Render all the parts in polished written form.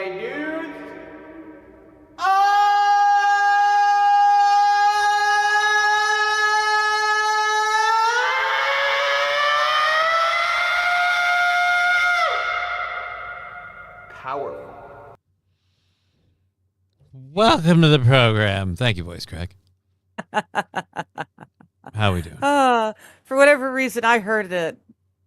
my dudes. Powerful. Welcome to the program. Thank you, voice crack. How we doing? For whatever reason, I heard it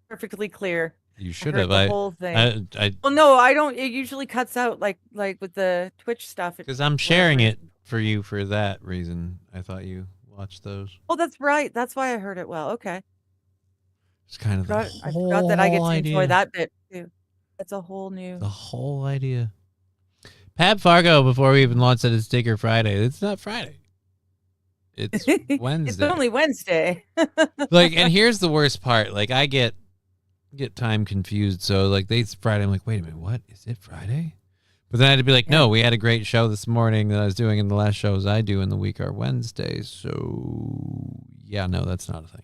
perfectly clear. You should I have. heard the whole thing. Well, no, I don't. It usually cuts out like with the Twitch stuff. Because I'm sharing it for you for that reason. I thought you watched those. Oh, that's right. That's why I heard it well. Okay. It's kind of I forgot that I get to enjoy that bit too. That's a whole new. The whole idea. Pat Fargo, before we even launched it, it's Sticker Friday. It's not Friday. It's Wednesday. It's only Wednesday. Like, and here's the worst part. Like, I get time confused. So, like, it's Friday. I'm like, wait a minute, what? Is it Friday? But then I had to be like, no, we had a great show this morning that I was doing, and the last shows I do in the week are Wednesdays. So, yeah, no, that's not a thing.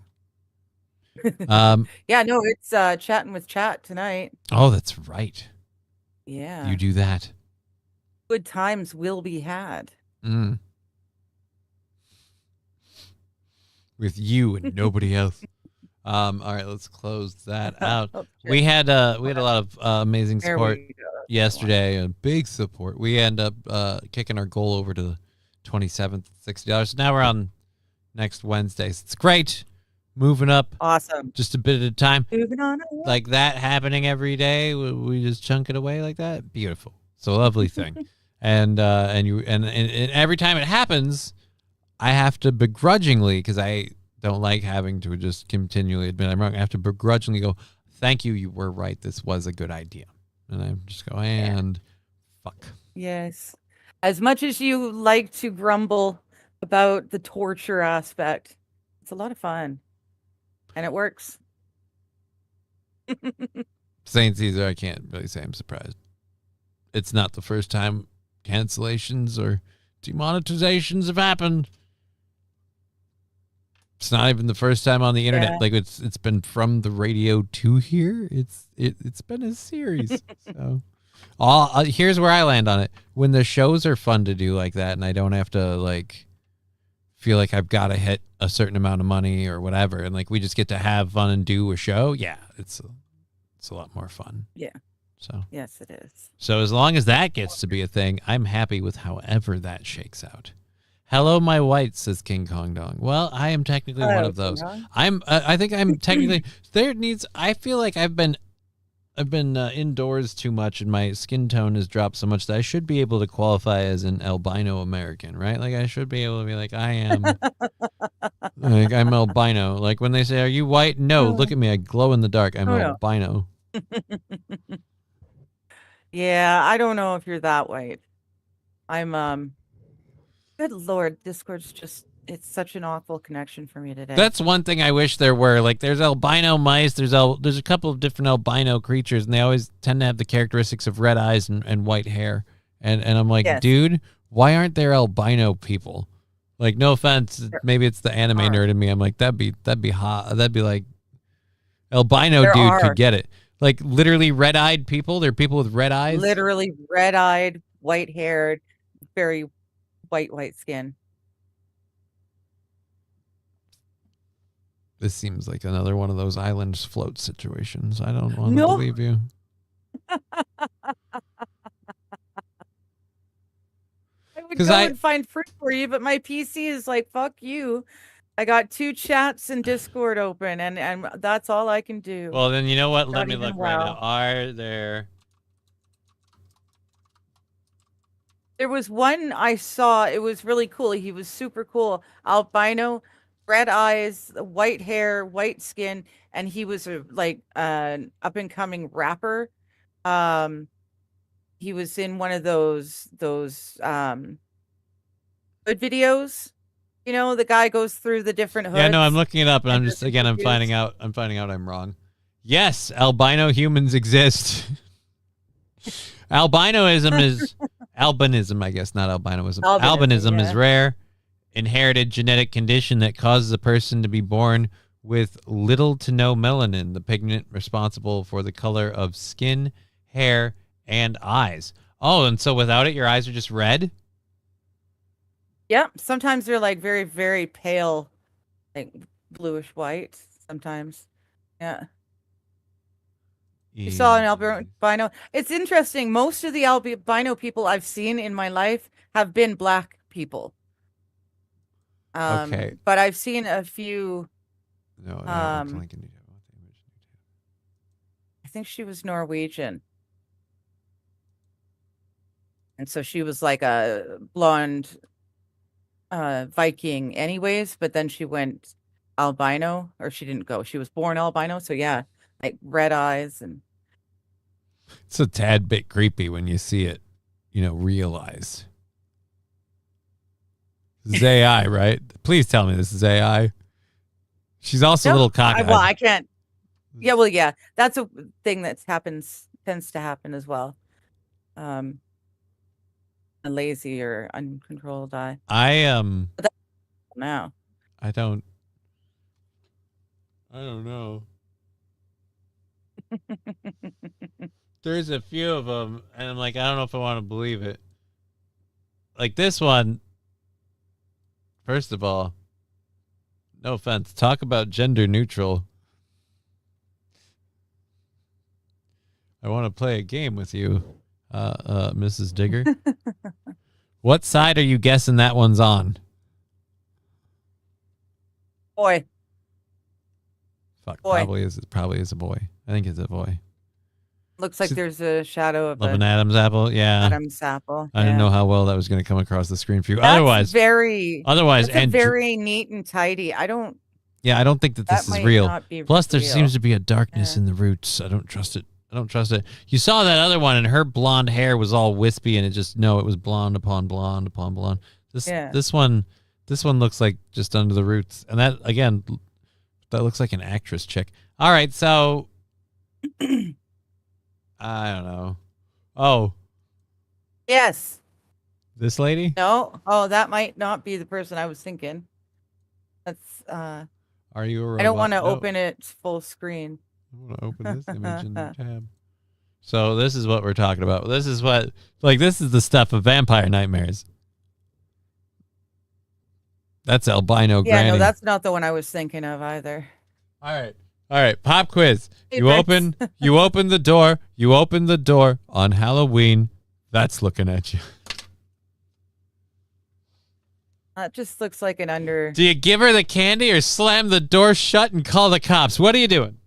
Yeah, no, it's chatting with chat tonight. Oh, that's right. Yeah. You do that. Good times will be had. With you and nobody else. All right, let's close that out. We had a lot of amazing support yesterday. A big support. We end up kicking our goal over to the 27th, $60. So now we're on next Wednesdays. It's great. Moving up. Awesome. Just a bit at a time. Moving on. Like that happening every day. We just chunk it away like that. Beautiful. It's a lovely thing. And every time it happens, I have to begrudgingly, because I don't like having to just continually admit I'm wrong. I have to begrudgingly go, thank you. You were right. This was a good idea. And I just go, fuck. Yes. As much as you like to grumble about the torture aspect, it's a lot of fun. And it works. St. Caesar, I can't really say I'm surprised. It's not the first time cancellations or demonetizations have happened. It's not even the first time on the internet. Yeah. Like it's been from the radio to here. It's been a series. So here's where I land on it. When the shows are fun to do like that, and I don't have to like feel like I've got to hit a certain amount of money or whatever, and like we just get to have fun and do a show. Yeah, it's a lot more fun. Yeah. So yes, it is. So as long as that gets to be a thing, I'm happy with however that shakes out. Hello, my white, says King Kong Dong. Well, I am technically one of those. I think I'm technically I feel like I've been indoors too much and my skin tone has dropped so much that I should be able to qualify as an albino American, right? Like I should be able to be like, I am like I'm albino. Like when they say, are you white? No, look at me. I glow in the dark. I'm albino. Yeah, I don't know if you're that white. I'm good Lord, Discord's just it's such an awful connection for me today. That's one thing I wish there were. Like there's albino mice, there's a couple of different albino creatures, and they always tend to have the characteristics of red eyes and white hair. And I'm like, yes. Dude, why aren't there albino people? Like, no offense, maybe it's the anime nerd in me. I'm like, that'd be hot. That'd be like albino dude could get it. Like literally red-eyed people. They're people with red eyes. Literally red-eyed, white-haired, very white skin. This seems like another one of those islands float situations. I don't want to believe you. I would go and find fruit for you, but my PC is like, fuck you. I got 2 chats and Discord open, and that's all I can do. Well, then you know what? Let me look right now. Are there... There was one I saw. It was really cool. He was super cool. Albino, red eyes, white hair, white skin, and he was an up-and-coming rapper. He was in one of those good videos. You know, the guy goes through the different hoods. Yeah, no, I'm looking it up, and I'm finding out I'm wrong. Yes, albino humans exist. Albinism is albinism, I guess, not albinoism. Albinism is rare, inherited genetic condition that causes a person to be born with little to no melanin, the pigment responsible for the color of skin, hair, and eyes. Oh, and so without it, your eyes are just red? Yep. Sometimes they're like very, very pale, like bluish white. Sometimes. Yeah. You saw an albino. It's interesting. Most of the albino people I've seen in my life have been black people. Okay. But I've seen a few. No, I think she was Norwegian. And so she was like a blonde Viking anyways, but then she went albino, or she didn't go. She was born albino. So yeah, like red eyes. And it's a tad bit creepy when you see it, realized. This is AI, right? Please tell me this is AI. She's also a little cockeyed. Well, I can't. Yeah, well, yeah, that's a thing that tends to happen as well. A lazy or uncontrolled eye. Now. I don't know. There's a few of them, and I'm like, I don't know if I want to believe it. Like this one. First of all, no offense. Talk about gender neutral. I want to play a game with you, Mrs. Digger. What side are you guessing that one's on? Boy. Fuck, boy. Probably is a boy. I think it's a boy. Looks like there's a shadow of an Adam's apple. Yeah. Adam's apple. I didn't know how well that was going to come across the screen for you. That's otherwise, and very neat and tidy. I don't think that this is real. Plus, there seems to be a darkness in the roots. I don't trust it. You saw that other one, and her blonde hair was all wispy, and it was blonde upon blonde upon blonde. This one looks like just under the roots, and that again, that looks like an actress chick. All right, so I don't know. Oh, yes, this lady. No, that might not be the person I was thinking. That's Are you a robot? I don't want to open it full screen. I want to open this image in the tab. So this is what we're talking about. This is the stuff of Vampire Nightmares. That's albino granny. Yeah, no, that's not the one I was thinking of either. All right. Pop quiz. Hey, you open the door. You open the door on Halloween. That's looking at you. That just looks like an under. Do you give her the candy or slam the door shut and call the cops? What are you doing?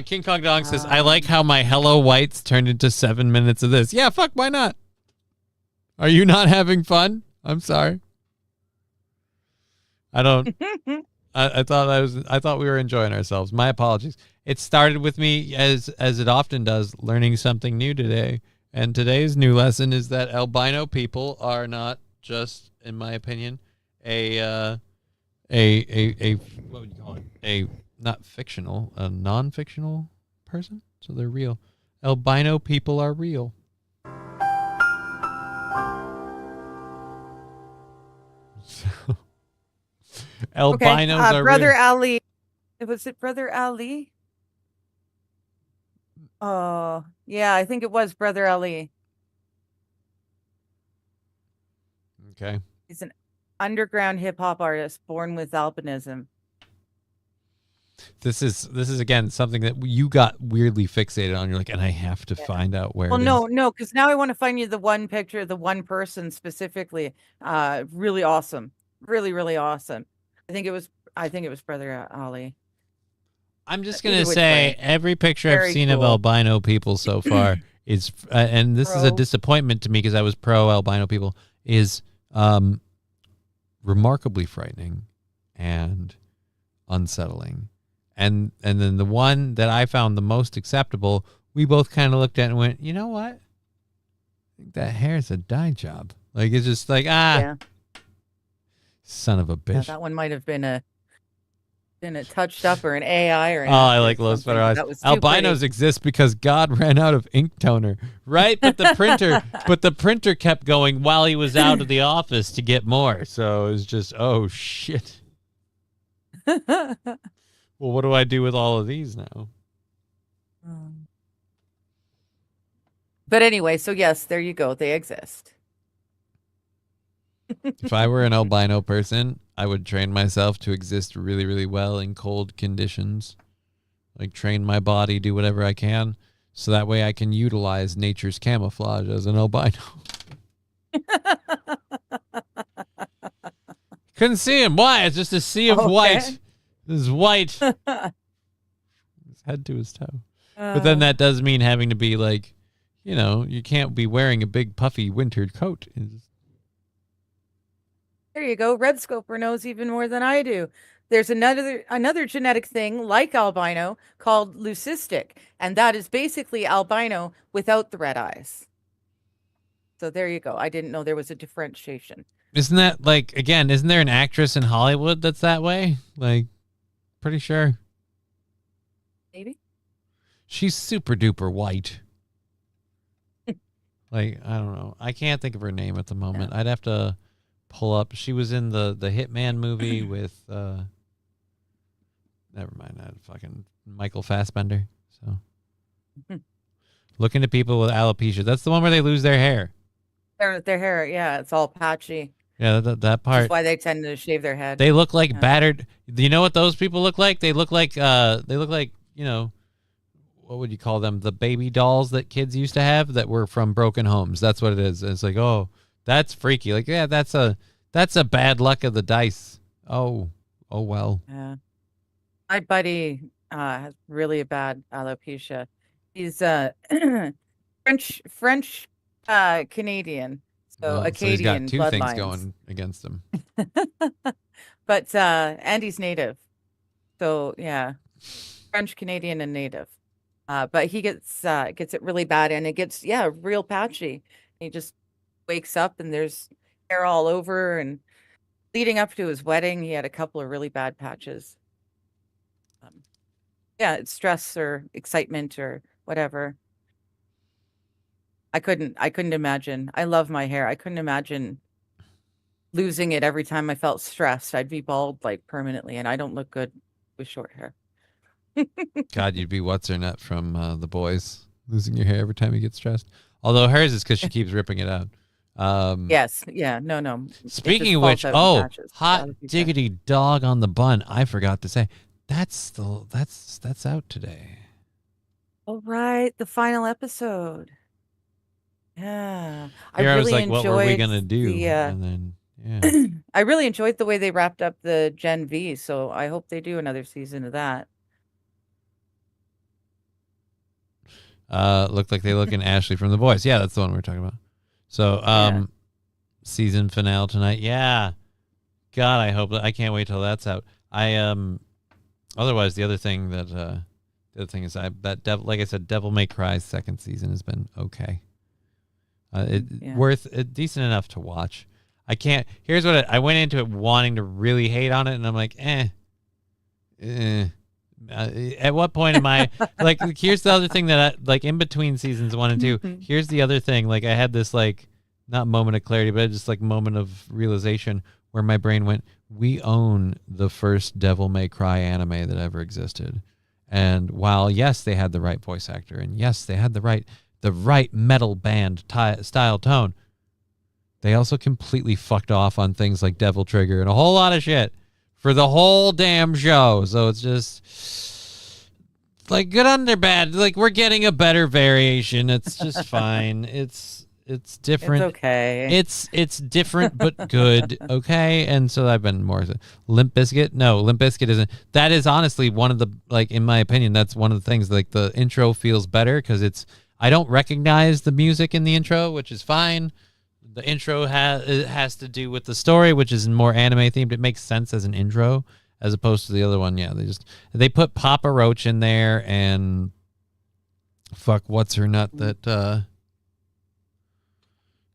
King Kong Dong says, I like how my Hello Whites turned into 7 minutes of this. Yeah, fuck, why not? Are you not having fun? I'm sorry. I don't. I thought we were enjoying ourselves. My apologies. It started with me, as it often does, learning something new today. And today's new lesson is that albino people are not just, in my opinion, a what would you call it? A not fictional, a non-fictional person. So they're real. Albino people are real. So, albinos are Brother real. Ali. Was it Brother Ali? Oh, yeah, I think it was Brother Ali. Okay. He's an underground hip hop artist born with albinism. This is again something that you got weirdly fixated on. You're like, and I have to find out where. Well, no, because now I want to find you the one picture of the one person specifically. Really awesome, really, really awesome. I think it was Brother Ali. I'm just gonna say every picture I've seen of albino people so far is, and this is a disappointment to me because I was pro albino people, is remarkably frightening and unsettling. And then the one that I found the most acceptable, we both kind of looked at and went, you know what? I think that hair is a dye job. Like, it's just like, son of a bitch. Yeah, that one might have been a touched up or an AI or. I like Los Better Eyes. Albinos exist because God ran out of ink toner, right? But the printer kept going while he was out of the office to get more. So it was just, oh shit. Well, what do I do with all of these now? But anyway, so yes, there you go. They exist. If I were an albino person, I would train myself to exist really, really well in cold conditions. Like train my body, do whatever I can, so that way I can utilize nature's camouflage as an albino. Couldn't see him. Why? It's just a sea of white. This is white. His head to his toe. But then that does mean having to be like, you can't be wearing a big puffy wintered coat. There you go. Red Scoper knows even more than I do. There's another genetic thing like albino called leucistic, and that is basically albino without the red eyes. So there you go. I didn't know there was a differentiation. Isn't that isn't there an actress in Hollywood that's that way? Like, pretty sure. Maybe. She's super duper white. Like, I don't know. I can't think of her name at the moment. I'd have to pull up. She was in the Hitman movie with never mind, that fucking Michael Fassbender. So looking at people with alopecia. That's the one where they lose their hair. Their hair, yeah, it's all patchy. Yeah, that part. That's why they tend to shave their head. They look like battered. Do you know what those people look like? They look like what would you call them? The baby dolls that kids used to have that were from broken homes. That's what it is. It's like, oh, that's freaky. Like, yeah, that's a bad luck of the dice. Oh well. Yeah. My buddy has really bad alopecia. He's French Canadian. So Acadian so he's got two things bloodlines. going against him. But and he's native. So yeah. French Canadian and native. But he gets it really bad, and it gets real patchy. He just wakes up and there's hair all over, and leading up to his wedding he had a couple of really bad patches. It's stress or excitement or whatever. I couldn't imagine. I love my hair. I couldn't imagine losing it every time I felt stressed. I'd be bald like permanently, and I don't look good with short hair. God, you'd be what's her nut from The Boys, losing your hair every time you get stressed. Although hers is because she keeps ripping it out. Yes. Yeah. No. Speaking of which, hot diggity dog on the bun. I forgot to say that's out today. All right, the final episode. Yeah, I was like, what were we gonna do? And then I really enjoyed the way they wrapped up the Gen V. So I hope they do another season of that. Looked like they look in Ashley from The Boys. Yeah, that's the one we're talking about. So, season finale tonight. Yeah. God, I can't wait till that's out. Otherwise the other thing is like I said, Devil May Cry's second season has been okay. Worth decent enough to watch. Here's what I went into it wanting to really hate on it, and I'm like, at what point am I like? Here's the other thing that in between seasons 1 and 2. Here's the other thing. Like, I had this not moment of clarity, but just moment of realization where my brain went, we own the first Devil May Cry anime that ever existed. And while yes, they had the right voice actor, and yes, they had the right metal band style tone, they also completely fucked off on things like Devil Trigger and a whole lot of shit for the whole damn show. So it's just good under bad. We're getting a better variation. It's just fine. It's different. It's okay. It's different but good. Okay. And so I've been more Limp Bizkit. No, Limp Bizkit isn't. That is honestly one of the in my opinion, that's one of the things. The intro feels better because I don't recognize the music in the intro, which is fine. The intro has to do with the story, which is more anime themed. It makes sense as an intro as opposed to the other one. Yeah, they put Papa Roach in there and fuck what's her nut that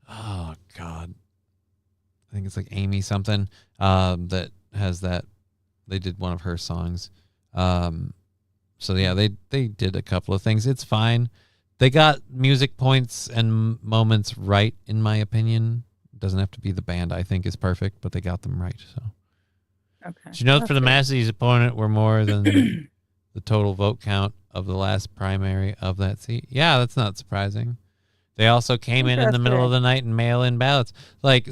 oh God, I think it's Amy something that has that. They did one of her songs. So yeah, they did a couple of things. It's fine. They got music points and moments right, in my opinion. It doesn't have to be the band I think is perfect, but they got them right. So, okay. Did you know for the Massey's opponent were more than the total vote count of the last primary of that seat? Yeah, that's not surprising. They also came in the middle of the night and mail in ballots. Like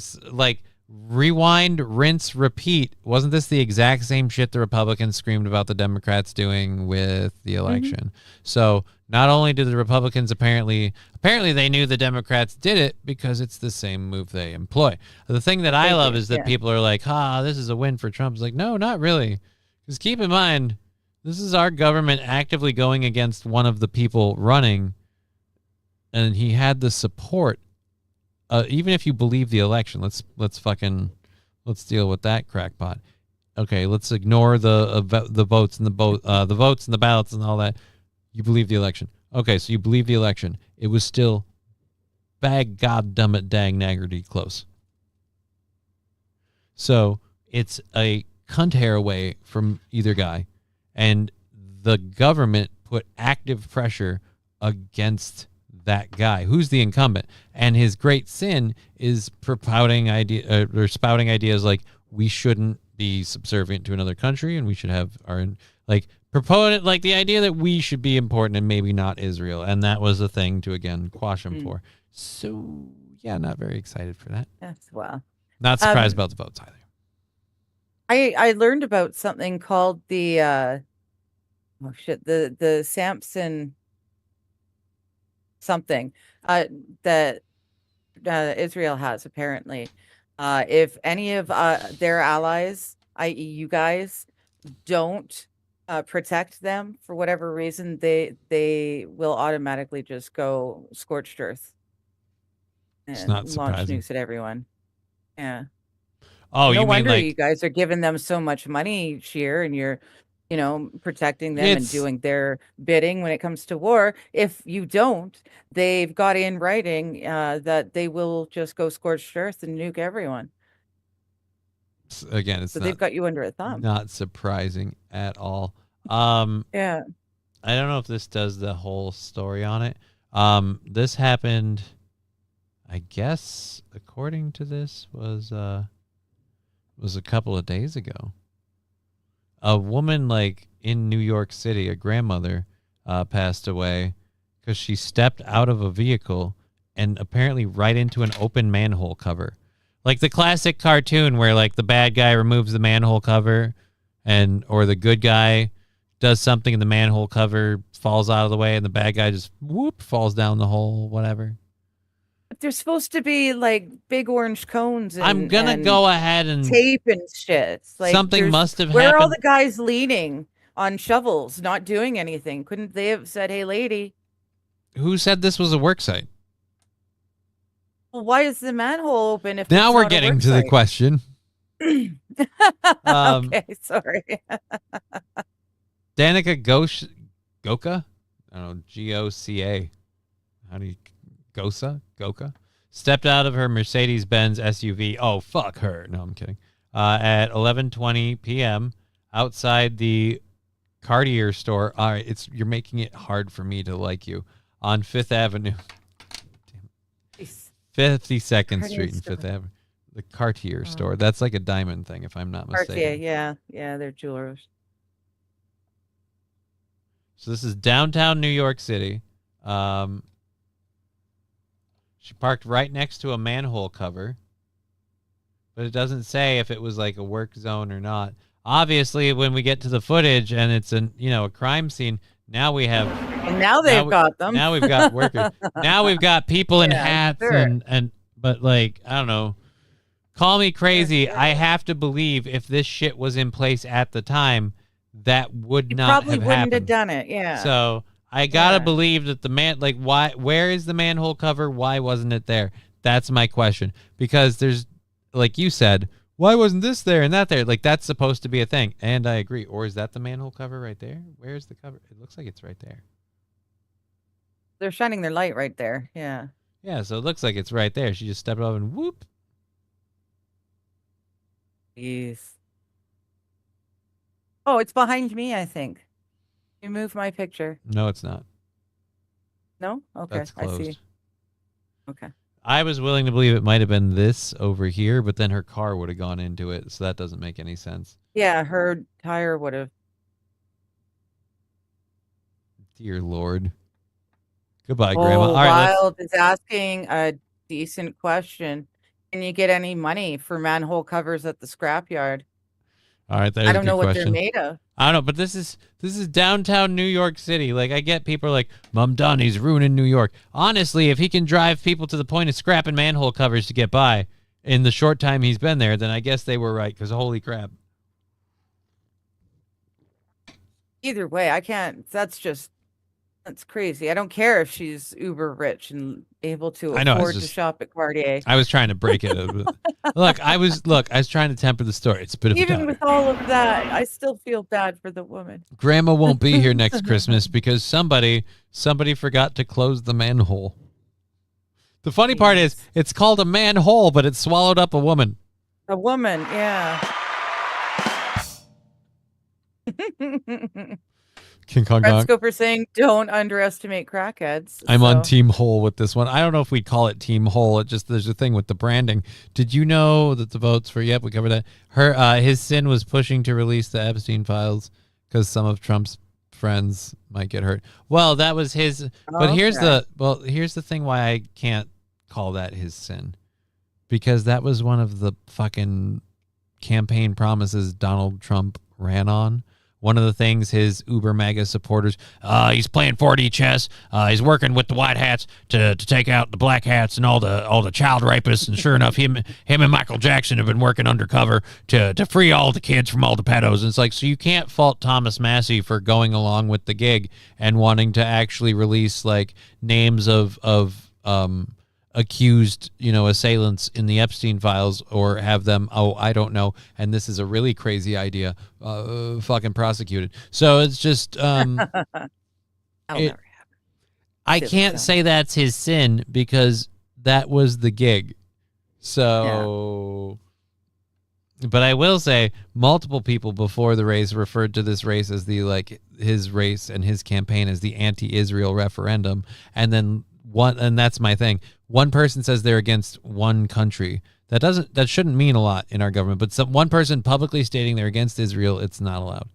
rewind, rinse, repeat. Wasn't this the exact same shit the Republicans screamed about the Democrats doing with the election? So not only did the Republicans apparently they knew the Democrats did it because it's the same move they employ. The thing that I love is that people are like, this is a win for Trump. It's like, no, not really. Because keep in mind, this is our government actively going against one of the people running, and he had the support. Even if you believe the election, let's deal with that crackpot. Okay, let's ignore the votes and the votes and the ballots and all that. You believe the election. Okay, so you believe the election. It was still bag goddammit dang naggerty close. So it's a cunt hair away from either guy, and the government put active pressure against that guy who's the incumbent, and his great sin is spouting ideas like we shouldn't be subservient to another country and we should have our proponent, like the idea that we should be important and maybe not Israel, and that was a thing to again quash him for. So yeah, not very excited for that. Yes, well, not surprised about the votes either. I learned about something called the the Samson something that Israel has apparently. If any of their allies, i.e. you guys, don't protect them for whatever reason, they will automatically just go scorched earth and it's not launch surprising. nukes at everyone. Yeah. Oh, no you wonder mean you guys are giving them so much money each year, and you're protecting them and doing their bidding when it comes to war. If you don't, they've got in writing that they will just go scorched earth and nuke everyone. Again, so they've got you under a thumb. Not surprising at all. Yeah. I don't know if this does the whole story on it. This happened, I guess, according to this, was a couple of days ago. A woman in New York City, a grandmother, passed away because she stepped out of a vehicle and apparently right into an open manhole cover. Like the classic cartoon where the bad guy removes the manhole cover or the good guy does something and the manhole cover falls out of the way and the bad guy just falls down the hole, whatever. But they're supposed to be big orange cones. I'm gonna go ahead and tape and shit. Something must have where happened. Where are all the guys leaning on shovels, not doing anything? Couldn't they have said, "Hey, lady"? Who said this was a work site? Well, why is the manhole open? If now we're getting to the question. Okay, sorry. Danica Goka? I don't know, Goca. How do you Goka? Stepped out of her Mercedes-Benz SUV. Oh, fuck her. No, I'm kidding. At 11:20 p.m. outside the Cartier store. All right, you're making it hard for me to like you. On 5th Avenue. 52nd Street and 5th Avenue. The Cartier store. That's like a diamond thing, if I'm not mistaken. Cartier, yeah, they're jewelers. So this is downtown New York City. She parked right next to a manhole cover, but it doesn't say if it was a work zone or not. Obviously, when we get to the footage and it's a crime scene, now we have. And now they've got them. Now we've got workers. Now we've got people in hats but I don't know. Call me crazy. Sure. I have to believe if this shit was in place at the time, that would not have happened. Probably wouldn't have done it. Yeah. So I gotta believe that the man, why? Where is the manhole cover? Why wasn't it there? That's my question. Because there's, like you said, why wasn't this there and that there? That's supposed to be a thing, and I agree. Or is that the manhole cover right there? Where's the cover? It looks like it's right there. They're shining their light right there. Yeah. Yeah. So it looks like it's right there. She just stepped up and whoop. Jeez. Oh, it's behind me, I think. You move my picture. No, it's not. No? Okay, that's closed. I see. Okay. I was willing to believe it might have been this over here, but then her car would have gone into it, so that doesn't make any sense. Yeah, her tire would have. Dear Lord. Goodbye, Grandma. All Oh, right, let's. Wild is asking a decent question. Can you get any money for manhole covers at the scrapyard? All right, there's I a don't know good what they're question. made of. I don't know, but this is downtown New York City. Like, I get people are like, Mom Donnie's ruining New York. Honestly, if he can drive people to the point of scrapping manhole covers to get by in the short time he's been there, then I guess they were right, because holy crap. Either way, I can't. That's crazy. I don't care if she's uber rich and able to I know, afford to shop at Cartier. I was trying to break it. Look, I was trying to temper the story. It's a bit of a Even downer. with all of that, I still feel bad for the woman. Grandma won't be here next Christmas because somebody forgot to close the manhole. The funny part is it's called a manhole, but it swallowed up a woman. A woman, yeah. King Kong Red Dong. Scoper saying, "Don't underestimate crackheads." I'm on Team Hole with this one. I don't know if we'd call it Team Hole. It just, there's a thing with the branding. Did you know that the votes for, yep, we covered that. His sin was pushing to release the Epstein files because some of Trump's friends might get hurt. Well, that was his. But here's the thing why I can't call that his sin, because that was one of the fucking campaign promises Donald Trump ran on. One of the things his Uber MAGA supporters, he's playing 4D chess. He's working with the white hats to take out the black hats and all the child rapists. And sure enough, him and Michael Jackson have been working undercover to free all the kids from all the pedos. And it's like, so you can't fault Thomas Massey for going along with the gig and wanting to actually release like names of accused, assailants in the Epstein files, or have them, I don't know, and this is a really crazy idea, fucking prosecuted. So it's just, That'll never happen. I can't say that's his sin because that was the gig. So, but I will say multiple people before the race referred to this race as his race and his campaign as the anti-Israel referendum. And then and that's my thing. One person says they're against one country. That shouldn't mean a lot in our government, but one person publicly stating they're against Israel, it's not allowed.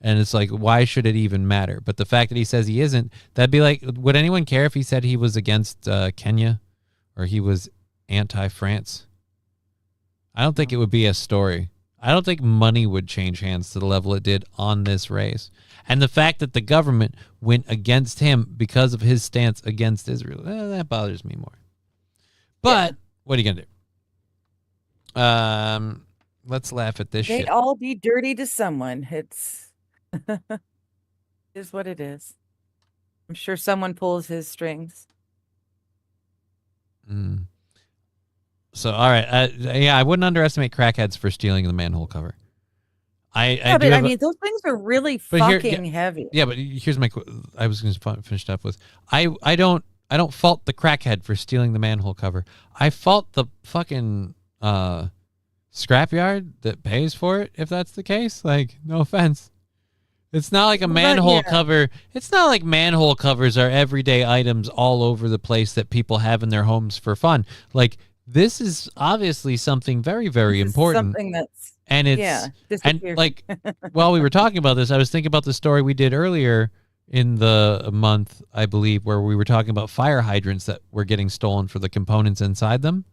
And it's like, why should it even matter? But the fact that he says he isn't, that'd be like, would anyone care if he said he was against Kenya or he was anti-France? I don't think it would be a story. I don't think money would change hands to the level it did on this race. And the fact that the government went against him because of his stance against Israel, that bothers me more. But what are you going to do? Let's laugh at this shit. They'd all be dirty to someone. It's is what it is. I'm sure someone pulls his strings. So, all right. I wouldn't underestimate crackheads for stealing the manhole cover. I mean, those things are really fucking heavy. Yeah, but here's my. I was going to finish up with. I don't fault the crackhead for stealing the manhole cover. I fault the fucking scrapyard that pays for it. If that's the case, like, no offense. It's not like a manhole cover. It's not like manhole covers are everyday items all over the place that people have in their homes for fun. Like, this is obviously something very, very important. Something that's. And it's and like while we were talking about this, I was thinking about the story we did earlier in the month, I believe, where we were talking about fire hydrants that were getting stolen for the components inside them.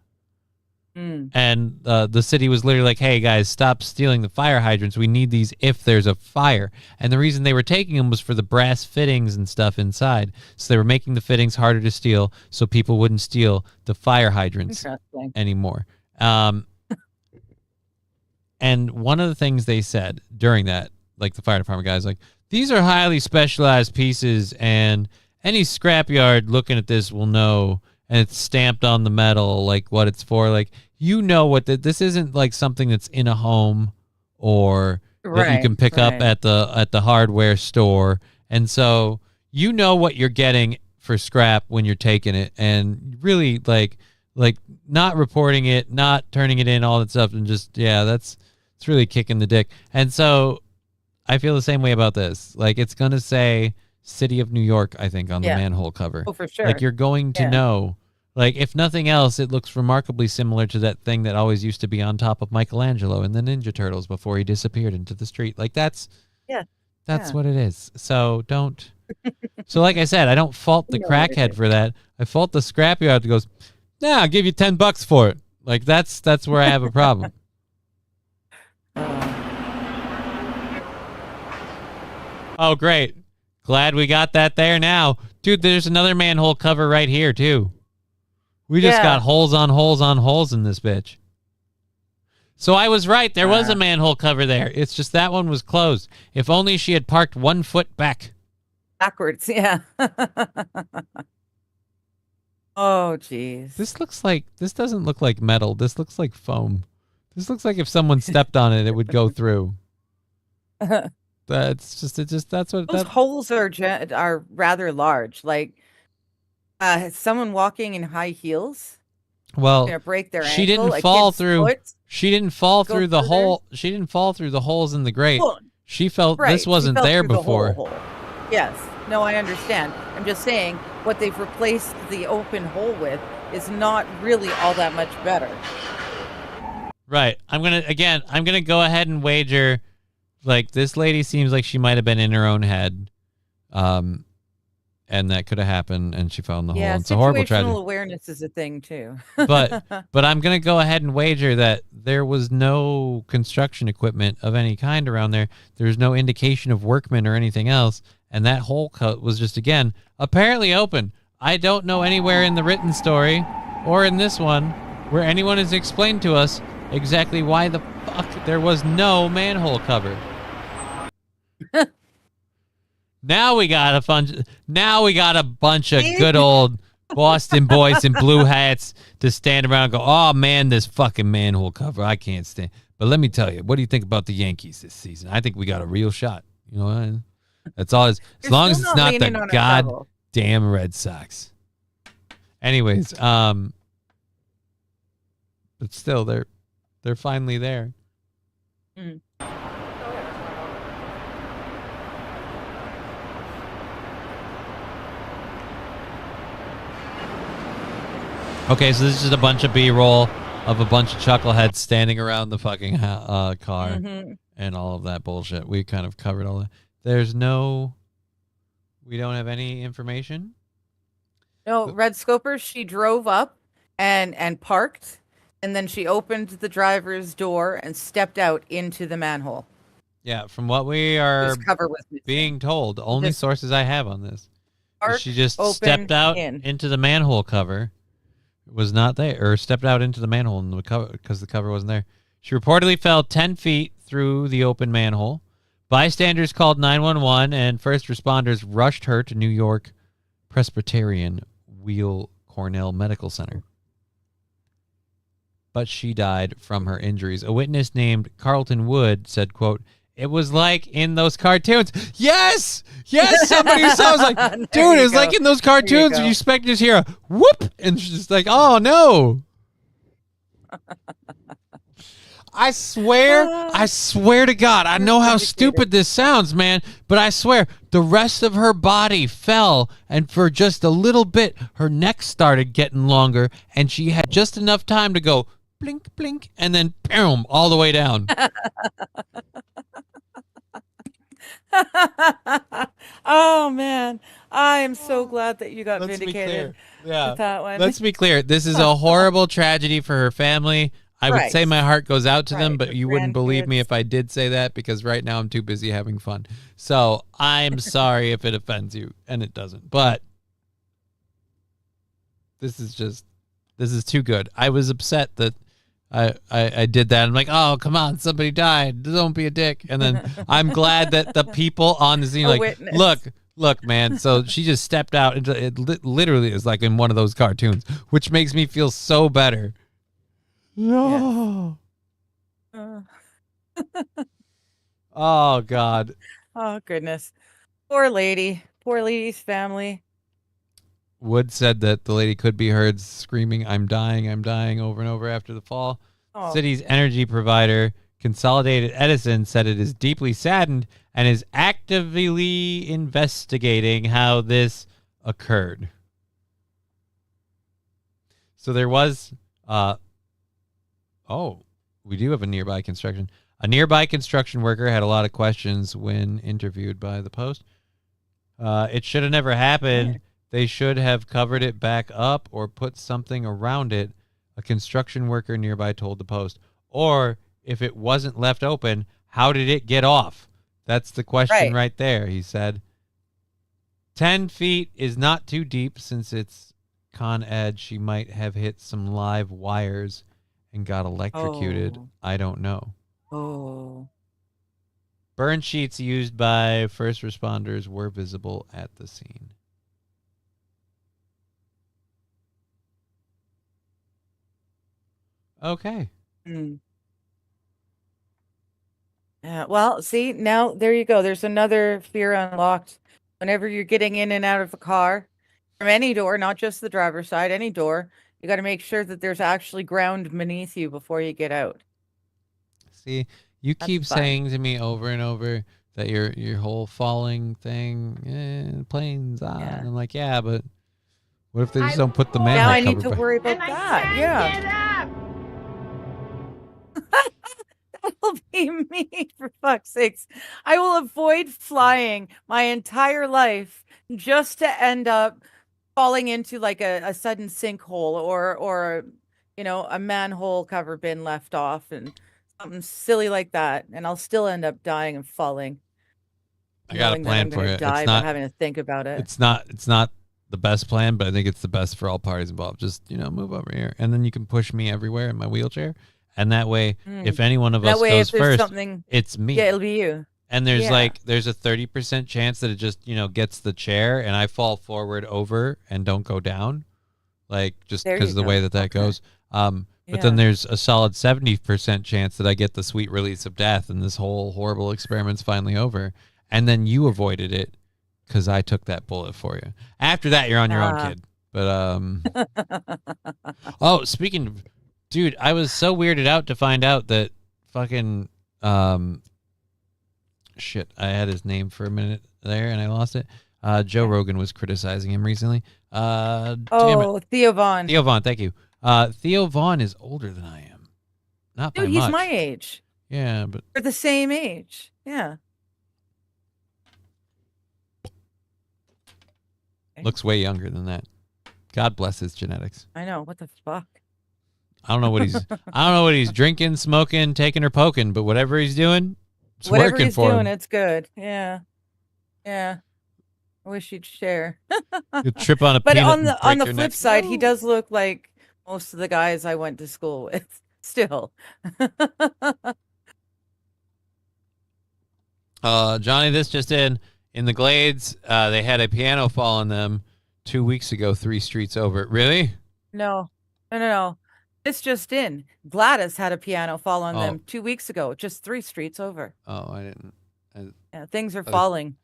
And the city was literally like, hey, guys, stop stealing the fire hydrants. We need these if there's a fire. And the reason they were taking them was for the brass fittings and stuff inside. So they were making the fittings harder to steal so people wouldn't steal the fire hydrants anymore. And one of the things they said during that, like the fire department guys, like, these are highly specialized pieces, and any scrapyard looking at this will know, and it's stamped on the metal, like what it's for. Like, what this isn't like something that's in a home or that you can pick up at the hardware store. And so what you're getting for scrap when you're taking it, and really like not reporting it, not turning it in, all that stuff, and just it's really kicking the dick. And so I feel the same way about this. Like, it's gonna say City of New York, I think, on the manhole cover. Oh, for sure. Like, you're going to know. Like, if nothing else, it looks remarkably similar to that thing that always used to be on top of Michelangelo in the Ninja Turtles before he disappeared into the street. Like, that's what it is. So don't So like I said, I don't fault the You know what it crackhead is. for that. I fault the scrapyard that goes, nah, I'll give you $10 for it. Like that's where I have a problem. Oh, great. Glad we got that there now. Dude, there's another manhole cover right here, too. We just got holes on holes on holes in this bitch. So I was right. There was a manhole cover there. It's just that one was closed. If only she had parked 1 foot back. Backwards, yeah. Oh, jeez. This doesn't look like metal. This looks like foam. This looks like if someone stepped on it, it would go through. That's what Those holes are rather large. Like someone walking in high heels, well, gonna break their she ankle. didn't A fall kid's through. foot. She didn't fall Go through the further. hole. She didn't fall through the holes in the grate. Well, She felt right, this she wasn't fell there through the before. hole. Yes. No, I understand. I'm just saying what they've replaced the open hole with is not really all that much better. Right. I'm gonna go ahead and wager, like, this lady seems like she might have been in her own head, and that could have happened, and she fell in the hole. It's a horrible tragedy. Situational awareness is a thing too. But I'm gonna go ahead and wager that there was no construction equipment of any kind around there. There's no indication of workmen or anything else, and that hole cut was just, again, apparently open. I don't know anywhere in the written story or in this one where anyone has explained to us exactly why the fuck there was no manhole cover. Now we got a bunch of good old Boston boys in blue hats to stand around and go, oh man, this fucking manhole cover, I can't stand. But let me tell you, what do you think about the Yankees this season? I think we got a real shot. You know what I mean? That's all. As long as it's not the goddamn Red Sox. Anyways, but still, they're finally there. Mm. Okay, so this is just a bunch of B-roll of a bunch of chuckleheads standing around the fucking car and all of that bullshit. We kind of covered all that. We don't have any information. No, Red Scoper, she drove up and parked, and then she opened the driver's door and stepped out into the manhole. Yeah, from what we are being told, the only sources I have on this, she just stepped out into the manhole cover. It was not there, or stepped out into the manhole in the cover because the cover wasn't there. She reportedly fell 10 feet through the open manhole. Bystanders called 911, and first responders rushed her to New York Presbyterian Weill Cornell Medical Center. But she died from her injuries. A witness named Carlton Wood said, quote, "It was like in those cartoons." Yes! Yes! Somebody sounds like, dude, it's like in those cartoons you expect to just hear a whoop, and she's just like, oh no. I swear to God, I know how stupid this sounds, man, but I swear the rest of her body fell, and for just a little bit, her neck started getting longer, and she had just enough time to go blink, blink, and then boom, all the way down. Oh man, I am so glad that you got vindicated with that one. Let's be clear. This is a horrible tragedy for her family. I would say my heart goes out to them, but you wouldn't believe me if I did say that, because right now I'm too busy having fun. So I'm sorry if it offends you, and it doesn't. But this is too good. I was upset that I did that. I'm like, oh, come on, somebody died. Don't be a dick. And then I'm glad that the people on the scene, like, look, man. So she just stepped out into it. Literally is like in one of those cartoons, which makes me feel so better. No. Oh God. Oh goodness. Poor lady. Poor lady's family. Wood said that the lady could be heard screaming, I'm dying, over and over after the fall. Oh. City's energy provider, Consolidated Edison, said it is deeply saddened and is actively investigating how this occurred. So there was, we do have a nearby construction. A nearby construction worker had a lot of questions when interviewed by the Post. It should have never happened. They should have covered it back up or put something around it. A construction worker nearby told the Post. Or if it wasn't left open, how did it get off? That's the question right there, he said. 10 feet is not too deep since it's Con Ed. She might have hit some live wires and got electrocuted. Oh. I don't know. Oh. Burn sheets used by first responders were visible at the scene. Okay. Yeah, well, see, now there you go. There's another fear unlocked. Whenever you're getting in and out of a car, from any door, not just the driver's side, any door, you got to make sure that there's actually ground beneath you before you get out. See, you keep saying to me over and over that your whole falling thing, planes on. Yeah. I'm like, yeah, but what if they just don't put the manhole cover? Now I need to worry about that. Yeah. That'll be me, for fuck's sakes. I will avoid flying my entire life just to end up falling into like a sudden sinkhole or a manhole cover bin left off and something silly like that, and I'll still end up dying and falling. I got a plan for it. Die by having to think about it. It's not the best plan, but I think it's the best for all parties involved. Just move over here, and then you can push me everywhere in my wheelchair, and that way, if any one of us goes first, it's me. Yeah, it'll be you. And there's there's a 30% chance that it just gets the chair, and I fall forward over and don't go down, like just because of the way that goes. But then there's a solid 70% chance that I get the sweet release of death, and this whole horrible experiment's finally over. And then you avoided it because I took that bullet for you. After that, you're on your own, kid. But oh, speaking of, dude, I was so weirded out to find out that fucking shit, I had his name for a minute there and I lost it. Joe Rogan was criticizing him recently. Damn it. Theo Vaughn. Theo Vaughn, thank you. Theo Vaughn is older than I am. Not by much. He's my age. Yeah, but we're the same age. Yeah. Looks way younger than that. God bless his genetics. I know. What the fuck? I don't know what he's drinking, smoking, taking or poking, but whatever he's doing, it's working for him. It's good. Yeah. Yeah. I wish you'd share. You trip on a but peanut on the flip side, he does look like most of the guys I went to school with still. Johnny, this just in the Glades, they had a piano fall on them 2 weeks ago, 3 streets over. Really? No. It's just in. Gladys had a piano fall on them 2 weeks ago, just 3 streets over. Oh, I didn't. Yeah, things are falling.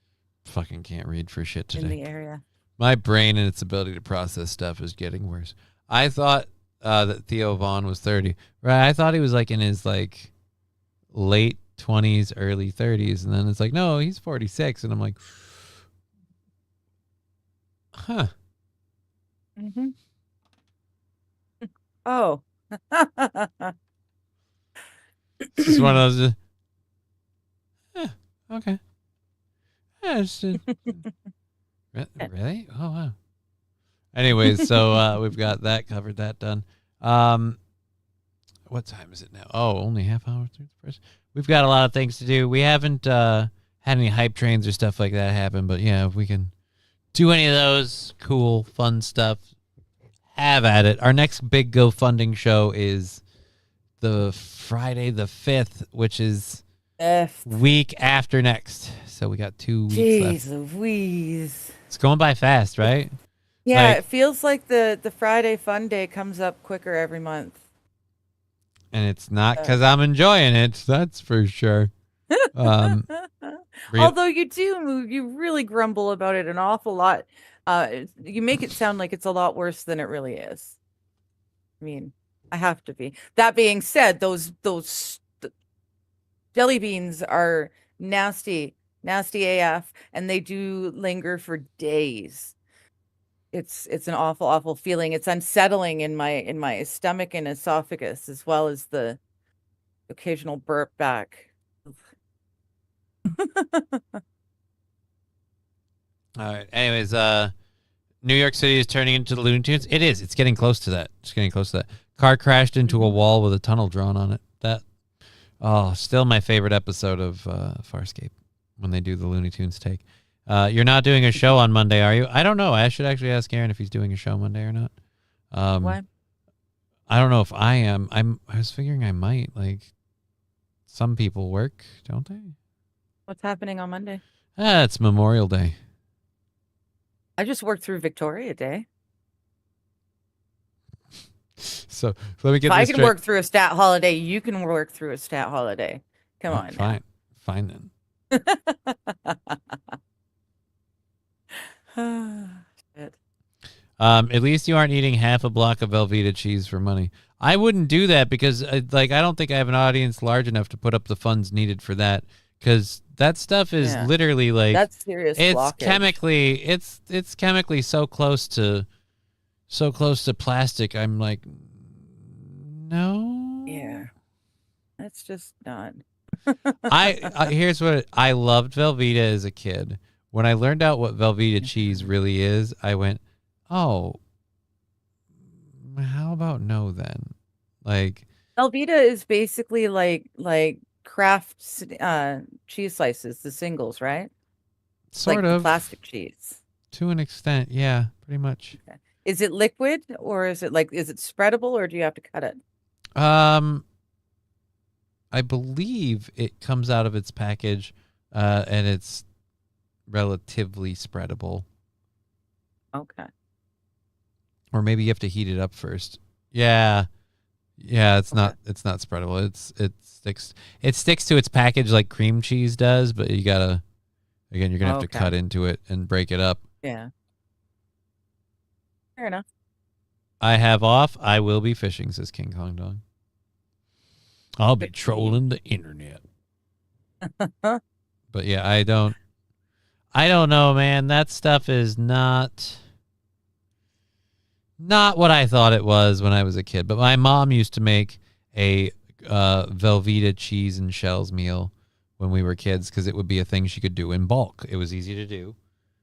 Fucking can't read for shit today. In the area. My brain and its ability to process stuff is getting worse. I thought that Theo Vaughn was 30. Right? I thought he was like in his like late 20s, early 30s, and then it's like, no, he's 46, and I'm like, huh. Mm-hmm. Oh. It's just one of those. Okay. Yeah, really? Oh wow. Anyways, so we've got that covered, that done. What time is it now? Oh, only half hour through the first. We've got a lot of things to do. We haven't had any hype trains or stuff like that happen, but yeah, if we can do any of those cool, fun stuff, have at it. Our next big GoFunding show is the Friday the 5th, which is week after next. So we got 2 weeks left. Jeez Louise. It's going by fast, right? Yeah, it feels like the Friday fun day comes up quicker every month. And it's not because I'm enjoying it, that's for sure. Although you really grumble about it an awful lot. You make it sound like it's a lot worse than it really is. I mean, I have to be. That being said, those jelly beans are nasty AF, and they do linger for days. It's an awful feeling. It's unsettling in my stomach and esophagus, as well as the occasional burp back. All right. Anyways, New York City is turning into the Looney Tunes. It is. It's getting close to that. It's getting close to that. Car crashed into a wall with a tunnel drawn on it. Still my favorite episode of Farscape when they do the Looney Tunes take. You're not doing a show on Monday, are you? I don't know. I should actually ask Aaron if he's doing a show Monday or not. What? I don't know if I am. I was figuring I might. Like, some people work, don't they? What's happening on Monday? It's Memorial Day. I just worked through Victoria Day. So let me get If I this can straight. work through a stat holiday, you can work through a stat holiday. Come on. Fine. Fine then. Shit. At least you aren't eating half a block of Velveeta cheese for money. I wouldn't do that because, I don't think I have an audience large enough to put up the funds needed for that. Because that stuff is literally like that's serious. It's blockage. it's chemically so close to plastic. I'm like, no. Yeah, that's just not. Here's what I loved Velveeta as a kid. When I learned out what Velveeta cheese really is, I went, oh, how about no then? Like, Velveeta is basically like Kraft cheese slices, the singles, right? sort like of the plastic cheese. to an extent, yeah, pretty much. Okay. Is it liquid or is it spreadable or do you have to cut it? I believe it comes out of its package, and it's relatively spreadable. Okay. Or maybe you have to heat it up first. Yeah, it's not spreadable. It sticks to its package like cream cheese does, but you're gonna have to cut into it and break it up. Yeah. Fair enough. I have off. I will be fishing, says King Kong Dong. I'll be trolling the internet. But yeah, I don't know, man. That stuff is not what I thought it was when I was a kid. But my mom used to make a Velveeta cheese and shells meal when we were kids because it would be a thing she could do in bulk. It was easy to do.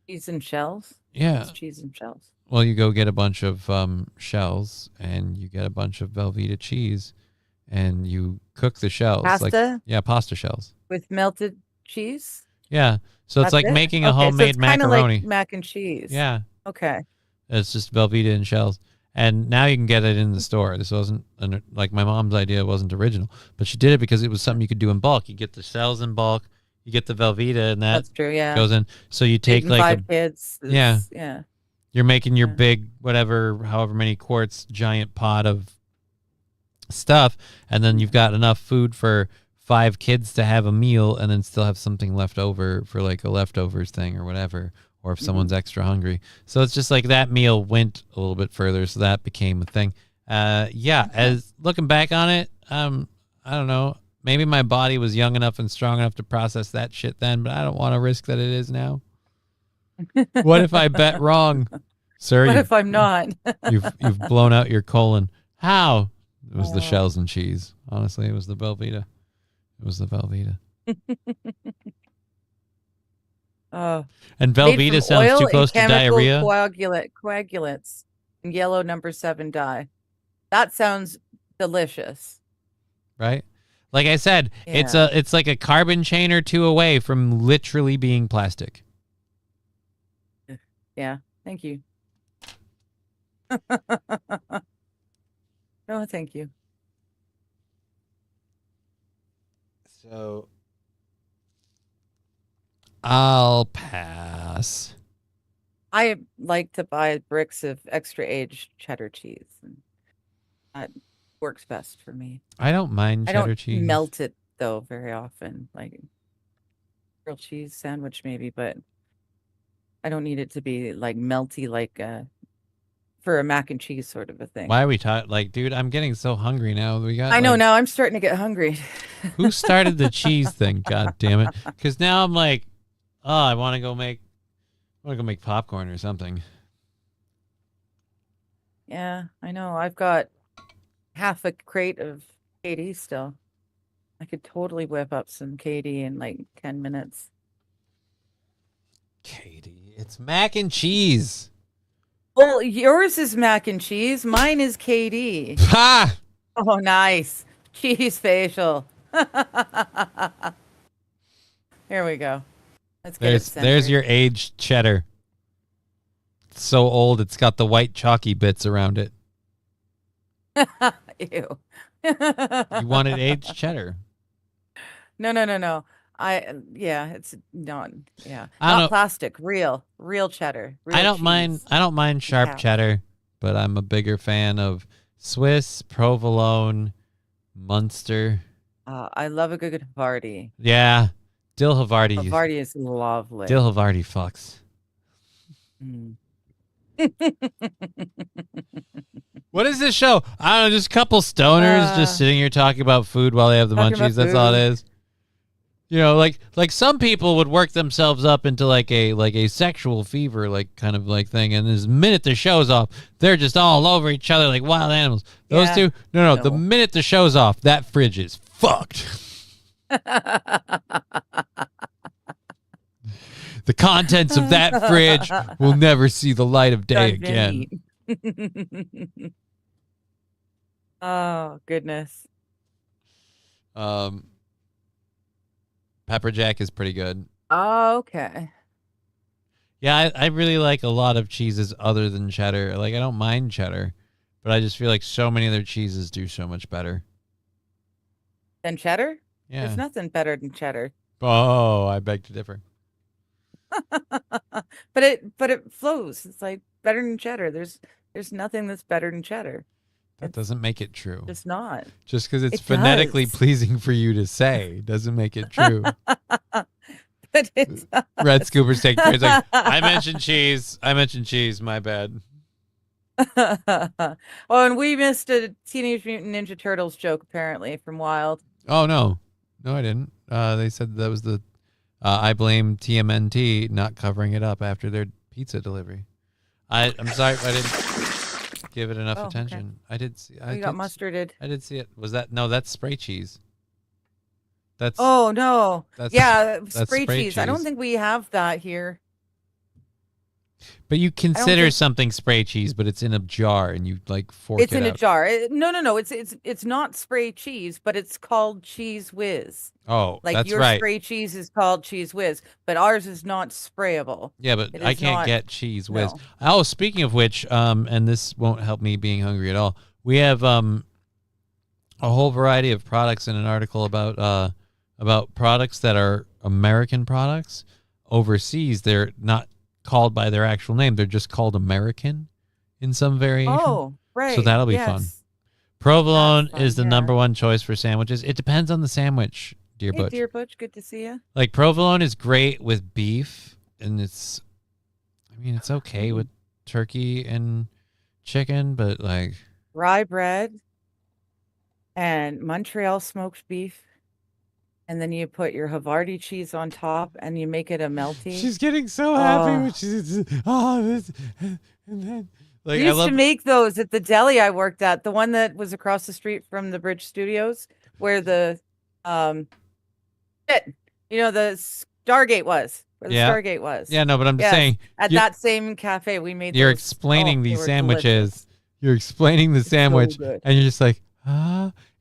Cheese and shells? Yeah. What's cheese and shells? Well, you go get a bunch of shells and you get a bunch of Velveeta cheese and you cook the shells. Pasta? Pasta shells. With melted cheese? Yeah. So it's like making a homemade so it's macaroni. Like mac and cheese. Yeah. Okay. It's just Velveeta and shells. And now you can get it in the store. This wasn't, like my mom's idea wasn't original, but she did it because it was something you could do in bulk. You get the shells in bulk, you get the Velveeta, and that's true, yeah. goes in. So you take like 5 kids. Yeah. You're making your big, however many quarts, giant pot of stuff, and then you've got enough food for 5 kids to have a meal and then still have something left over for like a leftovers thing or whatever, or if someone's extra hungry. So it's just like that meal went a little bit further, so that became a thing. As looking back on it, I don't know, maybe my body was young enough and strong enough to process that shit then, but I don't want to risk that it is now. What if I bet wrong? Sir, what if I'm not? you've blown out your colon. How? It was the shells and cheese. Honestly, it was the Velveeta. It was the Velveeta. And Velveeta sounds too close to diarrhea. Coagulants and yellow number 7 dye. That sounds delicious. Right? Like I said, it's like a carbon chain or 2 away from literally being plastic. Yeah. Thank you. No, thank you. So I'll pass. I like to buy bricks of extra aged cheddar cheese. And that works best for me. I don't mind cheddar cheese. I don't melt it though very often. Like grilled cheese sandwich maybe, but I don't need it to be like melty like for a mac and cheese sort of a thing. Why are we talking? Like, dude, I'm getting so hungry now. I know now. I'm starting to get hungry. Who started the cheese thing? God damn it! Because now I'm like, oh, I want to go make popcorn or something. Yeah, I know. I've got half a crate of KD still. I could totally whip up some KD in like 10 minutes. KD, It's mac and cheese. Well, yours is mac and cheese. Mine is KD. Ha! Oh, nice. Cheese facial. Here we go. Let's get There's your aged cheddar. It's so old, it's got the white chalky bits around it. Ew. You wanted aged cheddar. No. It's not. Yeah, I don't not know. plastic. Real cheddar. Real I don't cheese. mind sharp Yeah. cheddar, but I'm a bigger fan of Swiss, provolone, Munster. I love a good Havarti. Yeah. Dill Havarti. Havarti is lovely. Dill Havarti fucks. Mm. What is this show? I don't know, just a couple stoners Uh, just sitting here talking about food while they have the talking munchies. about That's all it food. is. You know, like some people would work themselves up into like a sexual fever kind of thing, and the minute the show's off, they're just all over each other like wild animals. Those Yeah. two, no. The No. minute the show's off, that fridge is fucked. The contents of that fridge will never see the light of day again. Eat. Oh goodness. Pepper jack is pretty good. Okay. Yeah, I really like a lot of cheeses other than cheddar. Like, I don't mind cheddar, but I just feel like so many other cheeses do so much better. Then cheddar? Yeah. There's nothing better than cheddar. Oh, I beg to differ. But it flows. It's like better than cheddar. There's nothing that's better than cheddar. That doesn't make it true. It's not. Just because it's It phonetically does. pleasing for you to say doesn't make it true. But it's not. Red Scooper Steak It's like, I mentioned cheese. My bad. Oh, and we missed a Teenage Mutant Ninja Turtles joke apparently from Wild. Oh, no. No, I didn't. They said that was the I blame TMNT not covering it up after their pizza delivery. I'm sorry I didn't give it enough Oh, okay. attention. I did see. We got mustarded. I did see it. Was that no? That's spray cheese. That's Oh no! That's- Yeah, that's spray spray cheese. I don't cheese. think we have that here. But you consider think- something spray cheese, but it's in a jar and you fork It's it in a out. jar. No. It's not spray cheese, but it's called Cheese Whiz. Oh, Like that's your right. spray cheese is called Cheese Whiz, but ours is not sprayable. Yeah, but It I is can't not- get cheese whiz. no. Oh, speaking of which, and this won't help me being hungry at all. We have a whole variety of products in an article about products that are American products. Overseas, they're not called by their actual name. They're just called American in some variation. Oh, right. So that'll be fun. yes. Provolone That's is the fun, number yeah. one choice for sandwiches. It depends on the sandwich, dear Hey, Butch. dear Butch, good to see you. Like provolone is great with beef, and it's okay with turkey and chicken, but like Rye bread and Montreal smoked beef. And then you put your Havarti cheese on top and you make it a melty. she's getting so happy Oh. when she's this, and then like We I used love to make those at the deli I worked at, the one that was across the street from the Bridge Studios, where the the Stargate was. Where the Yeah. Stargate was. yeah no, but I'm just Yes. saying At you- that same cafe, we made. you're those. explaining Oh, they these were sandwiches. delicious. You're explaining the so sandwich, good. and you're just like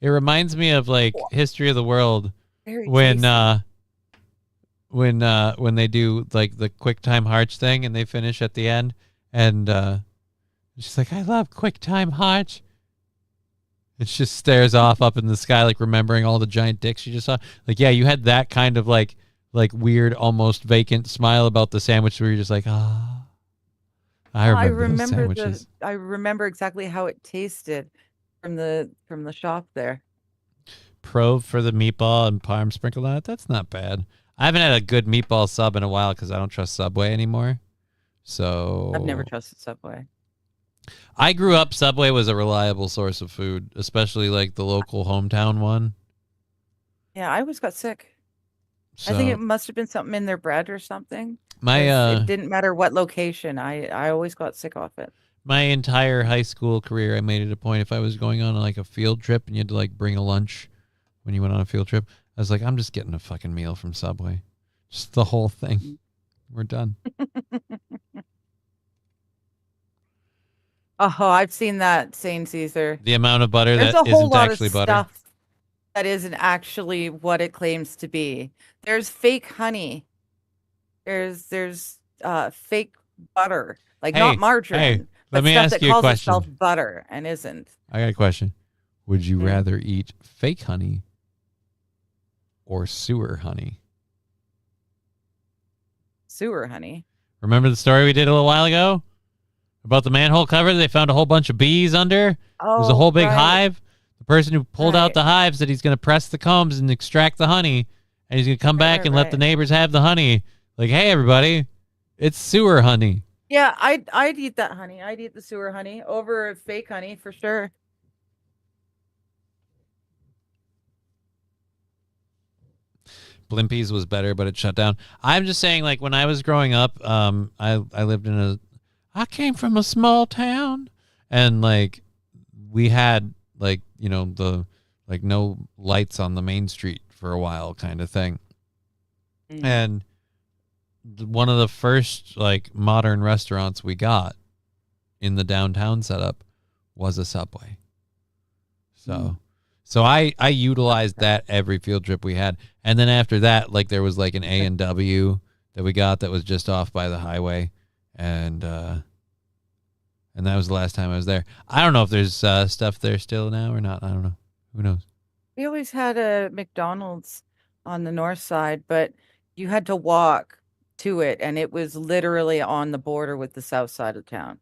It reminds me of like History of the World. Very when tasty. when they do like the QuickTime Hearts thing and they finish at the end and she's like, I love QuickTime Hearts. It just stares off up in the sky like remembering all the giant dicks she just saw. Like, yeah, you had that kind of like weird almost vacant smile about the sandwich where you're just like, I remember those sandwiches. I remember exactly how it tasted from the shop there. Prove for the meatball and parm sprinkled on it. That's not bad. I haven't had a good meatball sub in a while because I don't trust Subway anymore. So I've never trusted Subway. I grew up. Subway was a reliable source of food, especially like the local hometown one. Yeah, I always got sick. So I think it must have been something in their bread or something. 'cause my it didn't matter what location. I always got sick off it. my entire high school career, I made it a point if I was going on like a field trip and you had to like bring a lunch when you went on a field trip, I was like, I'm just getting a fucking meal from Subway. Just the whole thing. We're done. Oh, I've seen that, Saint Caesar. The amount of butter There's that a whole isn't lot of actually butter. stuff that isn't actually what it claims to be. There's fake honey. There's fake butter, like Hey, not margarine, let but me stuff ask that you a calls question. itself butter and isn't. I got a question. Would you Hmm. rather eat fake honey or sewer honey? Sewer honey. Remember the story we did a little while ago about the manhole cover? They found a whole bunch of bees under. It was a whole big hive. The person who pulled out the hive said he's going to press the combs and extract the honey, and he's going to come back and let the neighbors have the honey. Like, hey, everybody, it's sewer honey. Yeah, I'd eat that honey. I'd eat the sewer honey over fake honey for sure. Blimpies was better, but it shut down. I'm just saying, like, when I was growing up, I lived I came from a small town, and like we had like, you know, the like no lights on the main street for a while kind of thing. And one of the first like modern restaurants we got in the downtown setup was a Subway. So I utilized that every field trip we had. And then after that, like there was like an A&W that we got that was just off by the highway. And that was the last time I was there. I don't know if there's stuff there still now or not. I don't know. Who knows? We always had a McDonald's on the north side, but you had to walk to it, and it was literally on the border with the south side of town.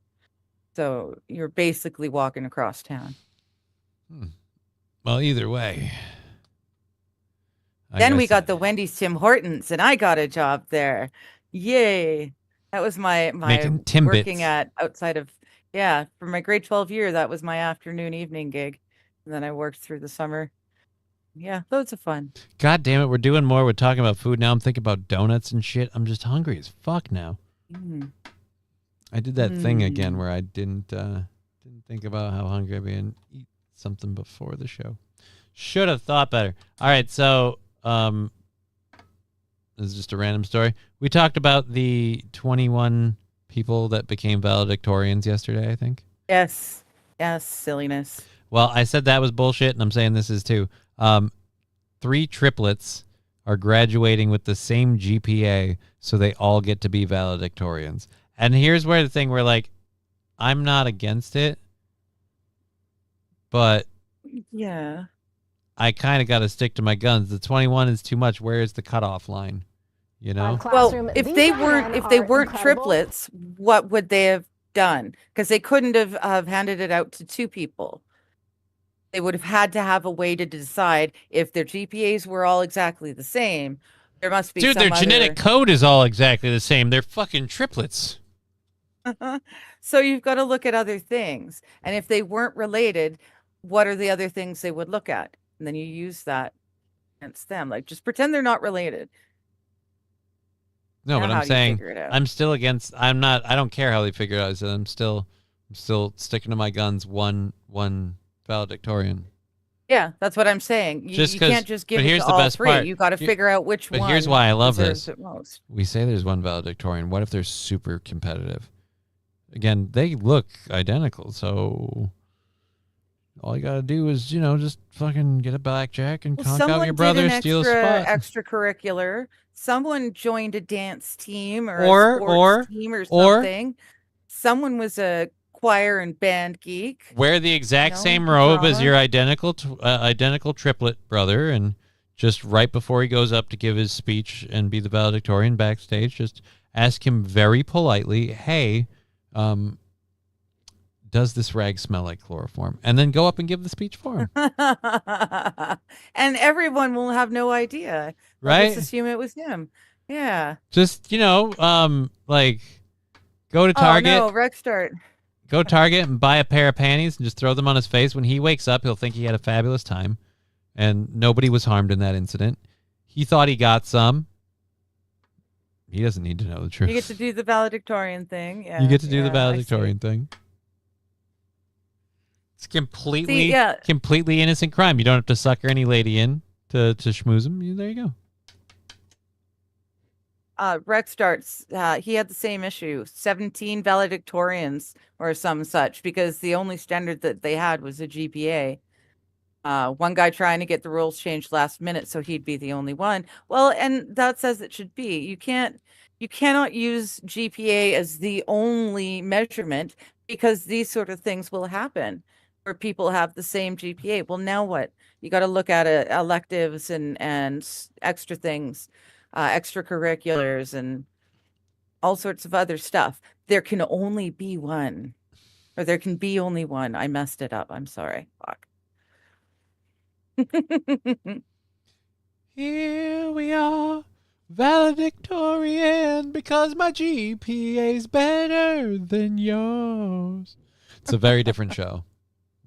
So you're basically walking across town. Well, either way. Then we got the Wendy's Tim Hortons, and I got a job there. Yay. That was my Making Timbits. working at outside of, for my grade 12 year, that was my afternoon evening gig. And then I worked through the summer. Yeah, loads of fun. God damn it, we're doing more. We're talking about food now. I'm thinking about donuts and shit. I'm just hungry as fuck now. I did that thing again where I didn't think about how hungry I'd be and eat something before the show. Should have thought better. All right, so this is just a random story. We talked about the 21 people that became valedictorians yesterday, I think. Yes, silliness. Well, I said that was bullshit, and I'm saying this is too. 3 triplets are graduating with the same GPA, so they all get to be valedictorians. And here's where the thing where, like, I'm not against it, but yeah, I kind of got to stick to my guns. The 21 is too much. Where is the cutoff line? You know? Well, if they weren't triplets, what would they have done? Because they couldn't have handed it out to 2 people. They would have had to have a way to decide if their GPAs were all exactly the same. There must be their genetic code is all exactly the same. They're fucking triplets. So you've got to look at other things. And if they weren't related, what are the other things they would look at? And then you use that against them. Like, just pretend they're not related. No, but I'm saying I'm still against. I don't care how they figure it out. So I'm still sticking to my guns. One valedictorian. Yeah, that's what I'm saying. You can't just give it to all 3. You got to figure out which one. But here's why I love this. It most. We say there's one valedictorian. What if they're super competitive? Again, they look identical, so all you gotta do is, you know, just fucking get a blackjack and conk out your brother, steal a spot. Extracurricular. Someone joined a dance team or a sports team or something. Someone was a choir and band geek. Wear the exact same robe as your identical triplet brother, and just right before he goes up to give his speech and be the valedictorian backstage, just ask him very politely, hey, does this rag smell like chloroform? And then go up and give the speech for him. And everyone will have no idea. Right? They'll just assume it was him. Yeah. Just, you know, like, go to Target. Oh, no, rec start. Go to Target and buy a pair of panties and just throw them on his face. When he wakes up, he'll think he had a fabulous time. And nobody was harmed in that incident. He thought he got some. He doesn't need to know the truth. You get to do the valedictorian thing. Yeah, you get to do the valedictorian thing. It's completely innocent crime. You don't have to sucker any lady in to schmooze them. There you go. Rex starts. He had the same issue. 17 valedictorians or some such, because the only standard that they had was a GPA. One guy trying to get the rules changed last minute so he'd be the only one. Well, and that's as it should be. You cannot use GPA as the only measurement, because these sort of things will happen where people have the same GPA. Well, now what? You got to look at electives and extra things, extracurriculars, and all sorts of other stuff. There can only be one, or there can be only one. I messed it up. I'm sorry. Fuck. Here we are, valedictorian, because my GPA's better than yours. It's a very different show.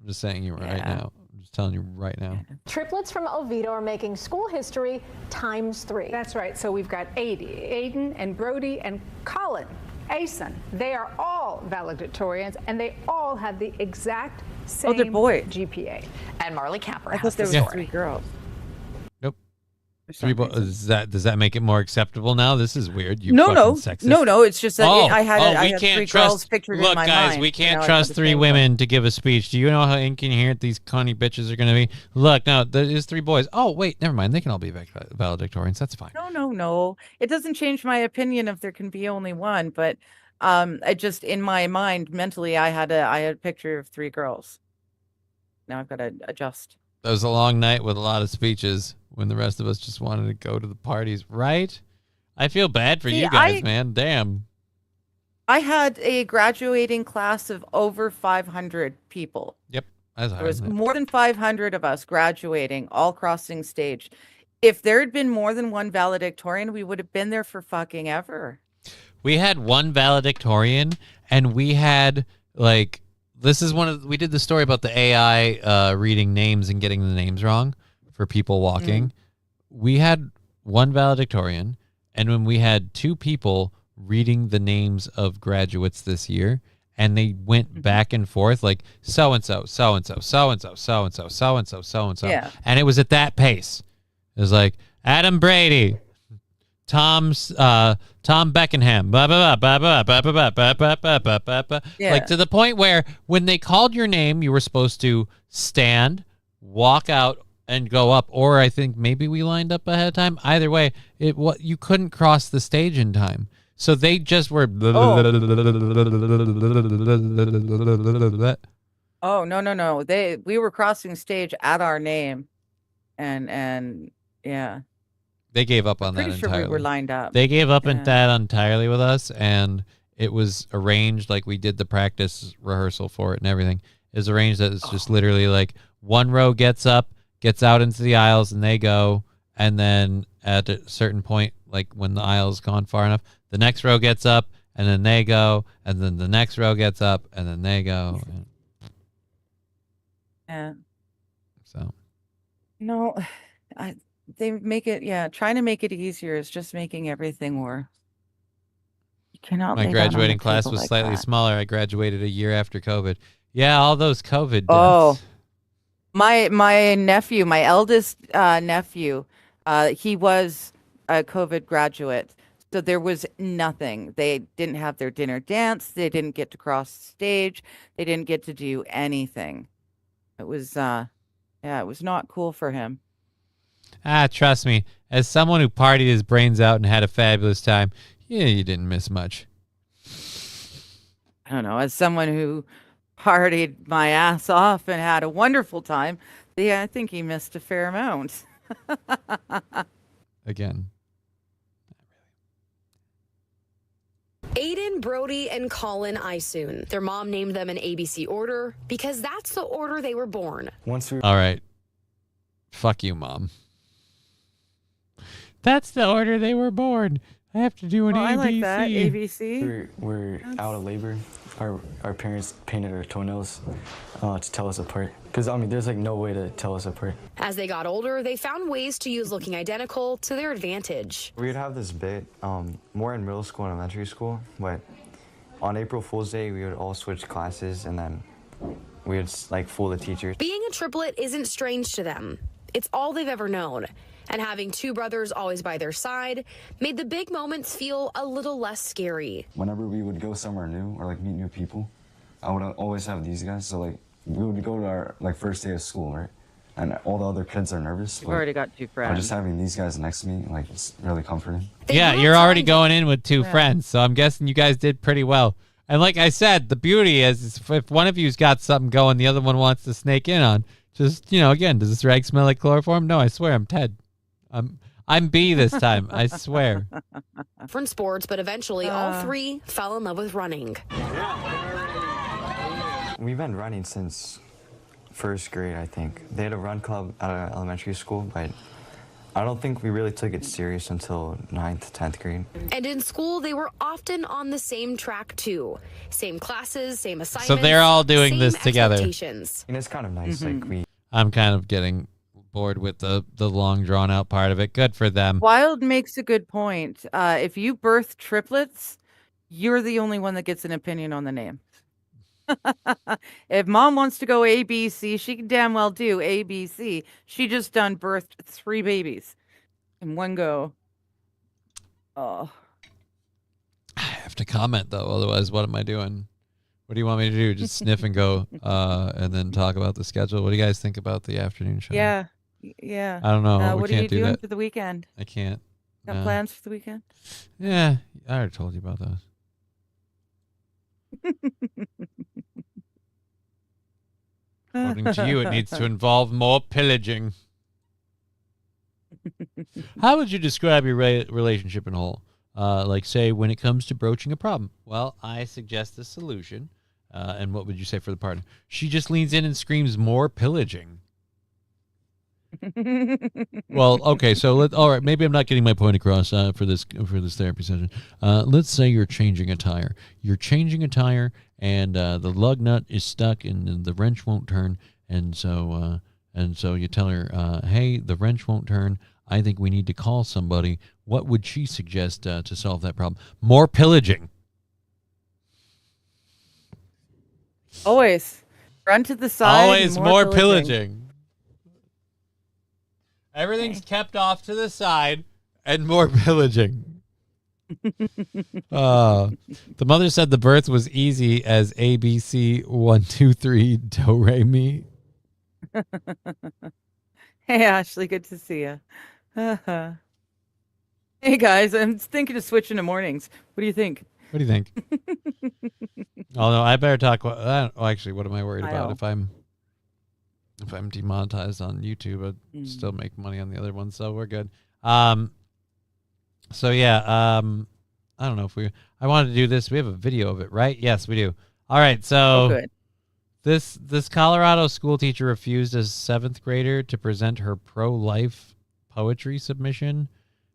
I'm just saying you right now. I'm just telling you right now. Triplets from Oviedo are making school history ×3. That's right. So we've got Aiden and Brody and Colin Asen. They are all valedictorians, and they all have the exact same they're boys. GPA. And Marley Camper I has thought there the was story. 3 girls. Nope. For some reason. Does that make it more acceptable now? This is weird. You No, fucking no, sexist. no. It's just that I had we had can't 3 trust. girls pictured Look, in my guys, mind. we can't I trust thought the 3 same women to give a speech. Do you know how incoherent these conny bitches are going to be? Look, no, there's 3 boys. Oh, wait, never mind. They can all be valedictorians. That's fine. No. It doesn't change my opinion if there can be only one, but I just, in my mind, mentally, I had a picture of 3 girls. Now I've got to adjust. That was a long night with a lot of speeches when the rest of us just wanted to go to the parties, right? I feel bad for you guys, man. Damn. I had a graduating class of over 500 people. Yep. There was more than 500 of us graduating, all crossing stage. If there had been more than one valedictorian, we would have been there for fucking ever. We had one valedictorian, and we had, like, we did the story about the AI reading names and getting the names wrong for people walking. We had one valedictorian, and when we had 2 people reading the names of graduates this year, and they went back and forth, like, so-and-so, so-and-so, so-and-so, so-and-so, so-and-so, so-and-so. Yeah. And it was at that pace. It was like, Adam Brady, Tom Beckenham, blah, blah, blah, blah, blah, blah, blah, blah, blah, blah, blah, blah. Yeah. Like, to the point where when they called your name, you were supposed to stand, walk out, and go up. Or I think maybe we lined up ahead of time. Either way, you couldn't cross the stage in time. So they just were. Oh, no. We were crossing stage at our name. And yeah. They gave up on that Pretty sure entirely. we were lined up. They gave up on that entirely with us, and it was arranged like we did the practice rehearsal for it and everything. It was arranged that it's just literally like one row gets up, gets out into the aisles, and they go, and then at a certain point, like when the aisle's gone far enough, the next row gets up, and then they go, and then the next row gets up, and then they go. Yeah. So. No, they make it, trying to make it easier is just making everything worse. You cannot. My lay that on the graduating class table was like slightly that. smaller. I graduated a year after COVID. Yeah, all those COVID deaths. Oh, my nephew, my eldest nephew, he was a COVID graduate. So there was nothing. They didn't have their dinner dance. They didn't get to cross the stage. They didn't get to do anything. It was, it was not cool for him. Trust me, as someone who partied his brains out and had a fabulous time, you didn't miss much. I don't know. As someone who partied my ass off and had a wonderful time, I think he missed a fair amount. Again. Aiden, Brody, and Colin Isoon. Their mom named them in ABC order because that's the order they were born. All right. Fuck you, Mom. That's the order they were born. I have to do an ABC. I like that. ABC. We're out of labor. Our parents painted our toenails to tell us apart. Because, there's like no way to tell us apart. As they got older, they found ways to use looking identical to their advantage. We would have this bit more in middle school and elementary school, but on April Fool's Day, we would all switch classes and then we would like fool the teachers. Being a triplet isn't strange to them. It's all they've ever known. And having two brothers always by their side made the big moments feel a little less scary. Whenever we would go somewhere new or like meet new people, I would always have these guys. So like we would go to our like first day of school, right? And all the other kids are nervous. You've already got two friends. Just having these guys next to me, like, it's really comforting. Yeah, you're already going in with two friends, so I'm guessing you guys did pretty well. And like I said, the beauty is if one of you's got something going, the other one wants to snake in on. Just, again, does this rag smell like chloroform? No, I swear, I'm Ted. I'm B this time, I swear. Different sports, but eventually all three fell in love with running. We've been running since first grade, I think. They had a run club at our elementary school, but I don't think we really took it serious until 9th, 10th grade. And in school, they were often on the same track, too. Same classes, same assignments. So they're all doing same this together. expectations. And it's kind of nice, like I'm kind of getting bored with the long, drawn-out part of it. Good for them. Wild makes a good point. If you birth triplets, you're the only one that gets an opinion on the name. If mom wants to go ABC, she can damn well do ABC. She just done birthed 3 babies in one go. Oh. I have to comment, though. Otherwise, what am I doing? What do you want me to do? Just sniff and go and then talk about the schedule? What do you guys think about the afternoon show? Yeah. I don't know. What we are can't you do doing that. for the weekend? I can't. Got plans for the weekend? Yeah, I already told you about those. According to you, it needs to involve more pillaging. How would you describe your relationship in whole? Like, say, when it comes to broaching a problem? Well, I suggest a solution. And what would you say for the partner? She just leans in and screams, more pillaging. Well, okay, so all right, maybe I'm not getting my point across for this therapy session. Let's say you're changing a tire. You're changing a tire, and the lug nut is stuck, and the wrench won't turn. And so you tell her, hey, the wrench won't turn. I think we need to call somebody. What would she suggest to solve that problem? More pillaging. Always run to the side. Always more pillaging. Everything's kept off to the side and more pillaging. The mother said the birth was easy as ABC 1, 2, 3 do re mi. Hey Ashley, good to see you. Hey guys, I'm thinking of switching to mornings. What do you think? What do you think? Oh no, I better talk. Actually, what am I worried about? If I'm demonetized on YouTube, I'd still make money on the other one, so we're good. So yeah, I don't know if I wanted to do this. We have a video of it, right? Yes, we do. All right, so this Colorado school teacher refused a 7th grader to present her pro-life poetry submission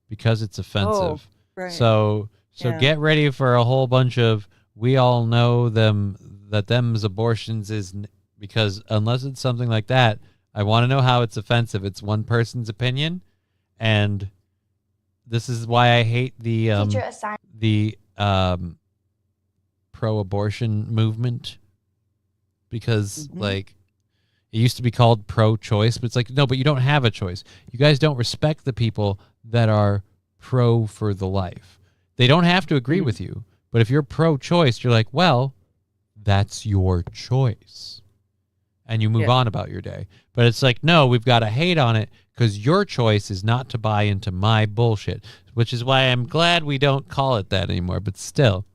because it's offensive. Oh, right. So get ready for a whole bunch of we all know them's abortions is. Because unless it's something like that, I want to know how it's offensive. It's one person's opinion, and this is why I hate the pro-abortion movement. Because like it used to be called pro-choice, but it's like no, but you don't have a choice. You guys don't respect the people that are pro for the life. They don't have to agree with you, but if you're pro-choice, you're like, well, that's your choice. And you move on about your day. But it's like, no, we've got to hate on it because your choice is not to buy into my bullshit, which is why I'm glad we don't call it that anymore. But still,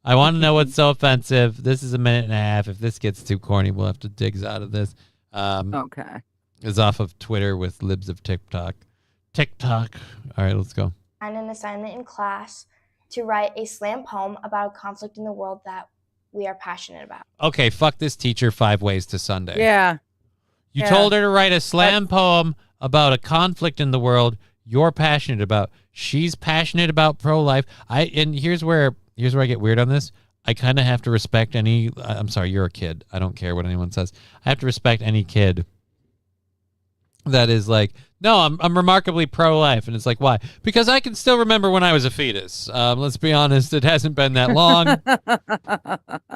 I want to know what's so offensive. This is a minute and a half. If this gets too corny, we'll have to dig out of this. Okay. It's off of Twitter with libs of TikTok. TikTok. All right, let's go. And an assignment in class to write a slam poem about a conflict in the world that we are passionate about. Okay, fuck this teacher 5 ways to Sunday. Yeah. You told her to write a slam poem about a conflict in the world you're passionate about. She's passionate about pro-life. And here's where I get weird on this. I kind of have to respect I'm sorry, you're a kid. I don't care what anyone says. I have to respect any kid that is like, no, I'm remarkably pro-life. And it's like, why? Because I can still remember when I was a fetus. Let's be honest, it hasn't been that long.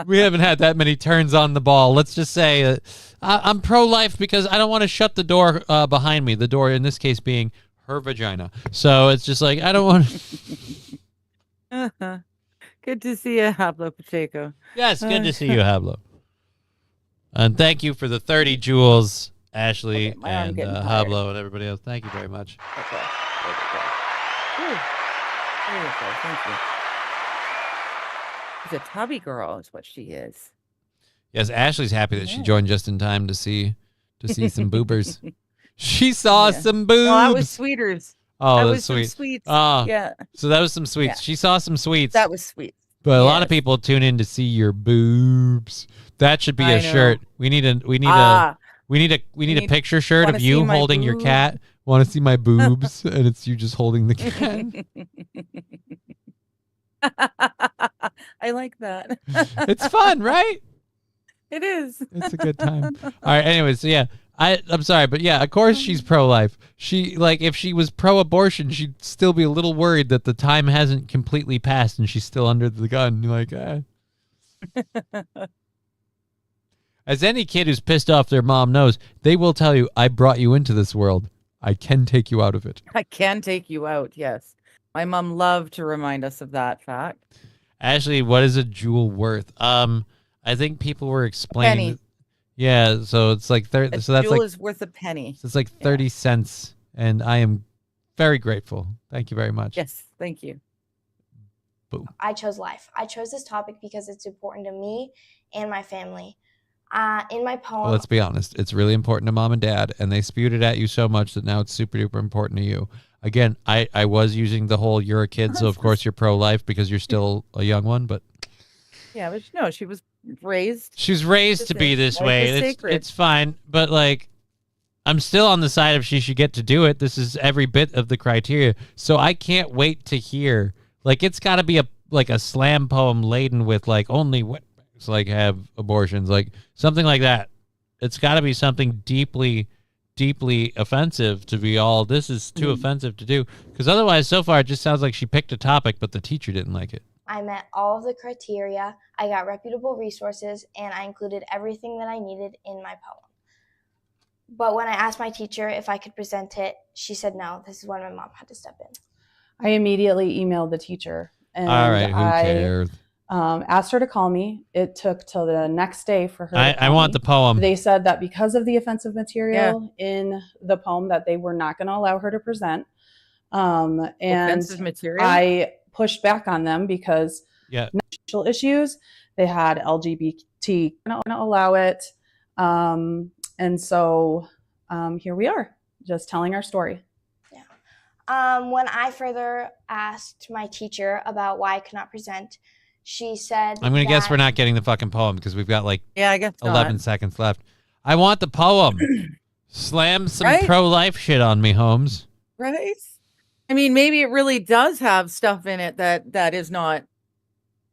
We haven't had that many turns on the ball. Let's just say I'm pro-life because I don't want to shut the door behind me. The door, in this case, being her vagina. So it's just like, I don't want Uh-huh. Good to see you, Hablo Pacheco. Yes, good to see you, Hablo. And thank you for the 30 jewels, Ashley Okay, my arm and getting tired. Hablo and everybody else. Thank you very much. Okay. There we go. Whew. There you go. Thank you. She's a tubby girl, is what she is. Yes, Ashley's happy that she Yeah. joined just in time to see some boobers. She saw Yeah. some boobs. No, that was Sweeters. Oh, that that's was some sweet. sweets. Oh, Yeah, so that was some sweets. Yeah. She saw some sweets. that was sweet. But a lot of Yes. people tune in to see your boobs. That should be I a know. shirt. We need a need- picture shirt wanna of see you my holding your boobs? cat. Want to see my boobs? And it's you just holding the cat. I like that. It's fun, right? It is. It's a good time. All right. Anyway, so yeah, I'm sorry, but yeah, of course she's pro-life. She if she was pro-abortion, she'd still be a little worried that the time hasn't completely passed and she's still under the gun. You're like, As any kid who's pissed off their mom knows, they will tell you, I brought you into this world. I can take you out of it. I can take you out. Yes. My mom loved to remind us of that fact. Ashley, what is a jewel worth? I think people were explaining. Penny. Yeah, so it's like so that's jewel like is worth a penny. it's like 30 cents, and I am very grateful. Thank you very much. Yes. Thank you. I chose life. I chose this topic because it's important to me and my family. In my poem, Well, let's be honest. It's really important to mom and dad, and they spewed it at you so much that now it's super duper important to you. Again, I was using the whole you're a kid, so of course you're pro-life because you're still a young one, but Yeah, but no, she was raised. she was raised to be this way. It's fine, but like I'm still on the side of she should get to do it. This is every bit of the criteria. So I can't wait to hear. Like it's got to be a slam poem laden with like only wetbacks like have abortions, like something like that. It's got to be something deeply offensive to be all this is too offensive to do, because otherwise so far it just sounds like she picked a topic but the teacher didn't like it. I met all of the criteria, I got reputable resources, and I included everything that I needed in my poem. But when I asked my teacher if I could present it, she said no. This is when my mom had to step in. I immediately emailed the teacher, and All right, who cares? Asked her to call me. It took till the next day for her to I call want me. the poem. They said that because of the offensive material in the poem that they were not going to allow her to present. And Offensive material? I pushed back on them because racial issues, they had LGBT, not going to allow it. And so here we are, just telling our story. When I further asked my teacher about why I could not present, she said I'm going to guess we're not getting the fucking poem because we've got like I guess 11 not. seconds left. I want the poem. Slam some Right? pro-life shit on me, Holmes. Right? I mean, maybe it really does have stuff in it that is not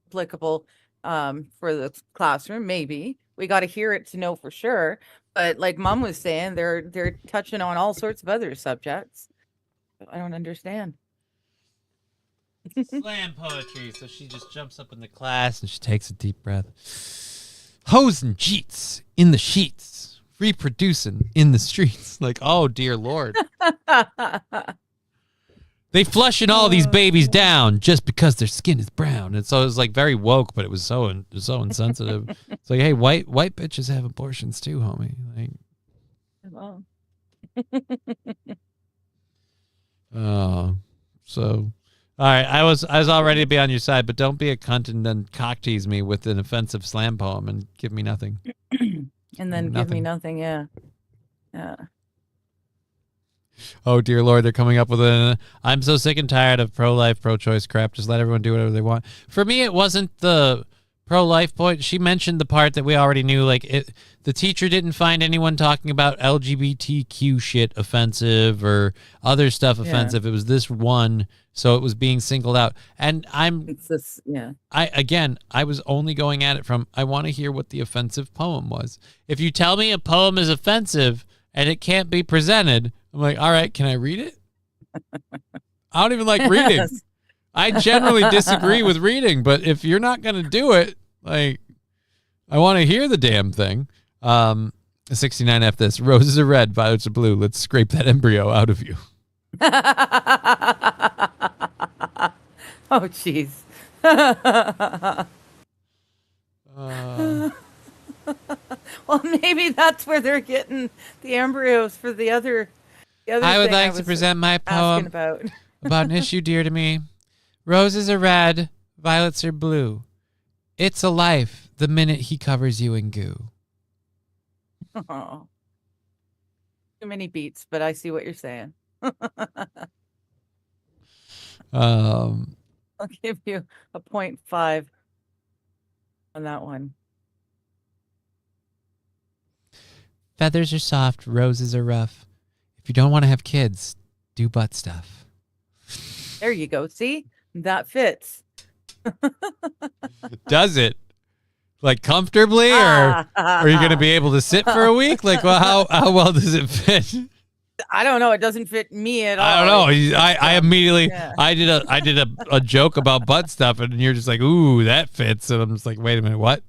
applicable for the classroom. Maybe we got to hear it to know for sure. But like Mom was saying, they're touching on all sorts of other subjects. I don't understand. Slam poetry. So she just jumps up in the class and she takes a deep breath. Hoes and jeets in the sheets, reproducing in the streets. Like, oh dear Lord. They flushing all these babies down just because their skin is brown. And so it was like very woke, but it was so insensitive. It's like, hey, white bitches have abortions too, homie. Like, Well. oh, so all right. I was all ready to be on your side, but don't be a cunt and then cock tease me with an offensive slam poem and give me nothing. And then give me nothing. Yeah. Oh dear Lord, they're coming up with I'm so sick and tired of pro-life, pro-choice crap. Just let everyone do whatever they want. For me, it wasn't the pro-life point. She mentioned the part that we already knew. Like the teacher didn't find anyone talking about LGBTQ shit offensive or other stuff offensive. It was this one, so it was being singled out. And I was only going at it from, I want to hear what the offensive poem was. If you tell me a poem is offensive and it can't be presented, I'm like, all right, can I read it? I don't even like reading. I generally disagree with reading, but if you're not going to do it, like, I want to hear the damn thing. 69F this. Roses are red, violets are blue. Let's scrape that embryo out of you. Oh, jeez. Well, maybe that's where they're getting the embryos for the other. I would like to present my poem about an issue dear to me. Roses are red, violets are blue. It's a life the minute he covers you in goo. Oh. Too many beats, but I see what you're saying. I'll give you a 0.5 on that one. Feathers are soft, roses are rough. If you don't want to have kids, do butt stuff. There you go. See? That fits. Does it? Like comfortably, or are you going to be able to sit for a week? Like, well, how well does it fit? I don't know. It doesn't fit me at all. I don't know. I immediately, yeah. I did a joke about butt stuff, and you're just like, ooh, that fits. And I'm just like, wait a minute, what?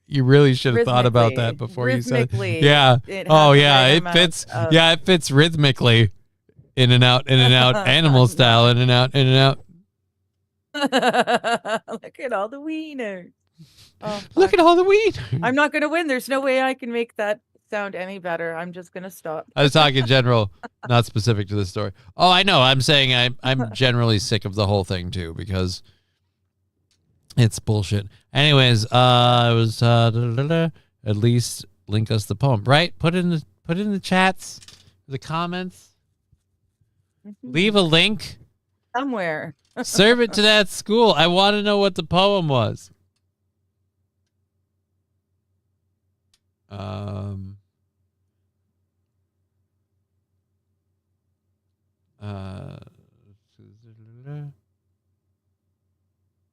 You really should have thought about that before you said it. Yeah. Oh, yeah. It fits. Yeah, it fits rhythmically. In and out, animal style, in and out, in and out. Look at all the wieners. Oh, look at all the wieners. I'm not going to win. There's no way I can make that sound any better. I'm just going to stop. I was talking general, not specific to this story. Oh, I know. I'm saying I'm generally sick of the whole thing too, because it's bullshit. Anyways, it was at least link us the poem, right? Put it in the chats, the comments. Leave a link somewhere. Serve it to that school. I want to know what the poem was.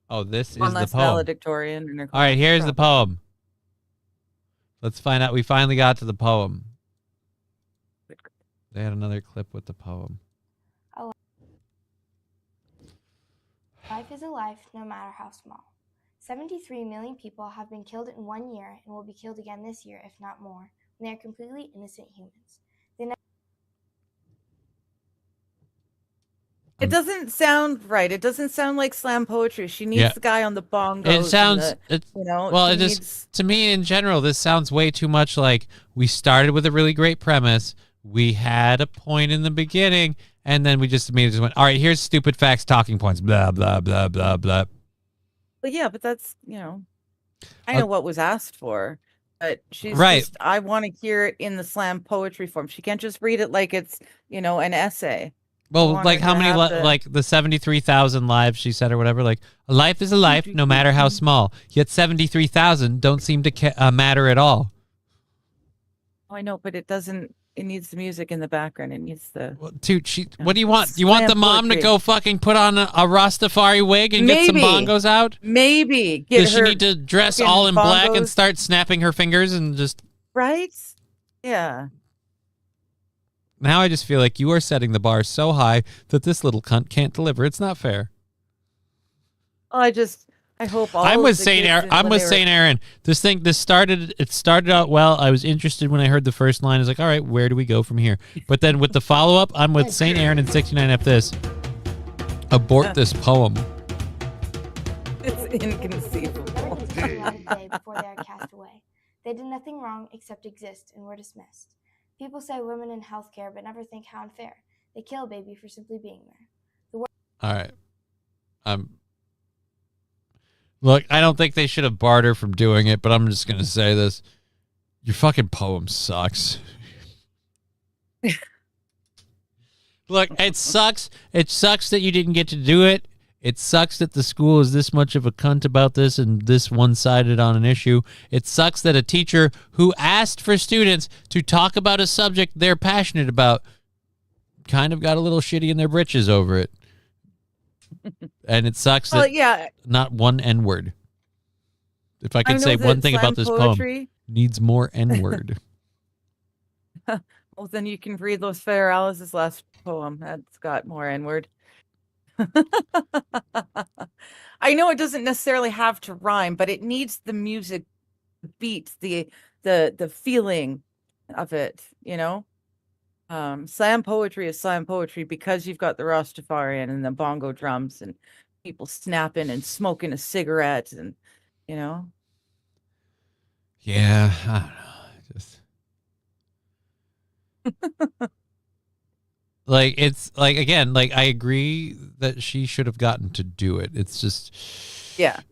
Oh, this is the poem. Valedictorian. All right, here's the poem. Let's find out. We finally got to the poem. They had another clip with the poem. Life is a life, no matter how small. 73 million people have been killed in 1 year and will be killed again this year, if not more, when they are completely innocent humans. It doesn't sound right. It doesn't sound like slam poetry. She needs the guy on the bongos. It sounds, to me in general, this sounds way too much like we started with a really great premise. We had a point in the beginning, and then we just immediately went, all right, here's stupid facts, talking points, blah, blah, blah, blah, blah. But yeah, but that's, I know what was asked for, but she's just, I want to hear it in the slam poetry form. She can't just read it like it's, an essay. Well, like how many, like the 73,000 lives she said or whatever, like a life is a life, no matter how small. Yet 73,000 don't seem to matter at all. Oh, I know, but it doesn't. It needs the music in the background. It needs the. Well, dude, what do you want? You want the mom to go fucking put on a Rastafari wig and get some bongos out? Maybe. Does she need to dress all in black and start snapping her fingers and just? Right. Yeah. Now I just feel like you are setting the bar so high that this little cunt can't deliver. It's not fair. I hope all. I'm with Saint Aaron. I'm with Saint Aaron. It started out well. I was interested when I heard the first line. I was like, all right, where do we go from here? But then with the follow up, I'm with Saint Aaron and 69F this. Abort this poem. It's inconceivable. Before they are cast away. They did nothing wrong except exist and were dismissed. People say women in healthcare, but never think how unfair. They kill a baby for simply being there. All right. Look, I don't think they should have barred her from doing it, but I'm just going to say this. Your fucking poem sucks. Look, it sucks. It sucks that you didn't get to do it. It sucks that the school is this much of a cunt about this and this one-sided on an issue. It sucks that a teacher who asked for students to talk about a subject they're passionate about kind of got a little shitty in their britches over it. And it sucks that not one N-word. If I could say one thing about this poem, needs more N-word. Well, then you can read Los Federales' last poem. That's got more N-word. I know it doesn't necessarily have to rhyme, but it needs the music, the beats, the feeling of it, Slam poetry is slam poetry because you've got the Rastafarian and the bongo drums and people snapping and smoking a cigarette and, you know. Yeah, I don't know. Just like it's like again, like I agree that she should have gotten to do it. It's just it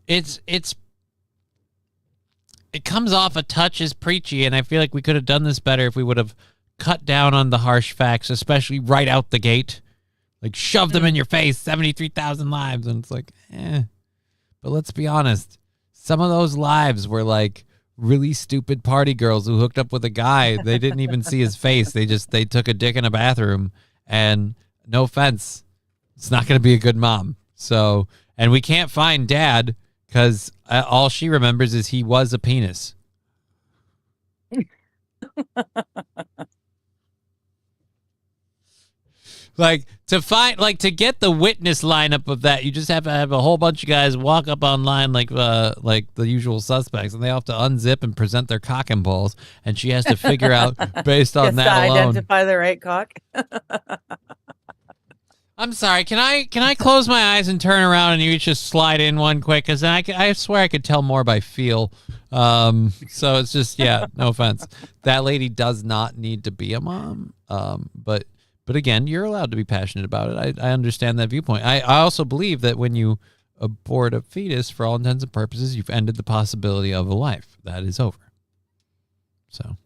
comes off a touch as preachy, and I feel like we could have done this better if we would have cut down on the harsh facts, especially right out the gate. Like shove them in your face, 73,000 lives, and it's like, But let's be honest, some of those lives were like really stupid party girls who hooked up with a guy. They didn't even see his face. They took a dick in a bathroom, and no offense, it's not going to be a good mom. So, and we can't find dad because all she remembers is he was a penis. Like to get the witness lineup of that, you just have to have a whole bunch of guys walk up online like the usual suspects, and they have to unzip and present their cock and balls, and she has to figure out based on that alone. Identify the right cock. I'm sorry. Can I close my eyes and turn around and you each just slide in one quick? Because I swear I could tell more by feel. So it's just no offense. That lady does not need to be a mom. But again, you're allowed to be passionate about it. I understand that viewpoint. I also believe that when you abort a fetus, for all intents and purposes, you've ended the possibility of a life. That is over. So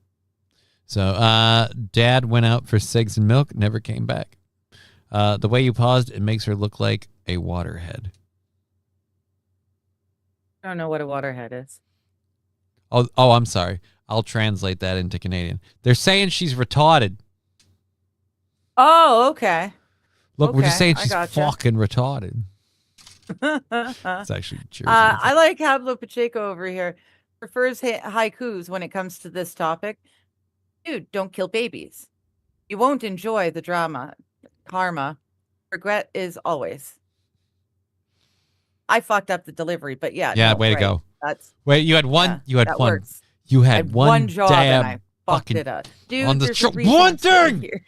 Dad went out for cigs and milk, never came back. The way you paused, it makes her look like a waterhead. I don't know what a waterhead is. Oh, I'm sorry. I'll translate that into Canadian. They're saying she's retarded. Oh, okay. Look, we're just saying I she's gotcha. fucking retarded. It's actually Jersey. I like Hablo Pacheco over here. Prefers haikus when it comes to this topic. Dude, don't kill babies. You won't enjoy the drama. Karma. Regret is always. I fucked up the delivery, but yeah. Yeah, no, way to right. go. That's Wait, you had one. yeah, you had that one. works. You I had one job damn and I fucked fucking it up. Dude, on the there's a show. reason One I'm sitting thing. here.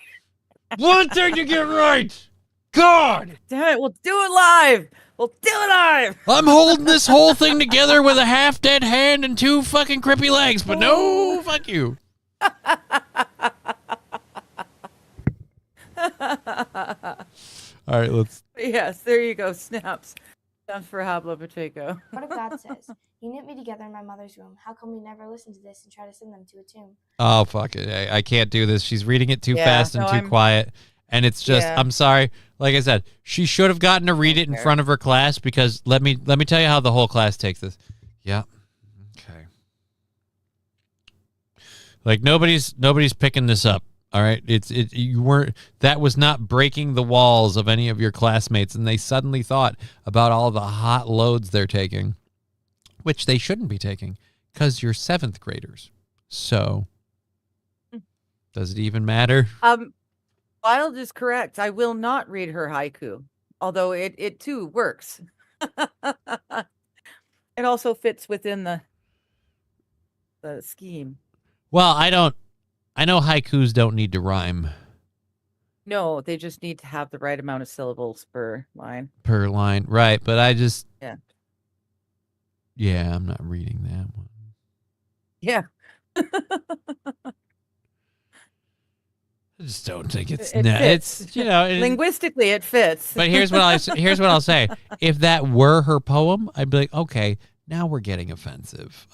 One thing to get right. God damn it, we'll do it live. We'll do it live. I'm holding this whole thing together with a half-dead hand and two fucking crippy legs, but no, fuck you. All right, let's. Yes, there you go. Snaps. Snaps for Hablo Pacheco. What if God says, "You knit me together in my mother's womb. How come we never listen to this and try to send them to a tomb?" Oh, fuck it. I can't do this. She's reading it too fast and too quiet. And it's just, I'm sorry. Like I said, she should have gotten to read it in front of her class because let me tell you how the whole class takes this. Yeah. Okay. Like nobody's picking this up. All right. That was not breaking the walls of any of your classmates, and they suddenly thought about all the hot loads they're taking, which they shouldn't be taking because you're 7th graders. So does it even matter? Wild is correct. I will not read her haiku, although it too works. It also fits within the scheme. Well, I know haikus don't need to rhyme. No, they just need to have the right amount of syllables per line. Per line, right? But I just yeah, I'm not reading that one. Yeah. I just don't think it's fits. Linguistically it fits. But here's what I'll say. If that were her poem, I'd be like, okay, now we're getting offensive.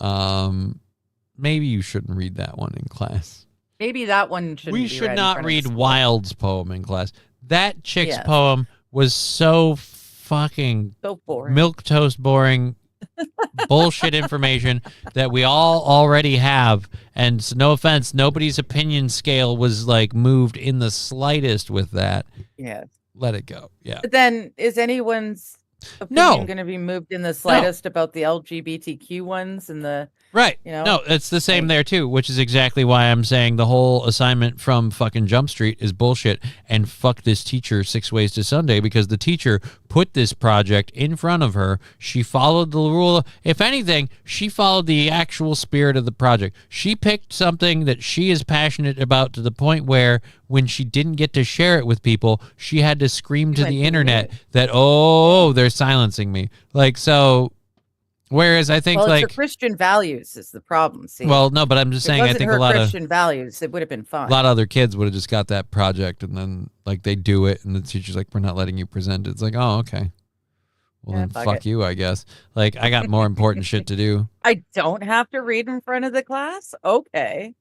Maybe you shouldn't read that one in class. Maybe that one should. We should not read Wilde's poem in class. That chick's poem was so fucking boring. Milquetoast boring. Bullshit information that we all already have, and so, no offense, nobody's opinion scale was like moved in the slightest with that. Yeah, let it go. Yeah, but then is anyone's opinion going to be moved in the slightest about the LGBTQ ones and the Right. You know? No, it's the same there too, which is exactly why I'm saying the whole assignment from fucking Jump Street is bullshit, and fuck this teacher 6 Ways to Sunday, because the teacher put this project in front of her. She followed the rule. If anything, she followed the actual spirit of the project. She picked something that she is passionate about to the point where when she didn't get to share it with people, she had to scream to the internet that, oh, they're silencing me. Like, so... Whereas I think, well, like, it's her Christian values is the problem. See, well, no, but I'm just saying, I think her a lot Christian values, it would have been fun. A lot of other kids would have just got that project, and then like they do it, and the teacher's like, "We're not letting you present it." It's like, oh, okay. Well, Yeah, then fuck fuck it. you, I guess. Like, I got more important shit to do. I don't have to read in front of the class. Okay.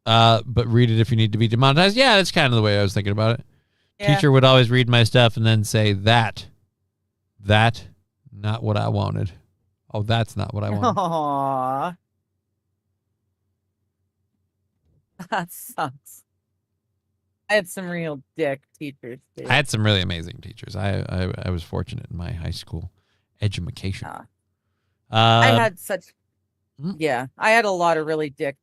But read it if you need to be demonetized. Yeah, that's kind of the way I was thinking about it. Yeah. Teacher would always read my stuff and then say that, not what I wanted. Oh, that's not what I wanted. Aww. That sucks. I had some real dick teachers. Too. I had some really amazing teachers. I was fortunate in my high school education. I had such, yeah, I had a lot of really dick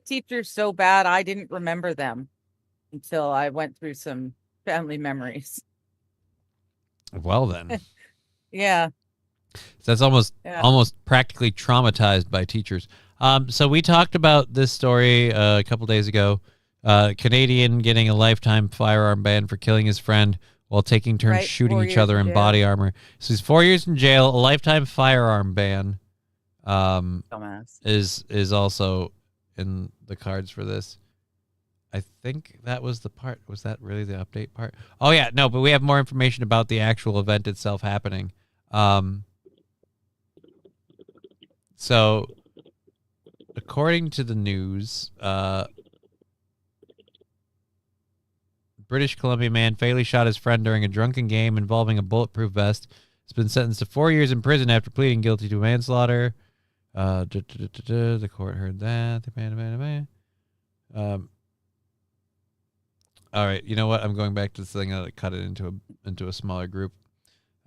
teachers so bad I didn't remember them until I went through some family memories. Well then. Yeah. So that's almost practically traumatized by teachers. So we talked about this story a couple days ago. Canadian getting a lifetime firearm ban for killing his friend while taking turns shooting each other in body armor. So he's 4 years in jail. A lifetime firearm ban is also in the cards for this. I think that was the part. Was that really the update part? Oh yeah, no, but we have more information about the actual event itself happening. So according to the news, British Columbia man fatally shot his friend during a drunken game involving a bulletproof vest. Has been sentenced to 4 years in prison after pleading guilty to manslaughter. The court heard that. All right, you know what? I'm going back to this thing that cut it into a smaller group.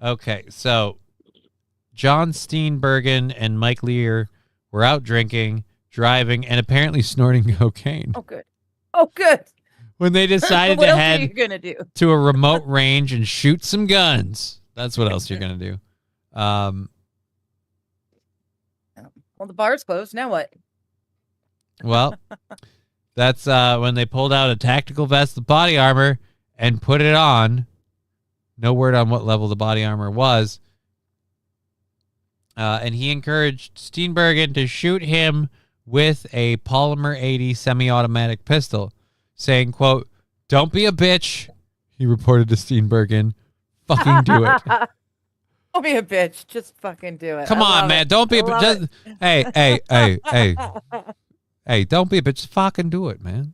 Okay, so John Steenbergen and Mike Lear were out drinking, driving, and apparently snorting cocaine. Oh, good. Oh, good. When they decided what to else are head you gonna do? to a remote range and shoot some guns. That's what else you're going to do. Well, the bar's closed. Now what? Well, that's when they pulled out a tactical vest with body armor and put it on. No word on what level the body armor was. And he encouraged Steenbergen to shoot him with a Polymer 80 semi-automatic pistol, saying, quote, "Don't be a bitch," he reported to Steenbergen. "Fucking do it." Don't be a bitch. Just fucking do it. Come on, man. Don't be a bitch. Hey, don't be a bitch. Just fucking do it, man.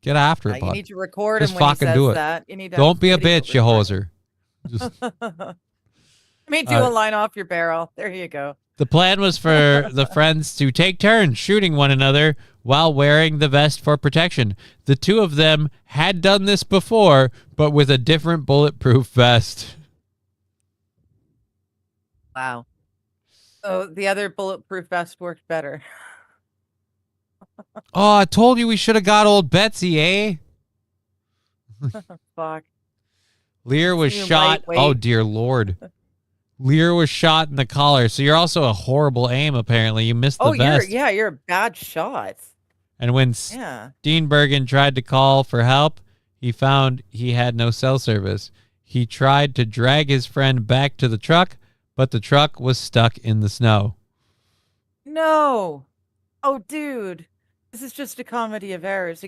Get after it, bud. You need to record Just him when he fucking says do it. that. You need to Don't be a bitch, you hoser. Just me do a line off your barrel. There you go. The plan was for the friends to take turns shooting one another while wearing the vest for protection. The two of them had done this before, but with a different bulletproof vest. Wow. So the other bulletproof vest worked better. Oh, I told you we should have got old Betsy, eh? Fuck. Lear was shot. Lightweight. Oh, dear Lord. Lear was shot in the collar. So you're also a horrible aim, apparently. You missed the vest. You're a bad shot. And when Steenbergen tried to call for help, he found he had no cell service. He tried to drag his friend back to the truck, but the truck was stuck in the snow. No. Oh, dude. This is just a comedy of errors.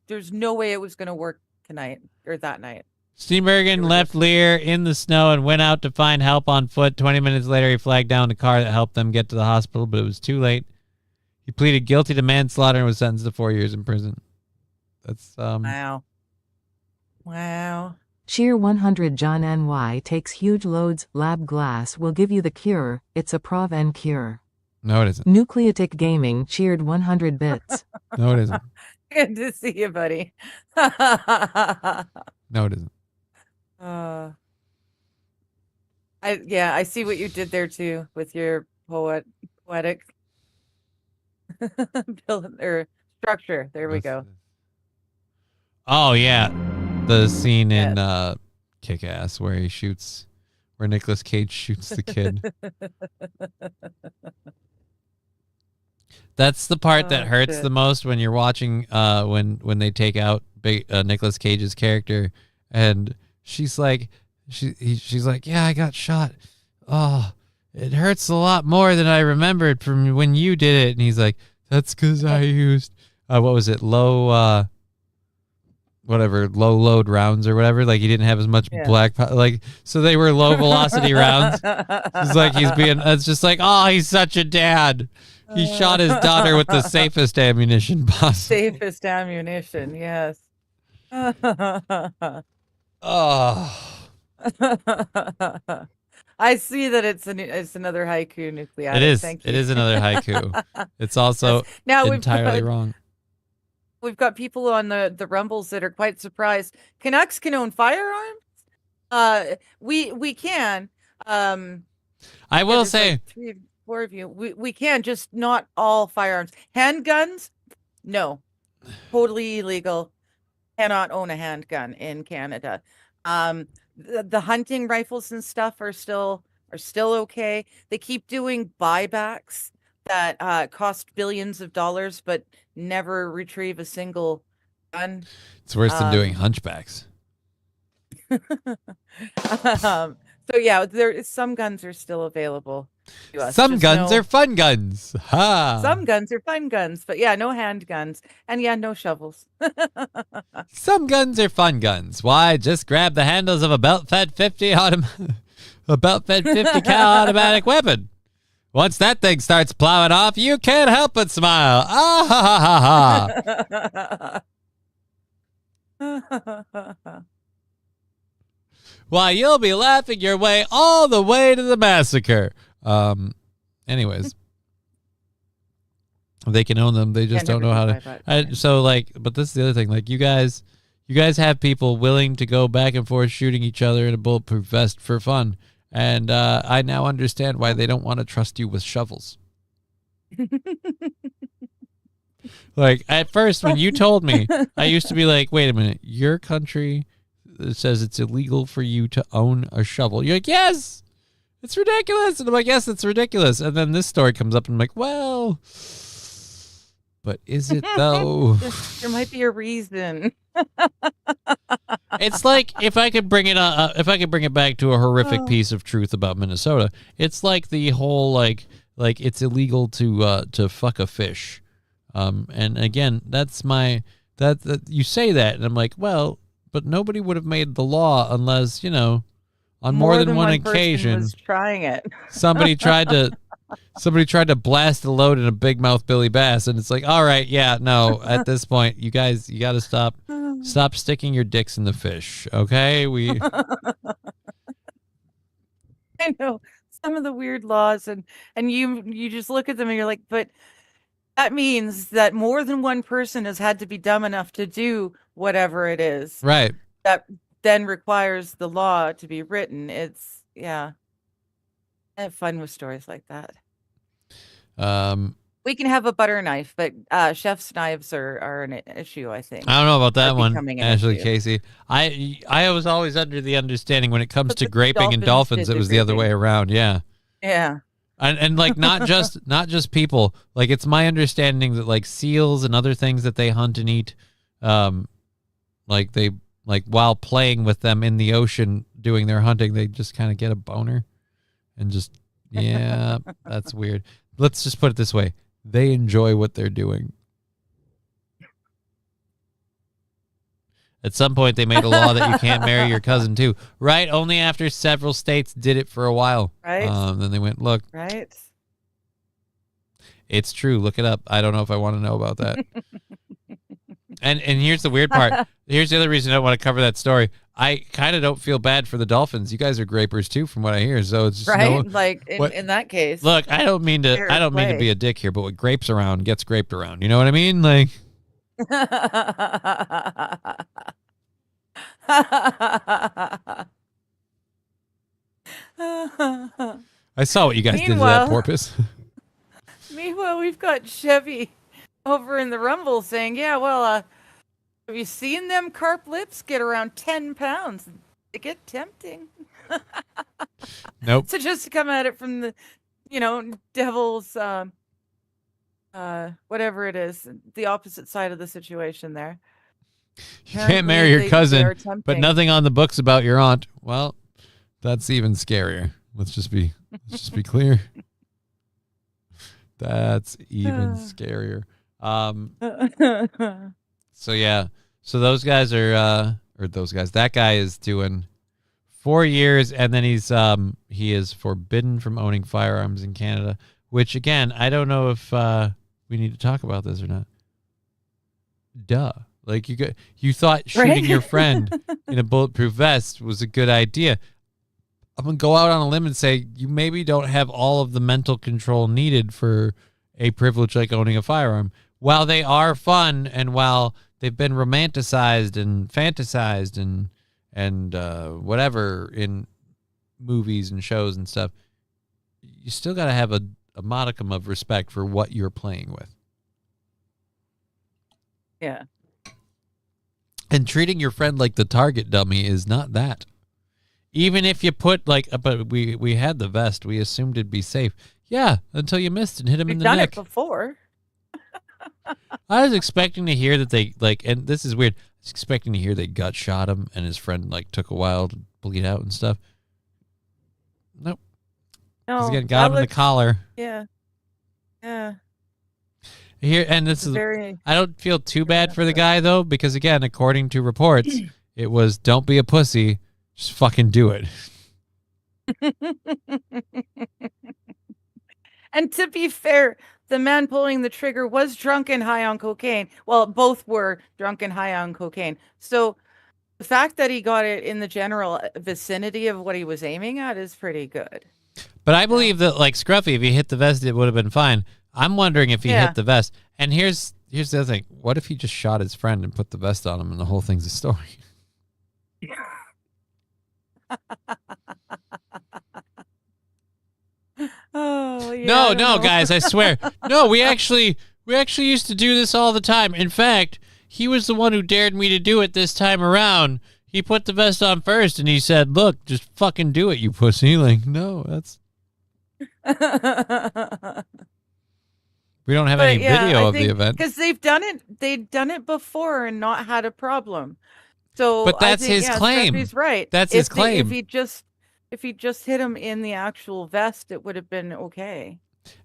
There's no way it was going to work tonight or that night. Steenbergen left Lear in the snow and went out to find help on foot. 20 minutes later, he flagged down the car that helped them get to the hospital, but it was too late. He pleaded guilty to manslaughter and was sentenced to 4 years in prison. That's Wow. Cheer 100 John NY takes huge loads. Lab glass will give you the cure. It's a Prov N cure. No, it isn't. Nucleotic Gaming cheered 100 bits. No, it isn't. Good to see you, buddy. No, it isn't. I I see what you did there too with your poetic build or structure. There we go. Oh yeah, the scene in Kick-Ass where Nicolas Cage shoots the kid. That's the part that hurts the most when you're watching when they take out Nicolas Cage's character, and she's like, yeah, I got shot. Oh, it hurts a lot more than I remembered from when you did it. And he's like, that's because I used what was it, low load rounds or whatever. Like he didn't have as much so they were low velocity rounds. It's like it's just like, oh, he's such a dad. He shot his daughter with the safest ammunition possible. Safest ammunition, yes. Oh. I see that it's another haiku nucleatic. It is. Thank you. It is another haiku. It's also entirely wrong. We've got people on the Rumbles that are quite surprised. Canucks can own firearms? We can. I will say like 3 or 4 of you. We can, just not all firearms. Handguns? No. Totally illegal. Cannot own a handgun in Canada. The hunting rifles and stuff are still okay. They keep doing buybacks that cost billions of dollars but never retrieve a single gun. It's worse than doing hunchbacks. So yeah, some guns are still available to us. Some guns are fun guns. Ha! Some guns are fun guns, but yeah, no handguns. And yeah, no shovels. Some guns are fun guns. Why? Just grab the handles of a belt-fed 50 cal automatic weapon. Once that thing starts plowing off, you can't help but smile. Ah ha ha ha. Why, you'll be laughing your way all the way to the massacre. Anyways, they can own them. They just don't know how to. But this is the other thing. Like you guys have people willing to go back and forth shooting each other in a bulletproof vest for fun. And I now understand why they don't want to trust you with shovels. Like at first when you told me, I used to be like, wait a minute, your country says it's illegal for you to own a shovel. You're like, yes, it's ridiculous. And I'm like, yes, it's ridiculous. And then this story comes up and I'm like, well, but is it though? There might be a reason. It's like if I could bring it back to a horrific piece of truth about Minnesota, it's like the whole like it's illegal to fuck a fish. And again, that's that you say that and I'm like, well, but nobody would have made the law unless, on more than one occasion was trying it. somebody tried to blast a load in a big mouth Billy Bass, and it's like, all right, yeah, no, at this point, you guys, you got to stop sticking your dicks in the fish, okay? I know some of the weird laws, and you just look at them and you're like, but that means that more than one person has had to be dumb enough to do whatever it is. Right. That then requires the law to be written. It's, yeah. I have fun with stories like that. We can have a butter knife, but chef's knives are an issue, I think. I don't know about that one, Ashley Casey. I was always under the understanding when it comes to graping and dolphins, it was the other way around. Yeah. Yeah. And like not just people. Like it's my understanding that like seals and other things that they hunt and eat, while playing with them in the ocean doing their hunting, they just kind of get a boner, and just that's weird. Let's just put it this way: they enjoy what they're doing. At some point, they made a law that you can't marry your cousin too, right? Only after several states did it for a while. Right. Then they went, look. Right. It's true. Look it up. I don't know if I want to know about that. And here's the weird part. Here's the other reason I don't want to cover that story. I kind of don't feel bad for the dolphins. You guys are grapers too, from what I hear. So it's just right. In that case. Look, I don't mean to be a dick here, but what grapes around gets graped around. You know what I mean? Like. I saw what you guys did to that Meanwhile- porpoise. Meanwhile, we've got Chevy over in the Rumble saying, "Yeah, well, have you seen them carp lips get around 10 pounds? They get tempting." Nope. So just to come at it from the, devil's, whatever it is, the opposite side of the situation there. You can't marry your they cousin, are but tempting. nothing on the books about your aunt. Well, that's even scarier. Let's just be clear. That's even scarier. So yeah. So those guys are that guy is doing 4 years, and then he is forbidden from owning firearms in Canada, which again, I don't know if we need to talk about this or not. Duh. Like you thought shooting your friend in a bulletproof vest was a good idea. I'm going to go out on a limb and say you maybe don't have all of the mental control needed for a privilege like owning a firearm. While they are fun, and while they've been romanticized and fantasized and whatever in movies and shows and stuff, you still got to have a modicum of respect for what you're playing with. Yeah. And treating your friend like the target dummy is not that. Even if you put but we had the vest, we assumed it'd be safe. Yeah, until you missed and hit him in We've the done neck. it before. I was expecting to hear that they and this is weird. I was expecting to hear they gut shot him and his friend took a while to bleed out and stuff. Nope. No, He's again got him in the collar. Yeah. Yeah. Here and this It's is very- I don't feel too bad for the guy though, because again, according to reports, it was don't be a pussy, just fucking do it. And to be fair, the man pulling the trigger was drunk and high on cocaine. Well, both were drunk and high on cocaine. So the fact that he got it in the general vicinity of what he was aiming at is pretty good. But I believe that Scruffy, if he hit the vest, it would have been fine. I'm wondering if he Yeah. hit the vest. And here's the other thing. What if he just shot his friend and put the vest on him and the whole thing's a story? Oh, yeah, I No, don't know. guys, I swear. No, we actually used to do this all the time. In fact, he was the one who dared me to do it this time around. He put the vest on first and he said, "Look, just fucking do it, you pussy." No, that's we don't have any video of the event. Because they've done it before and not had a problem. So But that's I think, his claim. He's right. That's his claim. If he just hit him in the actual vest, it would have been okay.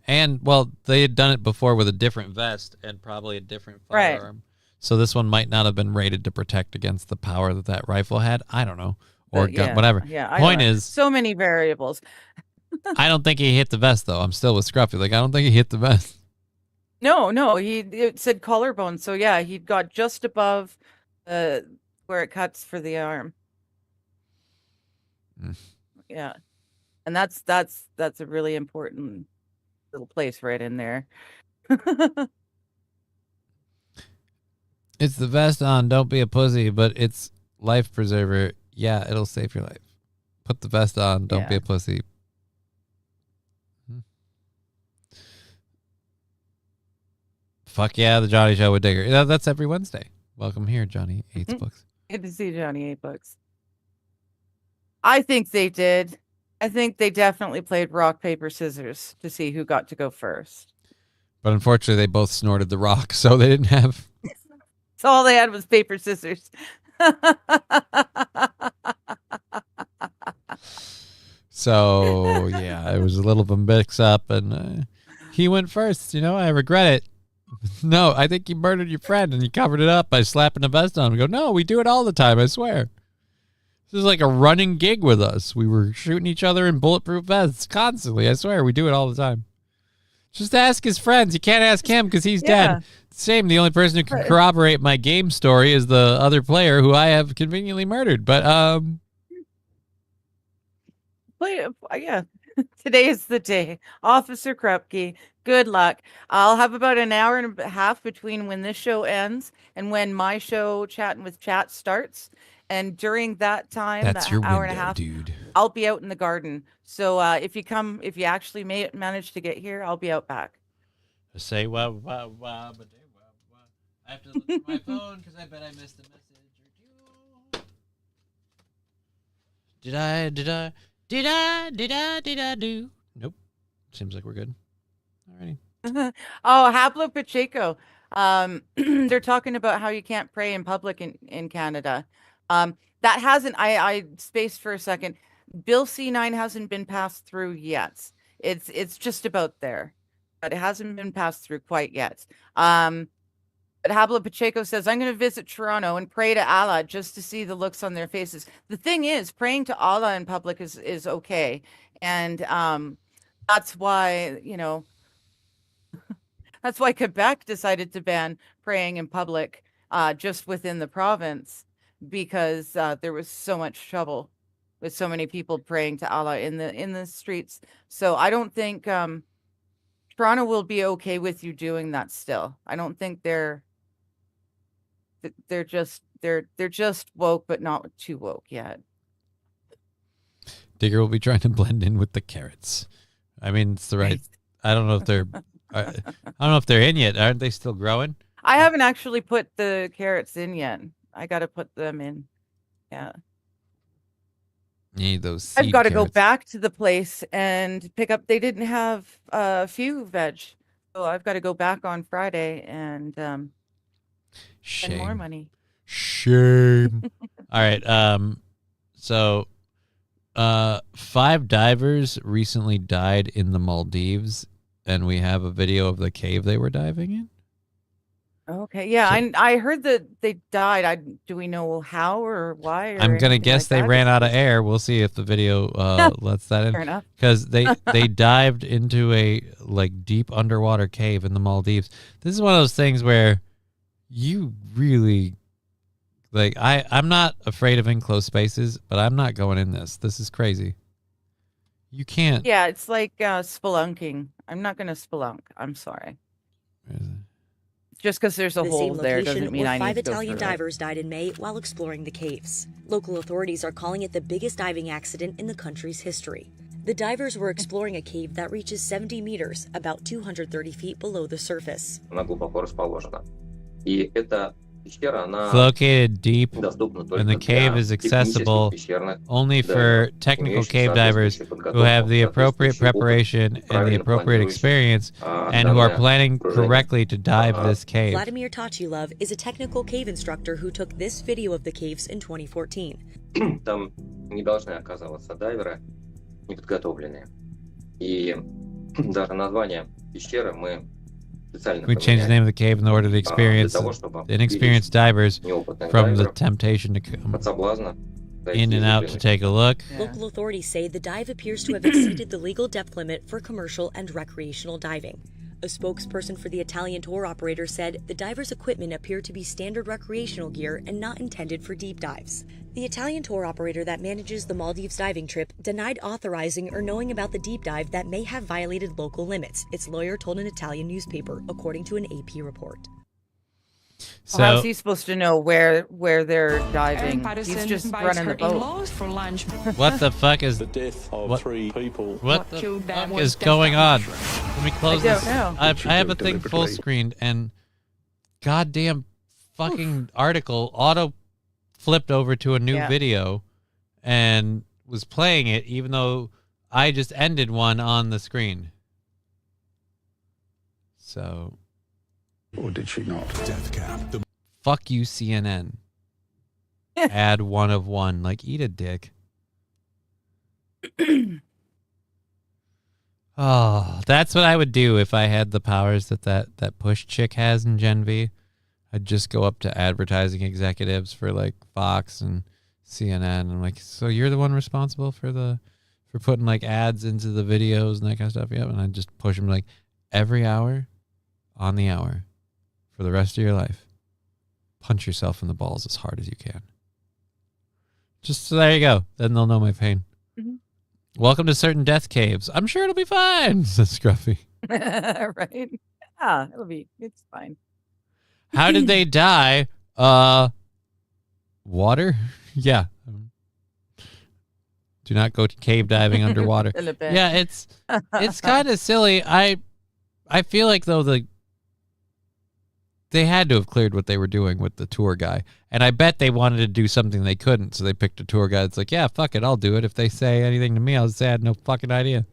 And well, they had done it before with a different vest and probably a different Right. firearm. So this one might not have been rated to protect against the power that rifle had. I don't know. Or But gun, whatever. Yeah. Point is, so many variables. I don't think he hit the vest though. I'm still with Scruffy. I don't think he hit the vest. No, it said collarbone. So yeah, he got just above where it cuts for the arm. Mm. Yeah. And that's a really important little place right in there. It's the vest on, don't be a pussy, but it's life preserver. Yeah, it'll save your life. Put the vest on, don't be Yeah. a pussy. Fuck yeah, the Johnny Show with Digger. That's every Wednesday. Welcome here, Johnny Eights Books. Good to see Johnny 8 Books. I think they did. I think they definitely played rock, paper, scissors to see who got to go first. But unfortunately, they both snorted the rock, so they didn't have... So all they had was paper, scissors. So, yeah, it was a little of a mix-up, and he went first. I regret it. No, I think you murdered your friend, and you covered it up by slapping a vest on him. Go, no, we do it all the time, I swear. This is like a running gig with us. We were shooting each other in bulletproof vests constantly. I swear, we do it all the time. Just ask his friends. You can't ask him because he's dead. Same. The only person who can corroborate my game story is the other player who I have conveniently murdered. But yeah, today is the day. Officer Krupke, good luck. I'll have about an hour and a half between when this show ends and when my show Chatting with Chat starts. And during that time, that's that your hour window, and a half, dude. I'll be out in the garden. So if you actually manage to get here, I'll be out back. Say wah wah wah, but I have to look at my phone because I bet I missed a message or two. Did I do? Nope. Seems like we're good. Alrighty. Oh, Hablo Pacheco. They're talking about how you can't pray in public in Canada. That hasn't, I spaced for a second. Bill C9 hasn't been passed through yet. It's just about there, but it hasn't been passed through quite yet. But Hablo Pacheco says, I'm going to visit Toronto and pray to Allah just to see the looks on their faces. The thing is, praying to Allah in public is okay. And that's why, that's why Quebec decided to ban praying in public just within the province, because there was so much trouble with so many people praying to Allah in the streets. So I don't think Toronto will be okay with you doing that still. I don't think they're just woke, but not too woke yet. Digger will be trying to blend in with the carrots. I mean, it's the right. I don't know if they're. I don't know if they're in yet. Aren't they still growing? I haven't actually put the carrots in yet. I got to put them in. Yeah. You need those. I've got to go carrots. back to the place and pick up. They didn't have a few veg, so I've got to go back on Friday and spend more money. Shame. All right. So 5 divers recently died in the Maldives, and we have a video of the cave they were diving in. Okay. Yeah, I heard that they died. Do we know how or why? Or I'm gonna guess like they that? ran out of air. We'll see if the video lets that in. Fair enough. Because they dived into a deep underwater cave in the Maldives. This is one of those things where you really I'm not afraid of enclosed spaces, but I'm not going in this. This is crazy. You can't. Yeah, it's like spelunking. I'm not going to spelunk. I'm sorry. Just because there's a hole there doesn't mean I need to go 5 Italian through it. divers died in May while exploring the caves. Local authorities are calling it the biggest diving accident in the country's history. The divers were exploring a cave that reaches 70 meters, about 230 feet below the surface. It's located deep, and the cave is accessible only for technical cave divers who have the appropriate preparation and the appropriate experience and who are planning correctly to dive this cave. Vladimir Tachilov is a technical cave instructor who took this video of the caves in 2014. Там не должны оказываться дайверы неподготовленные. И даже название пещеры мы We changed the name of the cave in order to experience inexperienced divers from the temptation to come in and out to take a look. Local authorities say the dive appears to have exceeded the legal depth limit for commercial and recreational diving. A spokesperson for the Italian tour operator said the diver's equipment appeared to be standard recreational gear and not intended for deep dives. The Italian tour operator that manages the Maldives diving trip denied authorizing or knowing about the deep dive that may have violated local limits, its lawyer told an Italian newspaper, according to an AP report. So, how's he supposed to know where they're diving? He's just running the boat. What the fuck is the death of 3 people? What the fuck is going on? Let me close this. I have a thing full screened, and goddamn fucking article auto flipped over to a new video and was playing it, even though I just ended one on the screen. So. Or did she not? Death Cap. Fuck you, CNN. Add 1 of 1. Like, eat a dick. Oh, that's what I would do if I had the powers that push chick has in Gen V. I'd just go up to advertising executives for like Fox and CNN. And I'm like, so you're the one responsible for putting like ads into the videos and that kind of stuff. Yeah. And I'd just push them like every hour on the hour. For the rest of your life, punch yourself in the balls as hard as you can. Just so there you go. Then they'll know my pain. Mm-hmm. Welcome to certain death caves. I'm sure it'll be fine, says Scruffy. Right? Yeah, it's fine. How did they die? Water? Yeah. Do not go cave diving underwater. In a bit. Yeah, it's kind of silly. I feel like though they had to have cleared what they were doing with the tour guy, and I bet they wanted to do something they couldn't, so they picked a tour guy. It's like, yeah, fuck it, I'll do it. If they say anything to me, I'll say I had no fucking idea.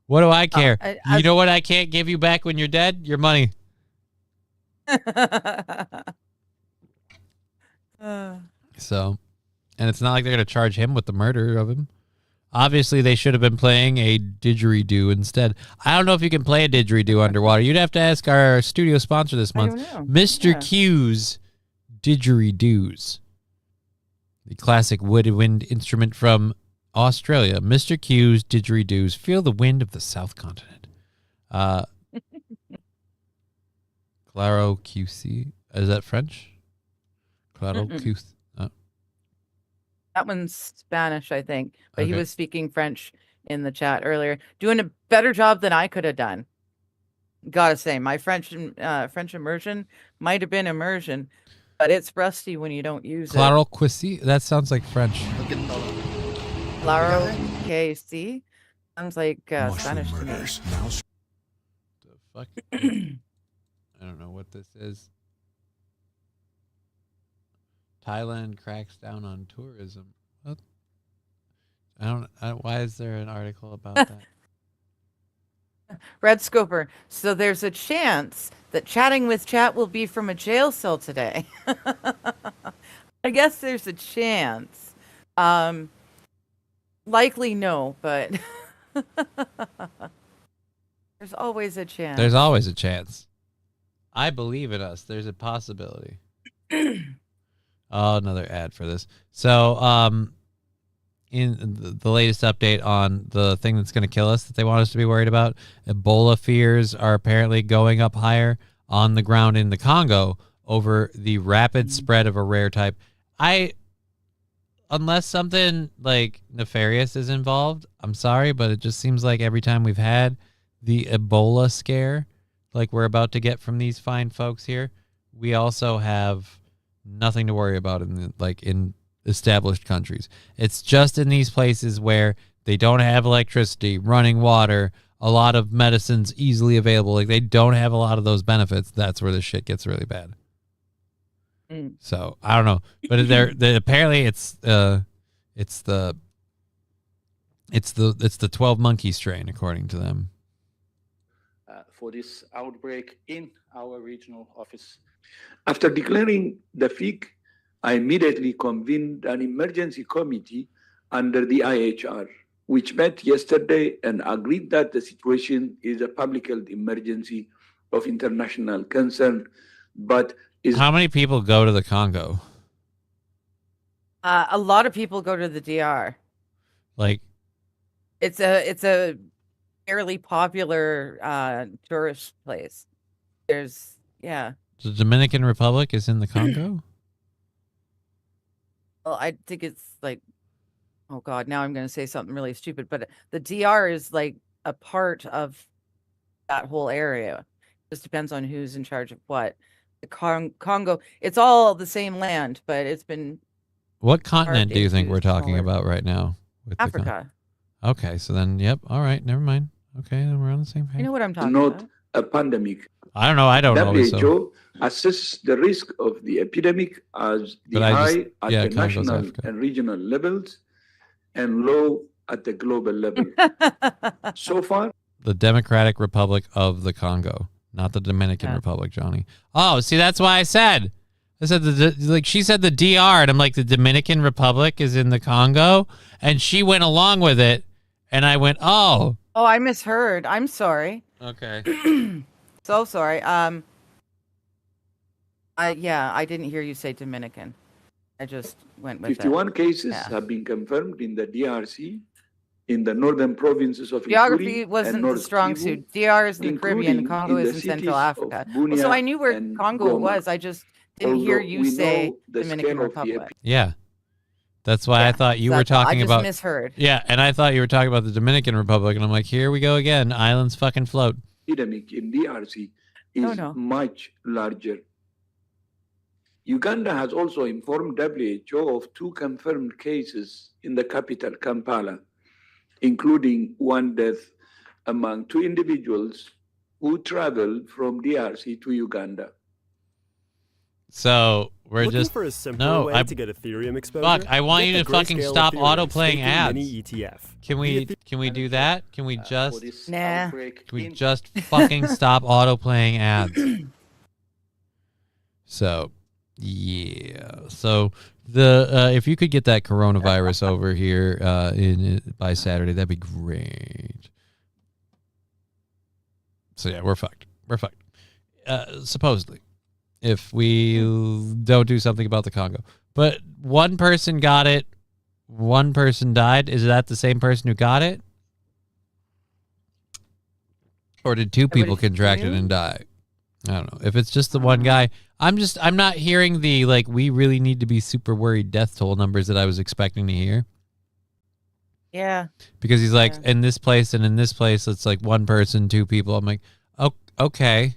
What do I care? You know what I can't give you back when you're dead? Your money. So, and it's not like they're going to charge him with the murder of him. Obviously, they should have been playing a didgeridoo instead. I don't know if you can play a didgeridoo underwater. You'd have to ask our studio sponsor this month, Mr. Q's Didgeridoos. The classic woodwind instrument from Australia. Mr. Q's Didgeridoos. Feel the wind of the South Continent. Claro QC. Is that French? Claro QC. That one's Spanish, I think, but he Okay. was speaking French in the chat earlier, doing a better job than I could have done. Gotta say, my French immersion might have been immersion, but it's rusty when you don't use Claro QC. That sounds like French. it. Claro KC sounds like Spanish to me. The fuck? I don't know what this is. Thailand cracks down on tourism. What? Why is there an article about that? Red Scoper. So there's a chance that chatting with chat will be from a jail cell today. I guess there's a chance. Likely no, but there's always a chance. There's always a chance. I believe in us. There's a possibility. Oh, another ad for this. So, in the latest update on the thing that's going to kill us that they want us to be worried about, Ebola fears are apparently going up higher on the ground in the Congo over the rapid spread of a rare type. Unless something like nefarious is involved, I'm sorry, but it just seems like every time we've had the Ebola scare, like we're about to get from these fine folks here, we also have nothing to worry about in established countries. It's just in these places where they don't have electricity, running water, a lot of medicines easily available. Like they don't have a lot of those benefits. That's where the shit gets really bad. So I don't know, but apparently it's the 12 monkey strain according to them. For this outbreak in our regional office. After declaring the FIC, I immediately convened an emergency committee under the IHR, which met yesterday and agreed that the situation is a public health emergency of international concern, but How many people go to the Congo? A lot of people go to the DR. Like, It's a fairly popular tourist place. There's the Dominican Republic is in the Congo? Well, I think it's like, oh God, now I'm going to say something really stupid, but the DR is like a part of that whole area. Just depends on who's in charge of what. The Congo, it's all the same land, but it's been. What continent do you think into we're talking smaller- about right now? With the Africa. Okay, so then, yep. All right, never mind. Okay, then we're on the same page. You know what I'm talking not about? a pandemic. I don't know. I don't know. So. WHO assesses the risk of the epidemic as the But I high just- at yeah, the Congo's national Africa. and regional levels and low at the global level. So far, The Democratic Republic of the Congo, not the Dominican Republic, Johnny. Oh, see, that's why I said she said the DR, and I'm like, the Dominican Republic is in the Congo, and she went along with it, and I went, oh, Oh, I misheard. I'm sorry. okay. So sorry. I didn't hear you say Dominican. I just went with 51 it. cases Yeah. have been confirmed in the DRC, in the northern provinces of Geography Ituri wasn't and the North strong Kivu, suit. DR is in the Caribbean. including Congo in is the in Central cities Africa. of Well, so I Bunia knew where and Congo Goma. was. I just didn't hear Although you we say know the Dominican scale of the Republic. Yeah. That's why I thought you were That's all. I talking just about. misheard. Yeah, and I thought you were talking about the Dominican Republic, and I'm like, here we go again. Islands fucking float. epidemic in DRC is no. much larger. Uganda has also informed WHO of 2 confirmed cases in the capital, Kampala, including 1 death among 2 individuals who traveled from DRC to Uganda. So we're Looking just for a simpler way to get Ethereum exposure? Fuck! I want Get you the to fucking Grayscale stop Ethereum auto playing Staking ads. Mini ETF. Can we do that? Can we just Nah. can we just fucking stop auto playing ads? So yeah. So the if you could get that coronavirus over here by Saturday, that'd be great. So yeah, we're fucked. We're fucked. Supposedly, if we don't do something about the Congo. But one person got it, one person died. Is that the same person who got it? Or did 2 people contract it and die? I don't know. If it's just the one guy, I'm not hearing the, like, we really need to be super worried death toll numbers that I was expecting to hear. Yeah. Because he's like, in this place and in this place, it's like 1 person, 2 people. I'm like, oh, okay.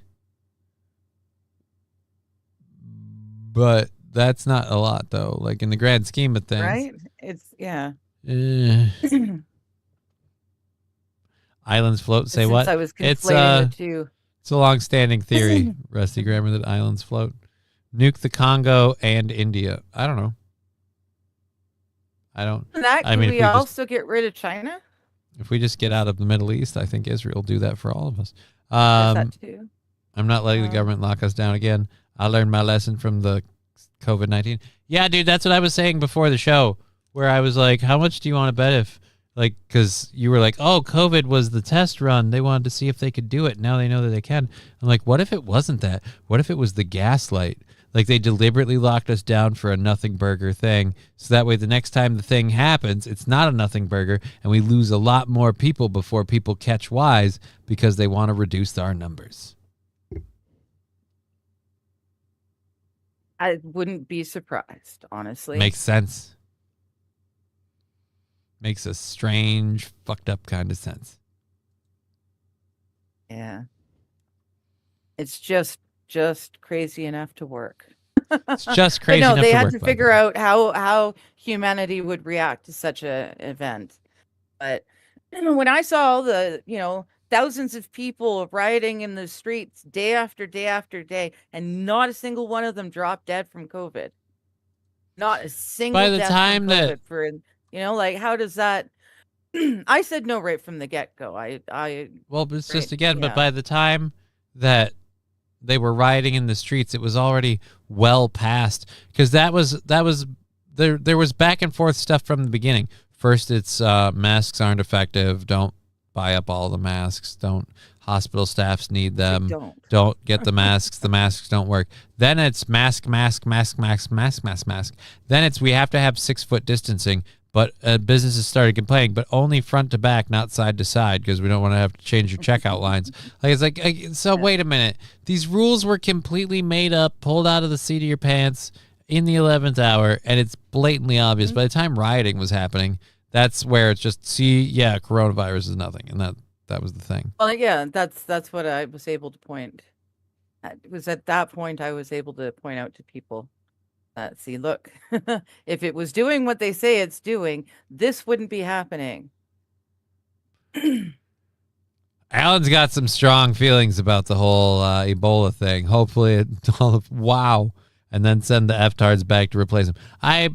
But that's not a lot, though. Like, in the grand scheme of things. Right? It's, yeah. Islands float. Say Since what? I was conflating the two. It's a long-standing theory, Rusty Grammar, that islands float. Nuke the Congo and India. I don't know. Can we also get rid of China? If we just get out of the Middle East, I think Israel will do that for all of us. That too. I'm not letting the government lock us down again. I learned my lesson from the COVID-19. Yeah, dude, that's what I was saying before the show, where I was like, how much do you want to bet if, like, because you were like, oh, COVID was the test run. They wanted to see if they could do it. Now they know that they can. I'm like, what if it wasn't that? What if it was the gaslight? Like, they deliberately locked us down for a nothing burger thing. So that way the next time the thing happens, it's not a nothing burger, and we lose a lot more people before people catch wise because they want to reduce our numbers. I wouldn't be surprised, honestly. Makes sense. Makes a strange, fucked up kind of sense. Yeah. It's just crazy enough to work. It's just crazy no, enough they to had work, to by figure the way. out how humanity would react to such a event. But when I saw all the, thousands of people rioting in the streets day after day after day, and not a single one of them dropped dead from COVID. Not a single By the death time from COVID that- for, like, how does that I said no right from the get-go. Well, but it's just, Right, again, yeah. but by the time that they were rioting in the streets, it was already well past, because there was back and forth stuff from the beginning. First, it's masks aren't effective. Don't buy up all the masks. Hospital staffs need them. Don't get the masks. The masks don't work. Then it's mask. Then it's we have to have 6-foot distancing. But businesses started complaining, but only front to back, not side to side, because we don't want to have to change your checkout lines. Like, it's like, so wait a minute. These rules were completely made up, pulled out of the seat of your pants in the 11th hour, and it's blatantly obvious. By the time rioting was happening, that's where it's just, coronavirus is nothing, and that was the thing. Well, yeah, that's what I was able to point. It was at that point I was able to point out to people. See, look, if it was doing what they say it's doing, this wouldn't be happening. Alan's got some strong feelings about the whole Ebola thing. Hopefully, wow, and then send the F-tards back to replace them. I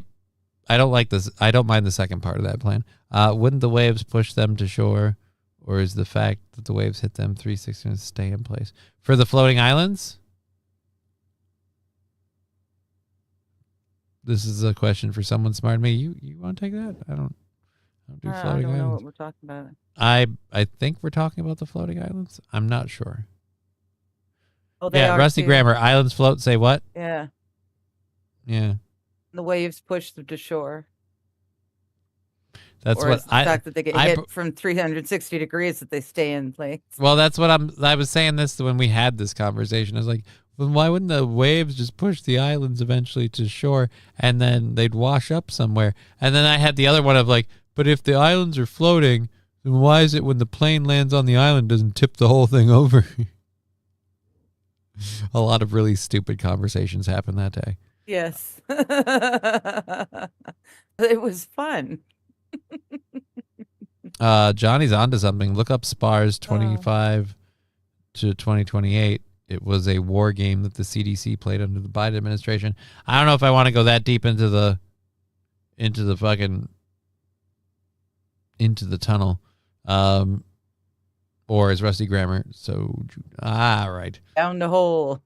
don't like this. I don't mind the second part of that plan. Wouldn't the waves push them to shore, or is the fact that the waves hit them 360 and stay in place for the floating islands? This is a question for someone smart than me. You want to take that? I don't do floating I don't know islands. what we're talking about. I think we're talking about the floating islands. I'm not sure. Oh, they Yeah, are Rusty too. Grammar. Islands float. Say what? Yeah, Yeah, the waves push them to shore. that's Or what it's the fact that they get I hit from 360 degrees that they stay in place. Well, that's what I was saying this when we had this conversation. I was like, well, why wouldn't the waves just push the islands eventually to shore and then they'd wash up somewhere? And then I had the other one of like, but if the islands are floating, then why is it when the plane lands on the island doesn't tip the whole thing over? A lot of really stupid conversations happened that day. Yes. It was fun. Johnny's onto something. Look up SPARS 25 to 2028. It was a war game that the CDC played under the Biden administration. I don't know if I want to go that deep into the tunnel. Or as Rusty Grammar. So, right. Down the hole.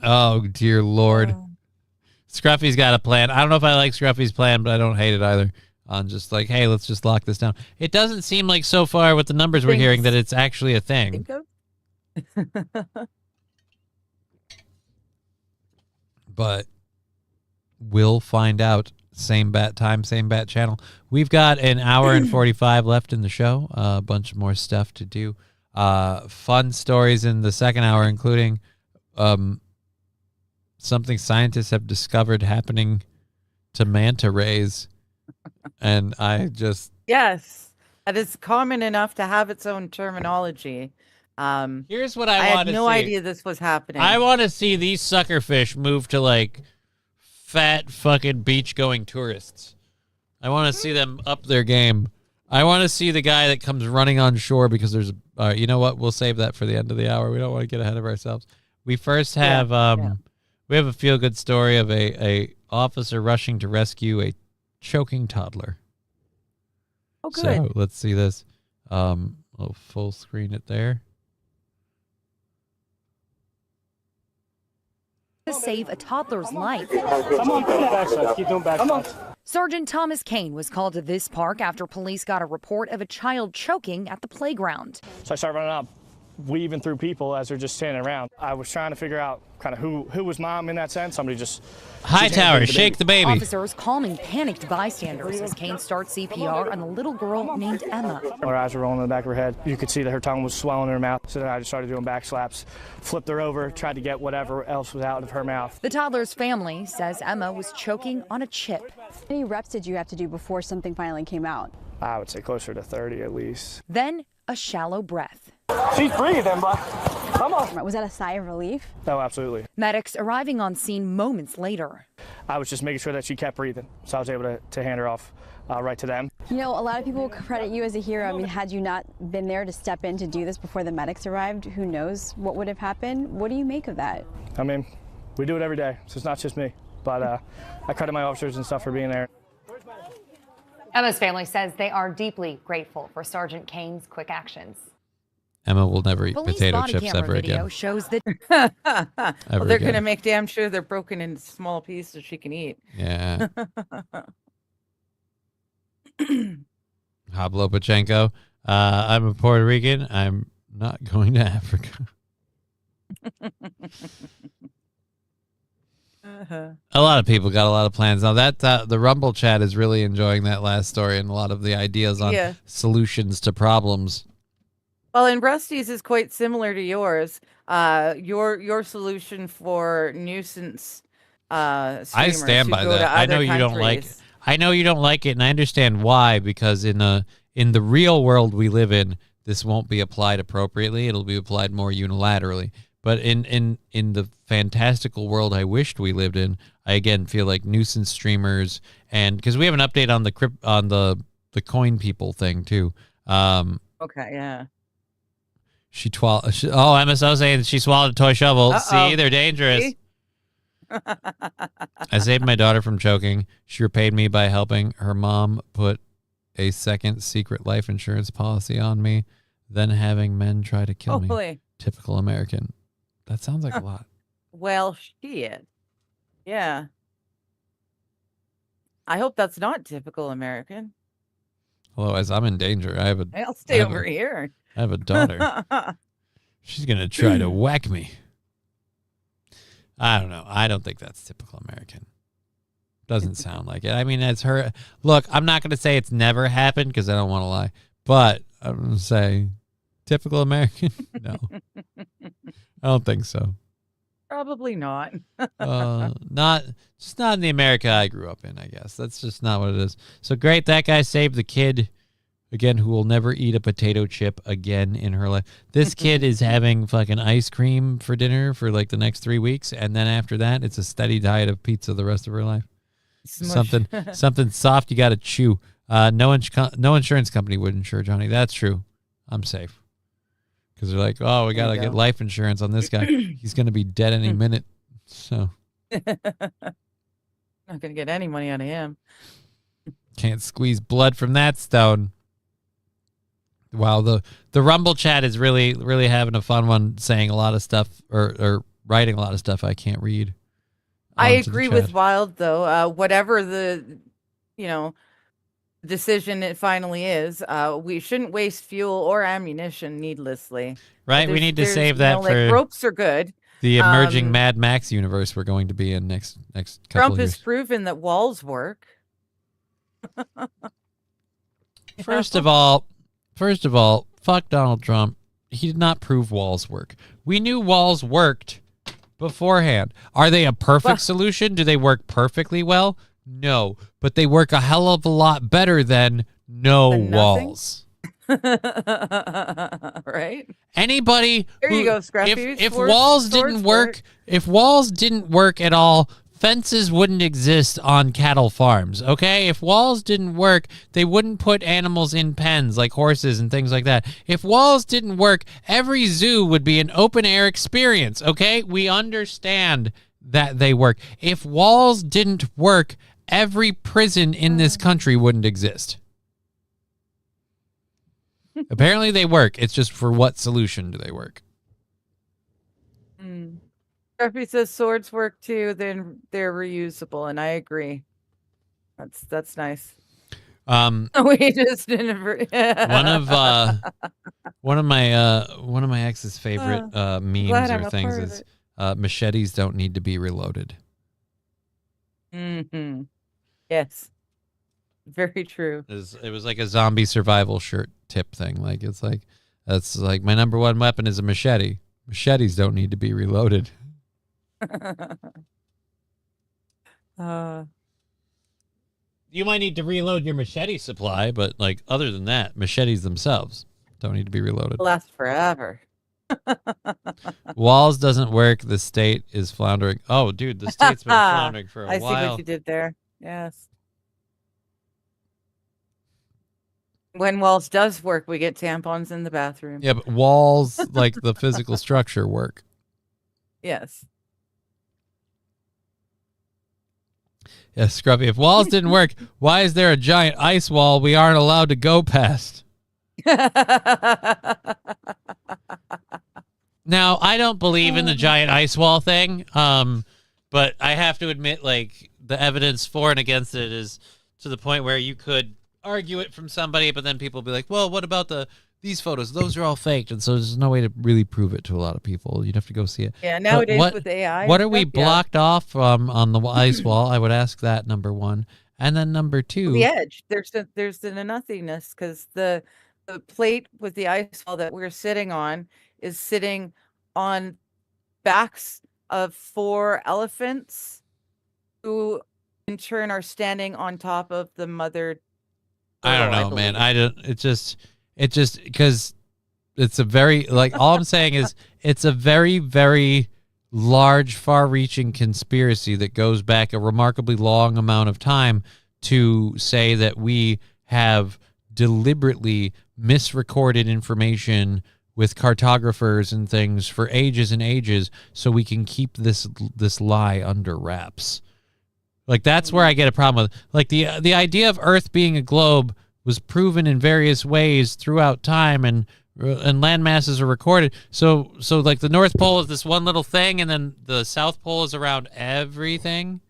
Oh, dear Lord. Scruffy's got a plan. I don't know if I like Scruffy's plan, but I don't hate it either. On just like, hey, let's just lock this down. It doesn't seem like so far with the numbers we're hearing that it's actually a thing. But we'll find out. Same bat time, same bat channel. We've got an hour and 45 left in the show. A bunch more stuff to do. Fun stories in the second hour, including something scientists have discovered happening to manta rays. And I just... Yes, that is common enough to have its own terminology. Here's what I want to see. I had no idea this was happening. I want to see these suckerfish move to like fat fucking beach going tourists. I want to see them up their game. I want to see the guy that comes running on shore because there's you know what? We'll save that for the end of the hour. We don't want to get ahead of ourselves. We first have we have a feel good story of a officer rushing to rescue a choking toddler. Oh, good. So let's see this. I'll full screen it there. To save a toddler's life. Come on, backside. Keep doing backside. Sergeant Thomas Kane was called to this park after police got a report of a child choking at the playground. So I started running up, weaving through people as they're just standing around. I was trying to figure out kind of who was mom in that sense. Somebody just... Hightower, shake the baby. Officers calming panicked bystanders as Kane starts CPR on a little girl named Emma. Her eyes were rolling in the back of her head. You could see that her tongue was swelling in her mouth. So then I just started doing back slaps, flipped her over, tried to get whatever else was out of her mouth. The toddler's family says Emma was choking on a chip. How many reps did you have to do before something finally came out? I would say closer to 30 at least. Then a shallow breath. She's breathing, but come on. Was that a sigh of relief? Oh, absolutely. Medics arriving on scene moments later. I was just making sure that she kept breathing, so I was able to hand her off right to them. You know, a lot of people credit you as a hero. I mean, had you not been there to step in to do this before the medics arrived, who knows what would have happened? What do you make of that? I mean, we do it every day, so it's not just me. But I credit my officers and stuff for being there. Emma's family says they are deeply grateful for Sergeant Kane's quick actions. Emma will never eat Police potato body chips camera ever video again. shows that Well, they're going to make damn sure they're broken into small pieces so she can eat. Yeah. Pablo Pachenko. I'm a Puerto Rican. I'm not going to Africa. A lot of people got a lot of plans. Now that the Rumble chat is really enjoying that last story and a lot of the ideas on solutions to problems. Well, and Rusty's is quite similar to yours. Your solution for nuisance I streamers stand who by go to that. I other know you don't like it. countries. I know you don't like it, and I understand why, because in the real world we live in, this won't be applied appropriately. It'll be applied more unilaterally. But in the fantastical world I wished we lived in, I again feel like nuisance streamers, and because we have an update on the coin people thing too. Okay, yeah. MSO saying she swallowed a toy shovel. See, they're dangerous. See? I saved my daughter from choking. She repaid me by helping her mom put a second secret life insurance policy on me, then having men try to kill me. Boy. Typical American. That sounds like a lot. Well, shit. Yeah. I hope that's not typical American. Otherwise, I'm in danger. I'll stay over here. I have a daughter. She's going to try to whack me. I don't know. I don't think that's typical American. Doesn't sound like it. I mean, that's her. Look, I'm not going to say it's never happened because I don't want to lie. But I'm going to say typical American. No. I don't think so. Probably not. Just not in the America I grew up in, I guess. That's just not what it is. So great. That guy saved the kid again, who will never eat a potato chip again in her life. This kid is having fucking ice cream for dinner for like the next 3 weeks, and then after that, it's a steady diet of pizza the rest of her life. Smush. Something soft you got to chew. No insurance company would insure Johnny. That's true. I'm safe. Because they're like, oh, we got to get life insurance on this guy. He's going to be dead any minute. So not gonna get any money out of him. can't squeeze blood from that stone. Wow, the Rumble chat is really, really having a fun one, saying a lot of stuff or writing a lot of stuff I can't read. I agree with Wild though. Whatever the, decision it finally is, we shouldn't waste fuel or ammunition needlessly. Right, we need to save that for like ropes are good. The emerging Mad Max universe we're going to be in next couple Trump of years. has proven that walls work. First of all, fuck Donald Trump. He did not prove walls work. We knew walls worked beforehand. Are they a perfect solution? Do they work perfectly well? No, but they work a hell of a lot better than no walls. Right? Anybody there you go, Scruffy. If walls didn't work, if walls didn't work at all, fences wouldn't exist on cattle farms, okay? If walls didn't work, they wouldn't put animals in pens like horses and things like that. If walls didn't work, every zoo would be an open-air experience, okay? We understand that they work. If walls didn't work, every prison in this country wouldn't exist. Apparently they work. It's just for what solution do they work? Scruffy says swords work too, then they're reusable, and I agree. That's nice. We just didn't. One of my ex's favorite memes or things is machetes don't need to be reloaded. Mm-hmm. Yes. Very true. It was like a zombie survival shirt tip thing. Like that's like my number one weapon is a machete. Machetes don't need to be reloaded. You might need to reload your machete supply, but like other than that, machetes themselves don't need to be reloaded. Last forever. Walls doesn't work. The state is floundering. Oh, dude, the state's been floundering for a while. I see what you did there. Yes. When walls does work, we get tampons in the bathroom. Yeah, but walls, like the physical structure, work. Yes. Yeah, Scruffy. If walls didn't work, why is there a giant ice wall we aren't allowed to go past? Now, I don't believe in the giant ice wall thing, but I have to admit, like, the evidence for and against it is to the point where you could argue it from somebody, but then people will be like, well, what about these photos? Those are all faked, and so there's no way to really prove it to a lot of people. You'd have to go see it. Yeah, nowadays with AI. What are we blocked off on the ice wall? I would ask that, number one. And then number two. The edge. There's the nothingness, because the plate with the ice wall that we're sitting on is sitting on backs of 4 elephants who in turn are standing on top of the mother. I don't know, man. It's just because it's a very, like, all I'm saying is it's a very, very large, far-reaching conspiracy that goes back a remarkably long amount of time to say that we have deliberately misrecorded information with cartographers and things for ages and ages so we can keep this lie under wraps. Like, that's where I get a problem with, like, the idea of Earth being a globe was proven in various ways throughout time, and land masses are recorded. So like the North Pole is this one little thing, and then the South Pole is around everything.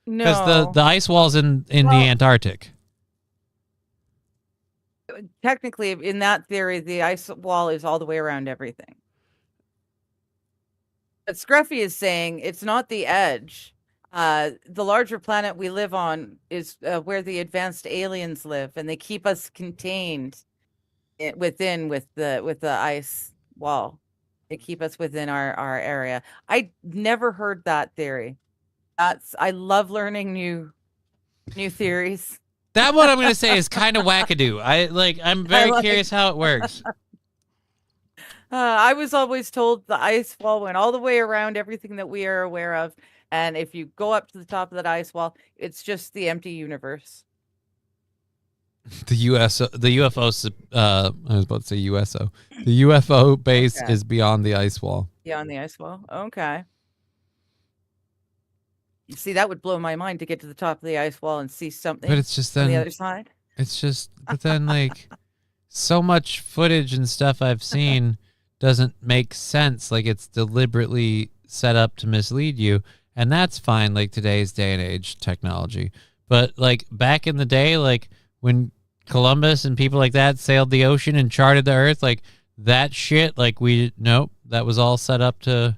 No, because the ice wall's in the Antarctic. Technically, in that theory, the ice wall is all the way around everything. But Scruffy is saying it's not the edge. The larger planet we live on is where the advanced aliens live, and they keep us contained within with the ice wall. They keep us within our area. I never heard that theory. I love learning new theories. That one I'm going to say is kind of wackadoo. I'm very curious how it works. I was always told the ice wall went all the way around everything that we are aware of. And if you go up to the top of that ice wall, it's just the empty universe. The UFO, I was about to say USO. The UFO base is beyond the ice wall. Beyond the ice wall. Okay. See, that would blow my mind to get to the top of the ice wall and see something. But it's just on the then- other side. It's just, but then like so much footage and stuff I've seen doesn't make sense. Like it's deliberately set up to mislead you. And that's fine, like today's day and age technology. But like back in the day, like when Columbus and people like that sailed the ocean and charted the earth, like that shit, like that was all set up to,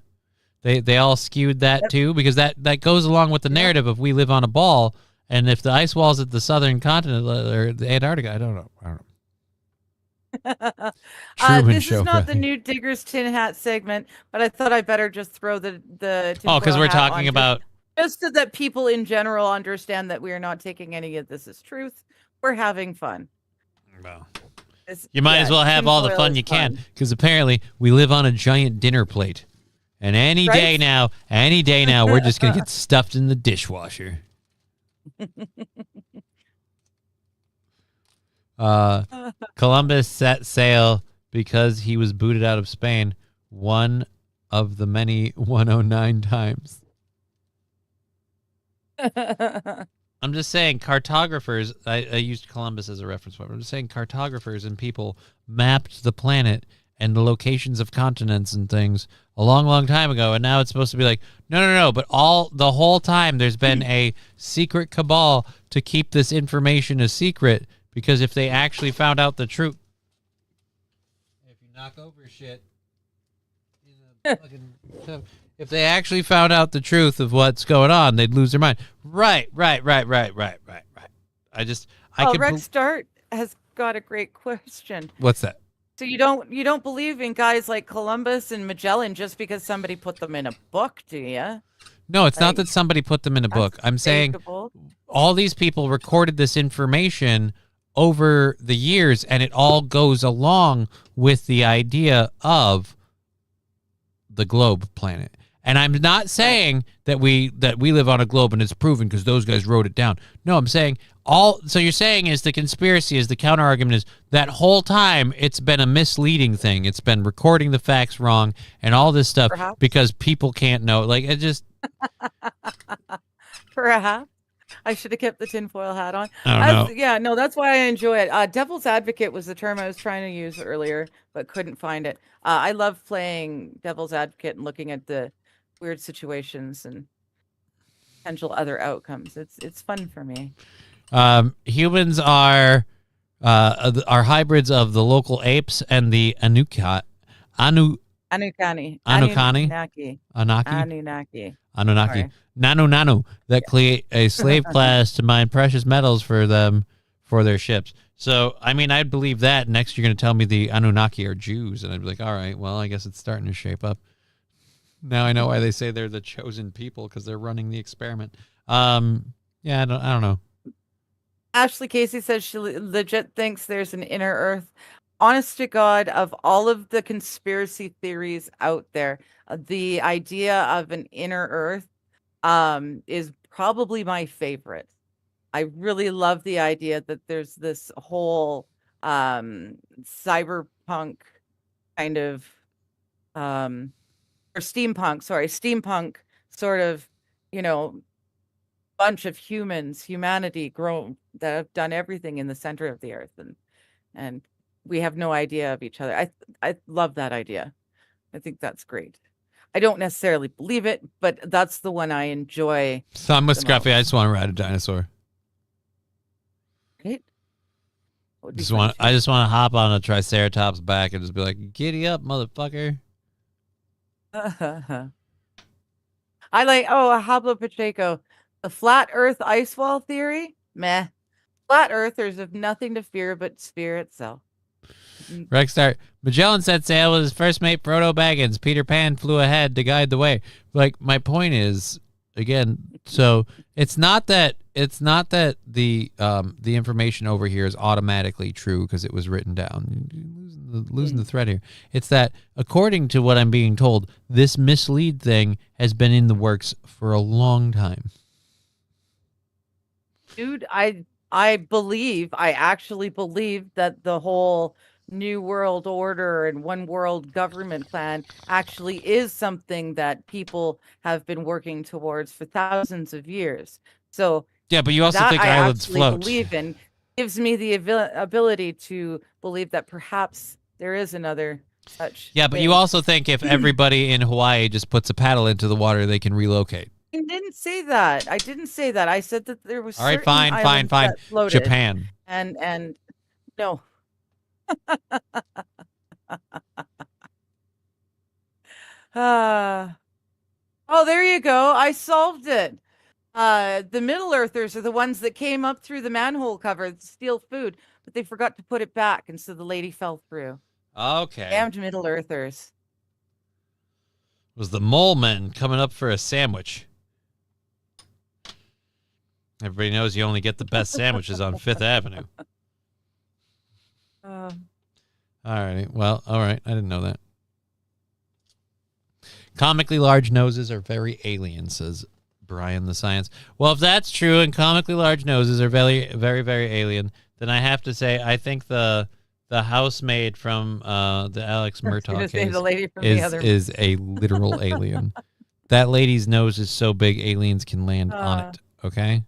they all skewed that too, because that goes along with the narrative of we live on a ball. And if the ice wall's at the southern continent or the Antarctica, I don't know. This is not the new Digger's Tin Hat segment, but I thought I better just throw the because we're talking about just so that people in general understand that we are not taking any of this as truth. We're having fun. Well, you might as well have all the fun you can, because apparently we live on a giant dinner plate, and any day now, we're just gonna get stuffed in the dishwasher. Columbus set sail because he was booted out of Spain one of the many 109 times. I'm just saying cartographers, I used Columbus as a reference point. I'm just saying cartographers and people mapped the planet and the locations of continents and things a long, long time ago. And now it's supposed to be like, no. But the whole time there's been a secret cabal to keep this information a secret, because if they actually found out the truth, if you knock over shit, if they actually found out the truth of what's going on, they'd lose their mind. Right. Rex Dart has got a great question. What's that? So you don't believe in guys like Columbus and Magellan just because somebody put them in a book, do you? No, it's not that somebody put them in a book. I'm saying all these people recorded this information over the years, and it all goes along with the idea of the globe planet. And I'm not saying that we live on a globe and it's proven because those guys wrote it down. No, I'm saying so you're saying is the conspiracy, is the counter argument is that whole time it's been a misleading thing. It's been recording the facts wrong and all this stuff because people can't know. Like it just Perhaps. I should have kept the tinfoil hat on. I don't know. Yeah, no, that's why I enjoy it. Devil's advocate was the term I was trying to use earlier, but couldn't find it. I love playing devil's advocate and looking at the weird situations and potential other outcomes. It's fun for me. Humans are hybrids of the local apes and the Anunnaki. Nanu, that create a slave class to mine precious metals for their ships. So, I mean, I'd believe that. Next, you're going to tell me the Anunnaki are Jews, and I'd be like, all right, well, I guess it's starting to shape up. Now I know why they say they're the chosen people, because they're running the experiment. Yeah, I don't know. Ashley Casey says she legit thinks there's an inner Earth. Honest to God, of all of the conspiracy theories out there, the idea of an inner Earth is probably my favorite. I really love the idea that there's this whole cyberpunk kind of or steampunk sort of, bunch of humanity grown that have done everything in the center of the earth, and we have no idea of each other. I love that idea. I think that's great. I don't necessarily believe it, but that's the one I enjoy. So I'm with Scruffy. I just want to ride a dinosaur. Right? I just want to hop on a Triceratops back and just be like, "Giddy up, motherfucker!" I like. Pablo Pacheco, the flat Earth ice wall theory. Meh. Flat Earthers have nothing to fear but sphere itself. Rexstar, Magellan set sail with his first mate Frodo Baggins. Peter Pan flew ahead to guide the way. Like, my point is, again, so it's not that it's not that the information over here is automatically true because it was written down. You're losing the thread here. It's that according to what I'm being told, this mislead thing has been in the works for a long time. Dude, I actually believe that the whole New World Order and One World Government plan actually is something that people have been working towards for thousands of years. So yeah, but you also that think I islands actually float. believe in gives me the ability to believe that perhaps there is another such. Yeah, but thing. you also think if everybody in Hawaii just puts a paddle into the water, they can relocate. I didn't say that. I didn't say that. I said that there was All right, certain fine. islands that floated, Japan. and no. Oh, there you go. I solved it. The Middle Earthers are the ones that came up through the manhole cover to steal food, but they forgot to put it back, and so the lady fell through. Okay. Damned Middle Earthers. It was the mole men coming up for a sandwich. Everybody knows you only get the best sandwiches on Fifth Avenue. All right. Well, all right. I didn't know that. Comically large noses are very alien, says Brian the Science. Well, if that's true and comically large noses are very, very, very alien, then I have to say I think the housemaid from the Alex Murtaugh case the lady from the other... is a literal alien. That lady's nose is so big aliens can land on it. Okay.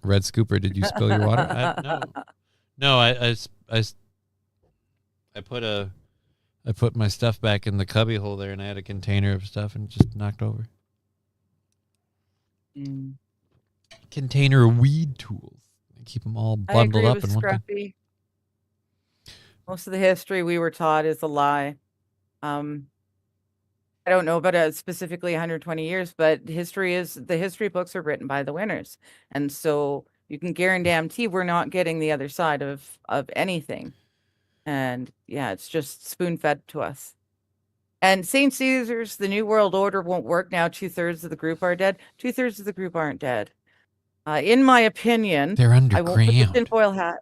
Red Scooper, did you spill your water? No. I put my stuff back in the cubby hole there, and I had a container of stuff, and it just knocked over. Container of weed tools. I keep them all bundled up in one thing. Most of the history we were taught is a lie. I don't know about specifically 120 years, but the history books are written by the winners. And so you can guarantee we're not getting the other side of anything. And yeah, it's just spoon-fed to us. And St. Caesar's, the New World Order won't work now. 2/3 of the group are dead. 2/3 of the group aren't dead. In my opinion, they're underground. I won't put the tinfoil hat.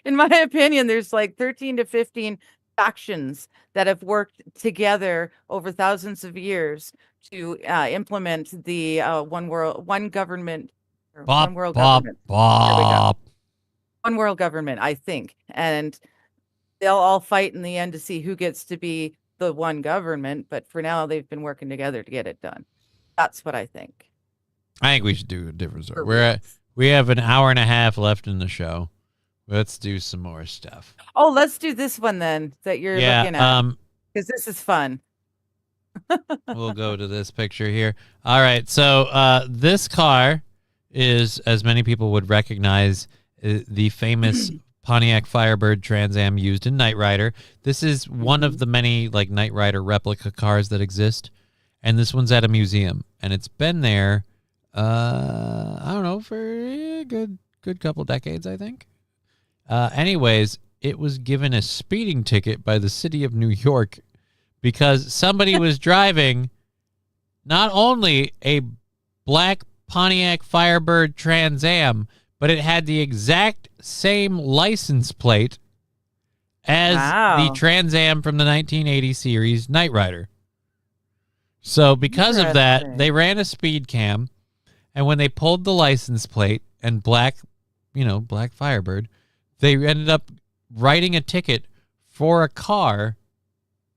In my opinion, there's like 13 to 15 factions that have worked together over thousands of years to implement the one world government. One world government, I think. And they'll all fight in the end to see who gets to be the one government. But for now, they've been working together to get it done. That's what I think. I think we should do a different story. We have an hour and a half left in the show. Let's do some more stuff. Oh, let's do this one then that you're looking at. Because this is fun. We'll go to this picture here. All right. So this car is, as many people would recognize, the famous Pontiac Firebird Trans Am used in Knight Rider. This is one of the many like Knight Rider replica cars that exist. And this one's at a museum. And it's been there, I don't know, for a good couple decades, I think. Anyways, it was given a speeding ticket by the city of New York because somebody was driving not only a black Pontiac Firebird Trans Am, but it had the exact same license plate as the Trans Am from the 1980 series Knight Rider. So because of that, they ran a speed cam, and when they pulled the license plate and black Firebird, they ended up writing a ticket for a car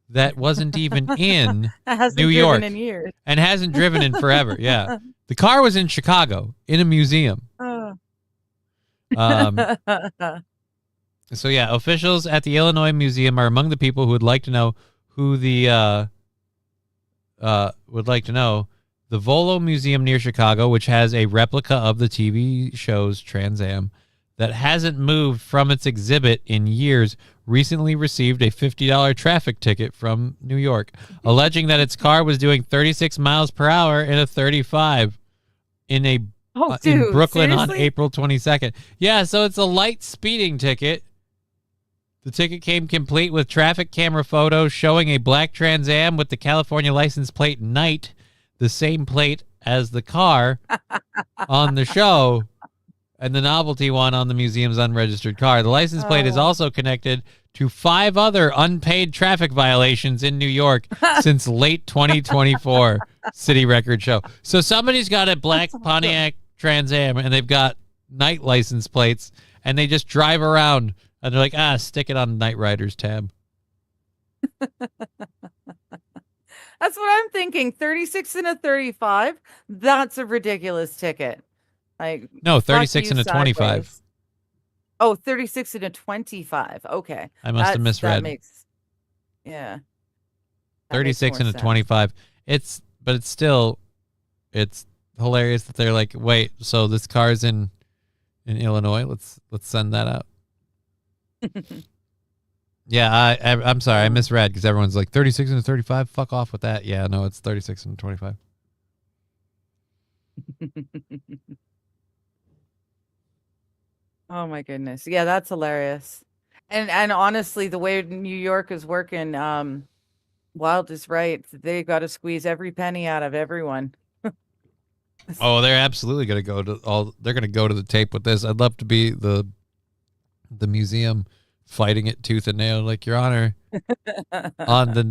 that wasn't even in New York and hasn't driven in forever. Yeah. The car was in Chicago in a museum. So yeah, officials at the Illinois Museum are among the people who would like to know who the Volo Museum near Chicago, which has a replica of the TV show's Trans Am that hasn't moved from its exhibit in years, recently received a $50 traffic ticket from New York, alleging that its car was doing 36 miles per hour in a 35 in Brooklyn on April 22nd. Yeah, so it's a light speeding ticket The ticket came complete with traffic camera photos showing a black Trans Am with the California license plate Knight, the same plate as the car on the show, and the novelty one on the museum's unregistered car. The license plate is also connected to 5 other unpaid traffic violations in New York since late 2024. City record show. So somebody's got a black Pontiac Trans Am, and they've got Knight license plates, and they just drive around, and they're like, stick it on the Knight Riders tab. That's what I'm thinking. 36 and a 35. That's a ridiculous ticket. Like, no, fuck 36 you and a 25. sideways. Oh, 36 and a 25. Okay. I must have misread. That makes, yeah. That 36 makes and more a sense. 25. It's hilarious that they're like, wait, so this car's in Illinois? Let's send that out. Yeah, I'm sorry, I misread because everyone's like 36 and a 35. Fuck off with that. Yeah, no, it's 36 and a 25. Oh my goodness. Yeah, that's hilarious. And honestly, the way New York is working, Wild is right. They got to squeeze every penny out of everyone. Oh, they're absolutely going to go to they're going to go to the tape with this. I'd love to be the museum fighting it tooth and nail, like, Your Honor, on the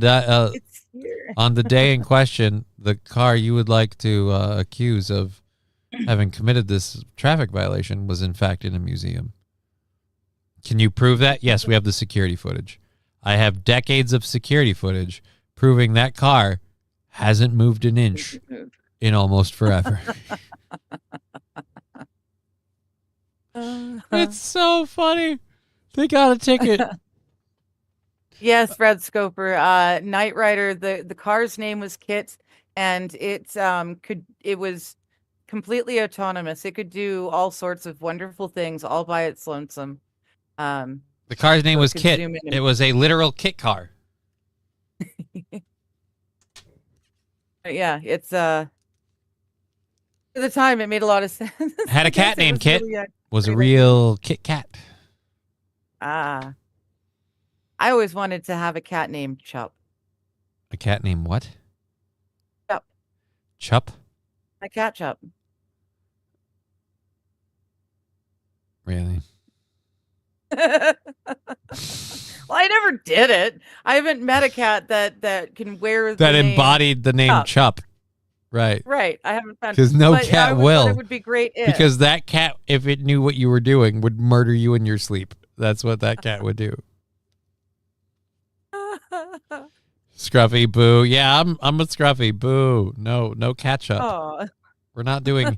day in question, the car you would like to accuse of having committed this traffic violation was in fact in a museum. Can you prove that? Yes, we have the security footage. I have decades of security footage proving that car hasn't moved an inch in almost forever. It's so funny. They got a ticket. Yes, Red Scoper. Knight Rider, the car's name was Kit, and it was completely autonomous. It could do all sorts of wonderful things all by its lonesome. The car's name was Kit. It was a literal Kit car. Yeah, it's at the time it made a lot of sense. Had a cat named Kit. Really, was a real Kit Kat. I always wanted to have a cat named Chup. A cat named what? Chup. Chup? A cat Chup. Really? Well, I never did it. I haven't met a cat that can wear the That name embodied the name Chup. Right. Right. I haven't found, because no but cat I always will. thought it would be great if. Because that cat, if it knew what you were doing, would murder you in your sleep. That's what that cat would do. Scruffy, boo. Yeah, I'm a Scruffy, boo. No catch-up. Oh. We're not doing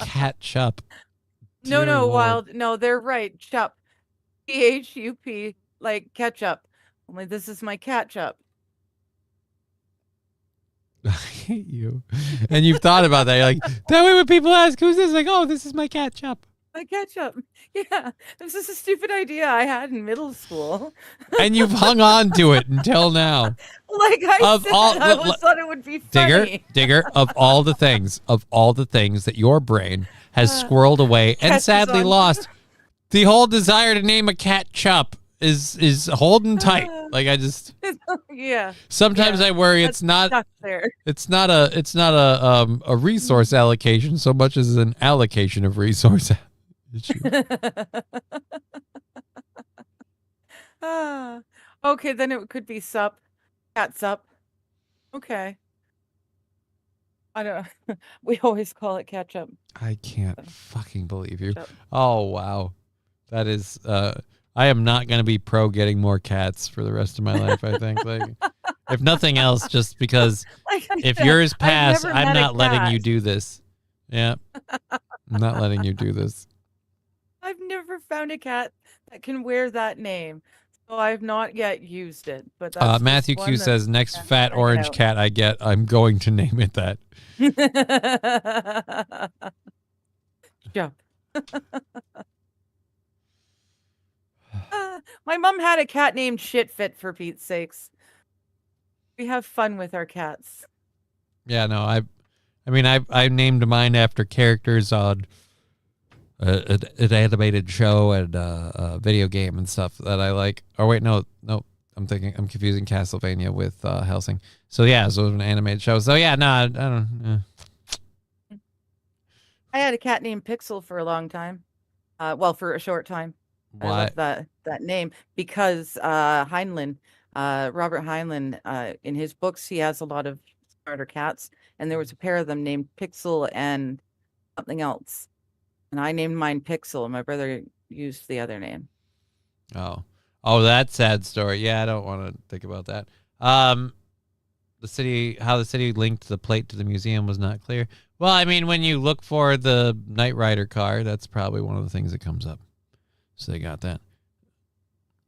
catch-up. No, Dear Lord. Wild. No, they're right. Chup. CHUP, like ketchup. Only this is my catchup. I hate you. And you've thought about that. You're like, that way when people ask, who's this? Like, oh, this is my catchup. My ketchup. Yeah. This is a stupid idea I had in middle school. And you've hung on to it until now. Like I always thought it would be funny. Digger, of all the things that your brain has squirreled away and sadly lost, the whole desire to name a cat Chup is holding tight. Like I just yeah. Sometimes I worry it's not a resource allocation so much as an allocation of resource issue. Okay, then it could be sup. Cat sup. Okay. I don't we always call it ketchup. I can't fucking believe you. Oh wow. That is I am not going to be pro getting more cats for the rest of my life, I think. Like, if nothing else, just because if yours pass, I'm not letting you do this. Yeah. I'm not letting you do this. I've never found a cat that can wear that name. So I've not yet used it. But that's Matthew Q says, next fat orange cat I get, I'm going to name it that. Jump. My mom had a cat named Shitfit, for Pete's sakes. We have fun with our cats. Yeah, no, I named mine after characters on an animated show and a video game and stuff that I like. Or wait, no, I'm confusing Castlevania with Hellsing. So yeah, so it was an animated show. So yeah, no, I don't. I had a cat named Pixel for a long time. Well, for a short time. Why? I love that name because Heinlein, Robert Heinlein, in his books, he has a lot of starter cats, and there was a pair of them named Pixel and something else. And I named mine Pixel, and my brother used the other name. Oh, that sad story. Yeah, I don't want to think about that. How the city linked the plate to the museum was not clear. Well, I mean, when you look for the Knight Rider car, that's probably one of the things that comes up. So they got that.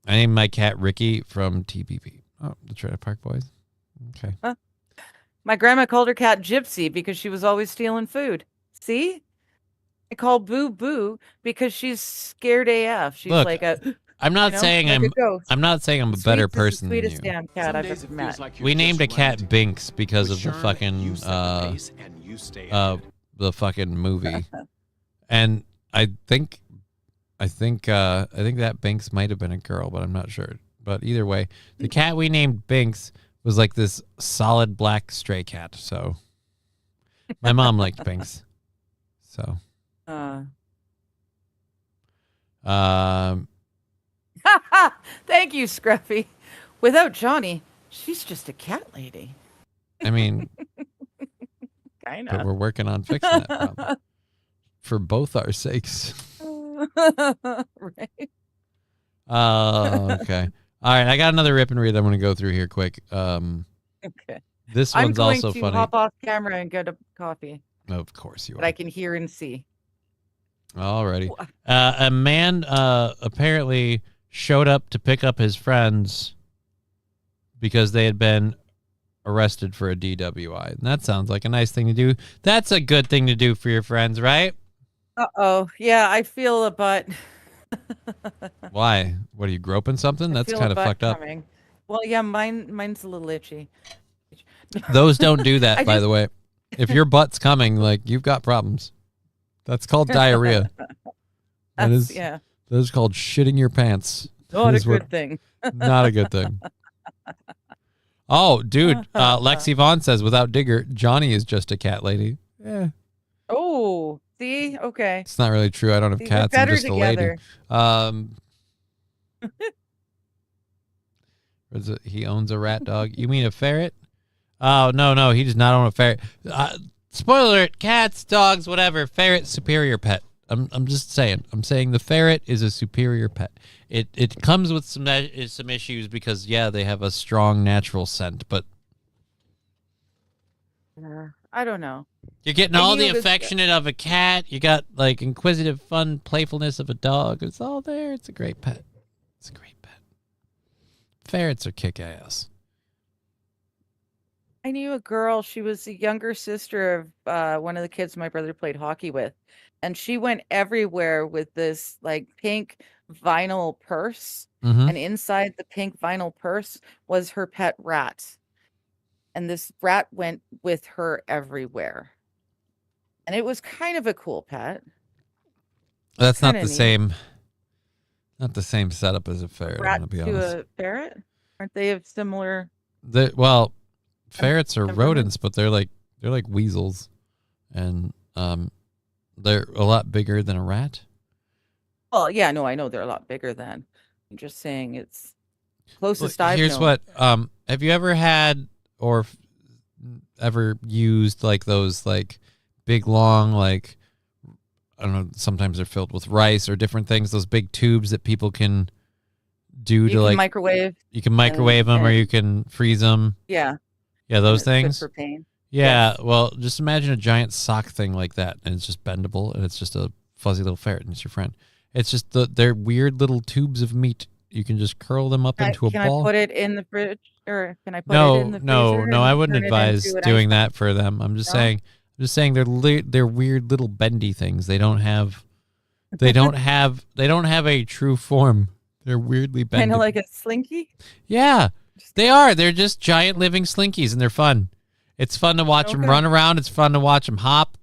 I named my cat Ricky from TPP. Oh, the Trailer Park Boys. Okay. Huh. My grandma called her cat Gypsy because she was always stealing food. See? I call Boo Boo because she's scared AF. She's Look, like a. I'm not saying like a ghost. I'm not saying I'm a better person than Sweetest you. damn cat I've ever met. We named a cat Binks because of the fucking the fucking movie, and I think that Binks might have been a girl, but I'm not sure. But either way, the cat we named Binks was like this solid black stray cat. So my mom liked Binks. So. Thank you, Scruffy. Without Johnny, she's just a cat lady. I mean, Kinda. but we're working on fixing that problem for both our sakes. Right. Okay. All right, I got another rip and read I'm going to go through here quick. Okay. This one's also I'm going to funny. hop off camera and get a coffee. Of course you that are. I can hear and see. Alrighty. A man apparently showed up to pick up his friends because they had been arrested for a DWI. And that sounds like a nice thing to do. That's a good thing to do for your friends, right? Uh-oh. Yeah, I feel a butt. Why? What, are you groping something? That's kind of fucked up. Coming. Well, yeah, mine's a little itchy. Those don't do that, by the way. If your butt's coming, like, you've got problems. That's called diarrhea. That is called shitting your pants. Not a good thing. Not a good thing. Oh, dude. Lexi Vaughn says, without Digger, Johnny is just a cat lady. Yeah. Oh, see? Okay. It's not really true. I don't have cats. I'm just together. a lady. He owns a rat dog. You mean a ferret? Oh, no. He does not own a ferret. Spoiler alert, cats, dogs, whatever. Ferret, superior pet. I'm just saying. I'm saying the ferret is a superior pet. It comes with some issues because, yeah, they have a strong natural scent, but I don't know. you're getting all the affectionate of a cat. You got, like, inquisitive, fun playfulness of a dog. It's all there. It's a great pet. It's a great pet. Ferrets are kick-ass. I knew a girl. She was the younger sister of one of the kids my brother played hockey with. And she went everywhere with this like pink vinyl purse. Mhm. And inside the pink vinyl purse was her pet rat. And this rat went with her everywhere. And it was kind of a cool pet. That's not Kinda the neat. same. Not the same setup as a ferret. I'm Rat gonna be to honest. a ferret? Aren't they of similar? Well, ferrets are temperament? rodents, but they're like weasels, and they're a lot bigger than a rat. Well, yeah, no, I know they're a lot bigger than. I'm just saying it's closest I've Here's known. what. Have you ever had or ever used like those like big long like I don't know. Sometimes they're filled with rice or different things. Those big tubes that people can do You to can like microwave You can microwave them, or and- you can freeze them. Yeah. Yeah, those It's good things. for pain. Yeah, well, just imagine a giant sock thing like that, and it's just bendable, and it's just a fuzzy little ferret, and it's your friend. It's just they're weird little tubes of meat. You can just curl them up into a Can ball. I put it in the fridge, or can I put it in the freezer? No, I and wouldn't turn it advise into an doing ice that for them. I'm just No? saying they're weird little bendy things. They don't have a true form. They're weirdly bendy. Kind of like a slinky. Yeah, they are. They're just giant living slinkies, and they're fun. It's fun to watch them Okay. run around. It's fun to watch them hop.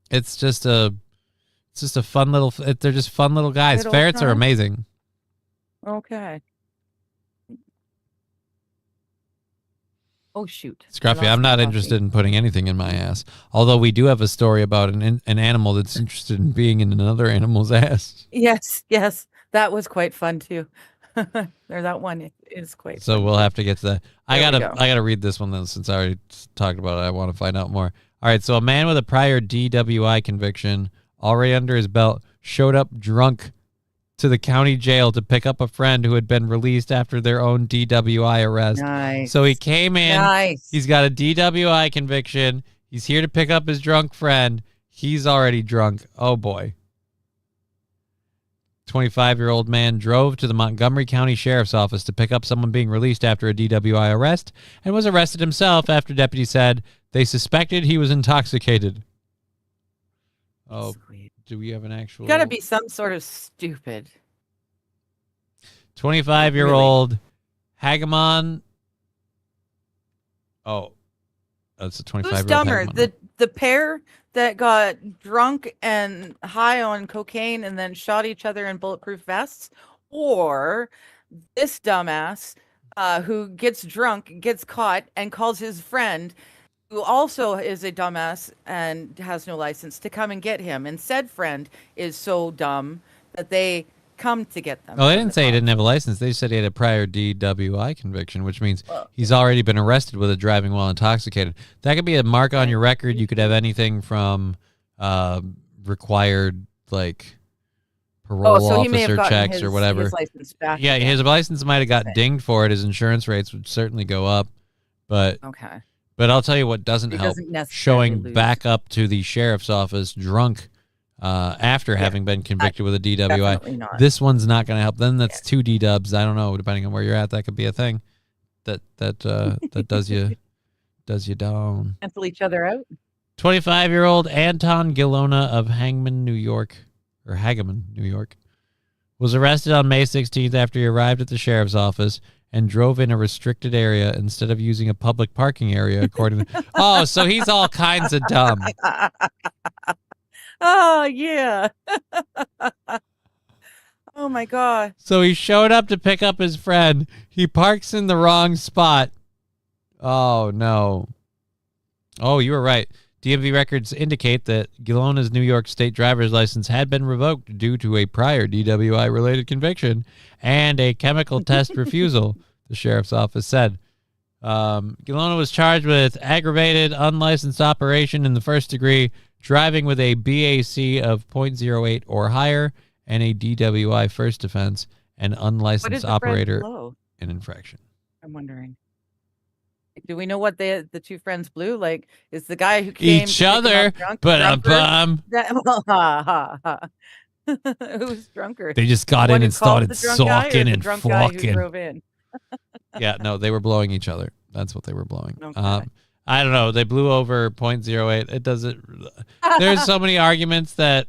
It's just It's just a fun little. They're just fun little guys. Little Ferrets are fun. amazing. Okay. Oh shoot. I Scruffy, lost I'm my not coffee. interested in putting anything in my ass. Although we do have a story about an animal that's interested in being in another animal's ass. Yes, yes, that was quite fun too. There, that one is quite. So fun. we'll have to get to that. I There we gotta read this one then, since I already talked about it. I want to find out more. All right, so a man with a prior DWI conviction already under his belt showed up drunk to the county jail to pick up a friend who had been released after their own DWI arrest. Nice. So he came in. Nice. He's got a DWI conviction. He's here to pick up his drunk friend. He's already drunk. Oh boy. 25-year-old man drove to the Montgomery County Sheriff's Office to pick up someone being released after a DWI arrest and was arrested himself after deputies said they suspected he was intoxicated. Oh, do we have an actual... Got to be some sort of stupid. 25-year-old Hagamon. Oh, that's a 25-year-old Who's dumber, Hagamon. the pair that got drunk and high on cocaine and then shot each other in bulletproof vests, or this dumbass who gets drunk, gets caught, and calls his friend, who also is a dumbass and has no license, to come and get him. And said friend is so dumb that they come to get them. Oh, they didn't say he didn't have a license. They said he had a prior DWI conviction, which means he's already been arrested with a driving while intoxicated. That could be a mark on your record. You could have anything from required, like, parole so he may have officer gotten checks or whatever. his license back. Yeah, his license might have got dinged for it. His insurance rates would certainly go up. But Okay. But I'll tell you what doesn't He help: doesn't necessarily showing lose. back up to the sheriff's office drunk after having been convicted with a DWI. definitely not. This one's not going to help. Then that's 2 D-dubs. I don't know. Depending on where you're at, that could be a thing that does you down. Cancel each other out. 25-year-old Anton Gilona of Hangman, New York, was arrested on May 16th after he arrived at the sheriff's office and drove in a restricted area instead of using a public parking area, according to... Oh, so he's all kinds of dumb. Oh, yeah. Oh, my God. So he showed up to pick up his friend. He parks in the wrong spot. Oh, no. Oh, you were right. DMV records indicate that Gilona's New York State driver's license had been revoked due to a prior DWI-related conviction and a chemical test refusal, the sheriff's office said. Gilona was charged with aggravated unlicensed operation in the first degree, driving with a BAC of .08 or higher, and a DWI first offense, and What did unlicensed the friend operator blow? in infraction. I'm wondering. Do we know what the two friends blew? Like, is the guy who came Each to pick him other, up drunk, but drunker? Who's drunker? They just got The one in who and called the started drunk guy or sulking the and drunk guy who fucking. drove in? Yeah, no, they were blowing each other. That's what they were blowing. Okay. I don't know. They blew over .08. It doesn't. There's so many arguments that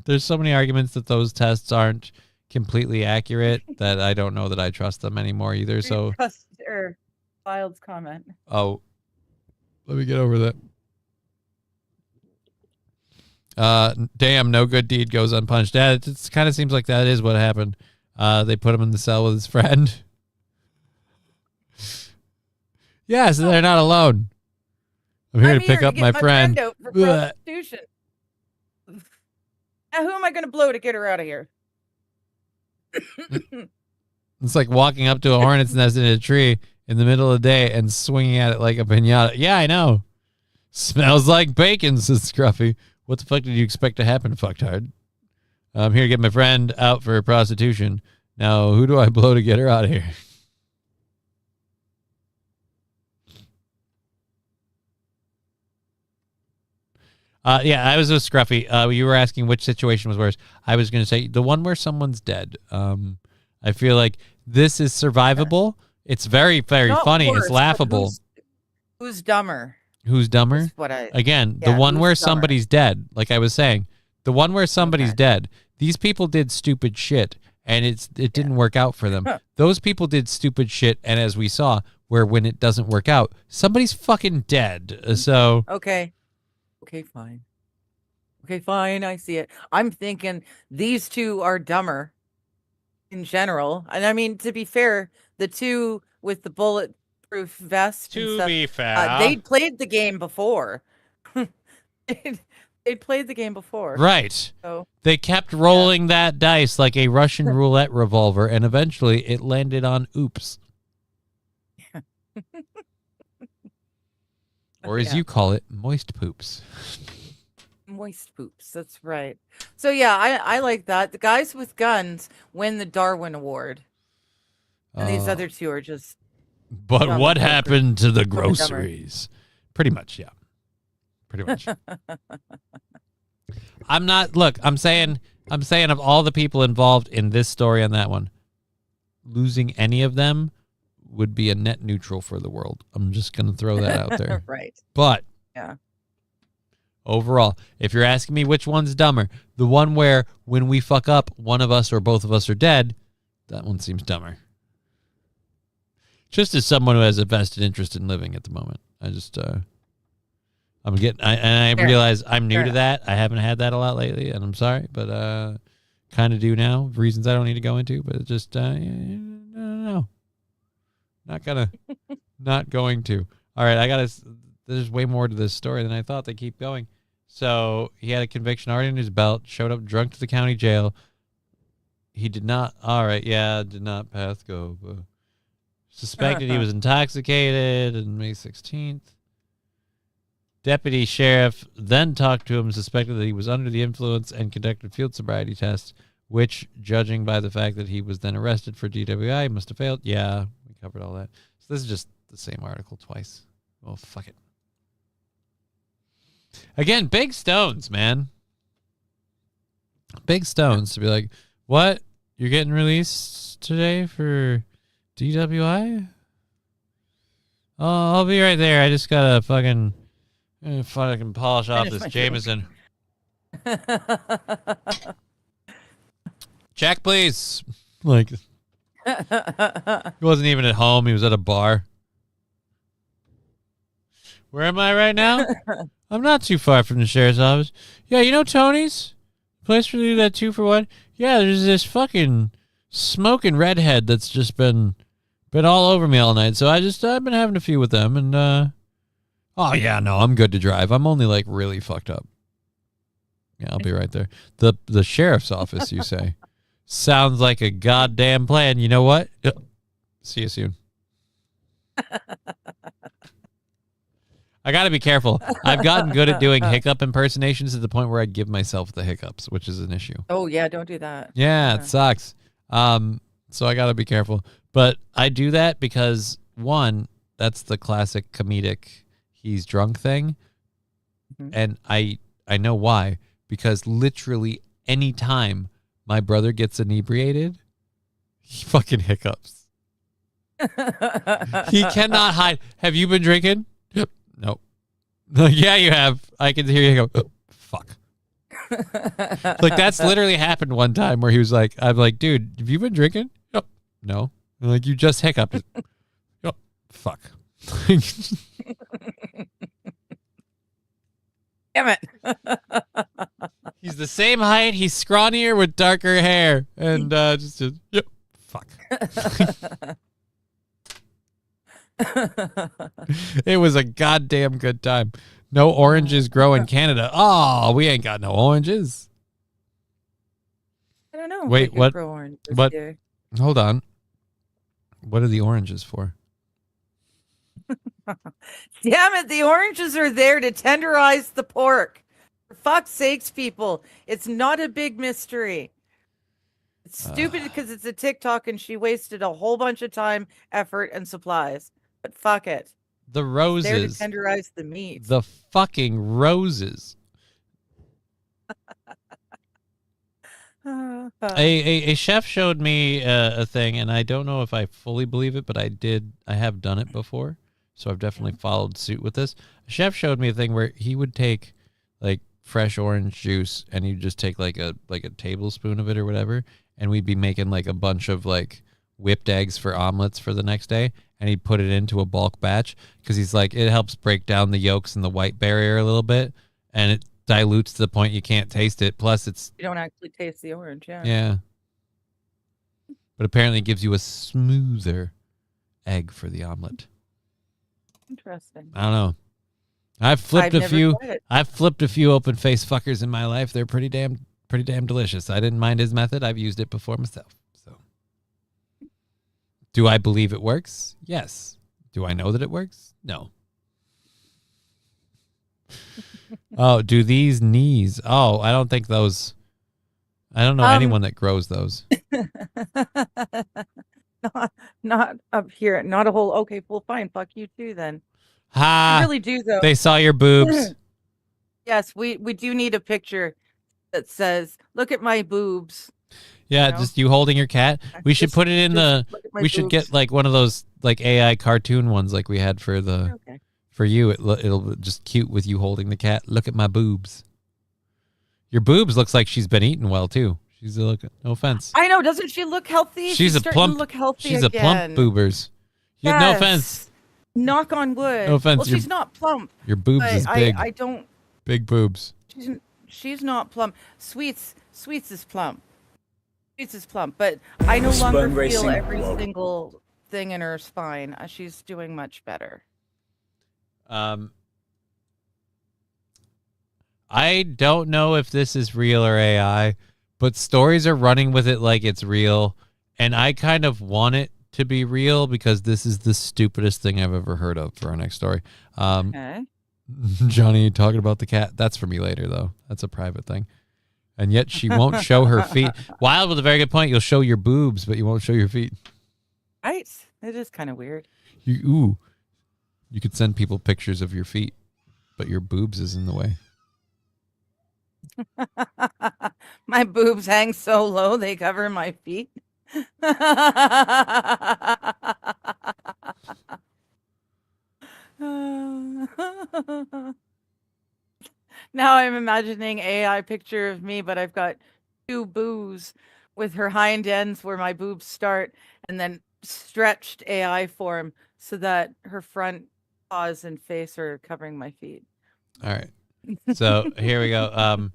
those tests aren't completely accurate that I don't know that I trust them anymore either. So, Wild's comment. oh, let me get over that. Damn, no good deed goes unpunished. Yeah, it kind of seems like that is what happened. They put him in the cell with his friend. Yeah, so they're not alone. I'm here to pick up my friend. out for Blech. prostitution. Now, who am I going to blow to get her out of here? It's like walking up to a hornet's nest in a tree in the middle of the day and swinging at it like a piñata. Yeah, I know. Smells like bacon, says Scruffy. What the fuck did you expect to happen, fucktard? I'm here to get my friend out for prostitution. Now, who do I blow to get her out of here? Yeah, I was with Scruffy. You were asking which situation was worse. I was going to say the one where someone's dead. I feel like this is survivable. It's very, very Not funny. worse, It's but laughable. Who's dumber? Who's dumber? Is what I- Again, yeah, the one who's where dumber? somebody's dead. Like I was saying, the one where somebody's dead. These people did stupid shit, and it didn't work out for them. Those people did stupid shit, and as we saw, where when it doesn't work out, somebody's fucking dead. So Okay. Okay, fine. Okay, fine, I see it. I'm thinking these two are dumber in general. And I mean, to be fair, the two with the bulletproof vest and To stuff, be fair. they'd played the game before. they'd played the game before. Right. So They kept rolling that dice like a Russian roulette revolver, and eventually it landed on oops. Or as you call it, moist poops. moist poops. That's right. So yeah, I like that. The guys with guns win the Darwin Award. And these Oh. other two are just But dumb what and happened to the dumber. groceries? Pretty much, yeah. Pretty much. I'm not, look, I'm saying of all the people involved in this story and that one, losing any of them would be a net neutral for the world. I'm just going to throw that out there. Right. But Yeah. overall, if you're asking me which one's dumber, the one where when we fuck up, one of us or both of us are dead, that one seems dumber. Just as someone who has a vested interest in living at the moment. I just, I Fair. realize I'm new Fair to that. I haven't had that a lot lately, and I'm sorry, but kind of do now. Reasons I don't need to go into, but just, I don't know. Not going to. All right, there's way more to this story than I thought. They keep going. So he had a conviction already in his belt, showed up drunk to the county jail. He did not, did not pass go. Suspected he was intoxicated on May 16th. Deputy sheriff then talked to him, suspected that he was under the influence, and conducted field sobriety tests, which, judging by the fact that he was then arrested for DWI, must have failed. Yeah, we covered all that. So this is just the same article twice. Well, fuck it. Again, big stones, man. Big stones to be like, what? You're getting released today for DWI? Oh, I'll be right there. I just gotta fucking polish off Finish this my Jameson. Check, please. Like, he wasn't even at home. He was at a bar. Where am I right now? I'm not too far from the sheriff's office. Yeah, you know Tony's? Place for you that 2-for-1? Yeah, there's this fucking smoking redhead that's just been all over me all night. So I've been having a few with them, and oh yeah, no, I'm good to drive. I'm only like really fucked up. Yeah, I'll be right there. The sheriff's office, you say? Sounds like a goddamn plan. You know what? See you soon. I got to be careful. I've gotten good at doing hiccup impersonations to the point where I give myself the hiccups, which is an issue. Oh yeah, don't do that. Yeah, it sucks. So I got to be careful. But I do that because, one, that's the classic comedic he's drunk thing. Mm-hmm. And I know why. Because literally any time my brother gets inebriated, he fucking hiccups. He cannot hide. Have you been drinking? Yep. Nope. Yeah, you have. I can hear you go, oh, fuck. Like, that's literally happened one time where he was like, I'm like, dude, have you been drinking? Yep. No. I'm like, you just hiccuped. Yep. Fuck. Damn it. He's the same height. He's scrawnier with darker hair. And just yep. Fuck. It was a goddamn good time. No oranges grow in Canada. Oh, we ain't got no oranges. I don't know. Wait, what? What? Here. Hold on. What are the oranges for? Damn it, the oranges are there to tenderize the pork. For fuck's sakes, people. It's not a big mystery. It's stupid because it's a TikTok and she wasted a whole bunch of time, effort, and supplies. But fuck it. The roses. There to tenderize the meat. The fucking roses. A chef showed me a thing, and I don't know if I fully believe it, but I have done it before, so I've definitely followed suit with this. A chef showed me a thing where he would take like fresh orange juice, and he'd just take like a tablespoon of it or whatever, and we'd be making like a bunch of like whipped eggs for omelets for the next day, and he'd put it into a bulk batch because he's like, it helps break down the yolks and the white barrier a little bit, and dilutes to the point you can't taste it. Plus, it's You don't actually taste the orange. Yeah. yeah. But apparently, it gives you a smoother egg for the omelet. Interesting. I don't know. I've flipped I've a never few. tried it. I've flipped a few open face fuckers in my life. They're pretty damn delicious. I didn't mind his method. I've used it before myself. So, do I believe it works? Yes. Do I know that it works? No. Oh, do these knees? Oh, I don't think those. I don't know anyone that grows those. Not up here. Not a whole. Okay, well, fine. Fuck you too then. Ha! I really do though. They saw your boobs. Yes, we do need a picture that says, "Look at my boobs." Yeah, You know? just you holding your cat. We should put it in the. look at my We should boobs. get like one of those like AI cartoon ones like we had for the. Okay. For you, it'll just cute with you holding the cat. Look at my boobs. Your boobs looks like she's been eating well too. She's no offense. I know. Doesn't she look healthy? She's a starting plump. To look healthy She's again. a plump boobers. You Yes. no offense. Knock on wood. No offense, Well, your- she's not plump. Your boobs but is big. I don't. Big boobs. She's not plump. Sweets is plump. Sweets is plump, but I no Sperm longer racing, feel every whoa. single thing in her spine. She's doing much better. I don't know if this is real or AI, but stories are running with it like it's real, and I kind of want it to be real because this is the stupidest thing I've ever heard of for our next story. Okay. Johnny talking about the cat. That's for me later, though. That's a private thing. And yet she won't show her feet. Wild with a very good point. You'll show your boobs, but you won't show your feet. Right? It is kind of weird. You could send people pictures of your feet, but your boobs is in the way. My boobs hang so low they cover my feet. Now I'm imagining AI picture of me, but I've got two boobs with her hind ends where my boobs start, and then stretched AI form so that her front paws and face are covering my feet. All right. So here we go.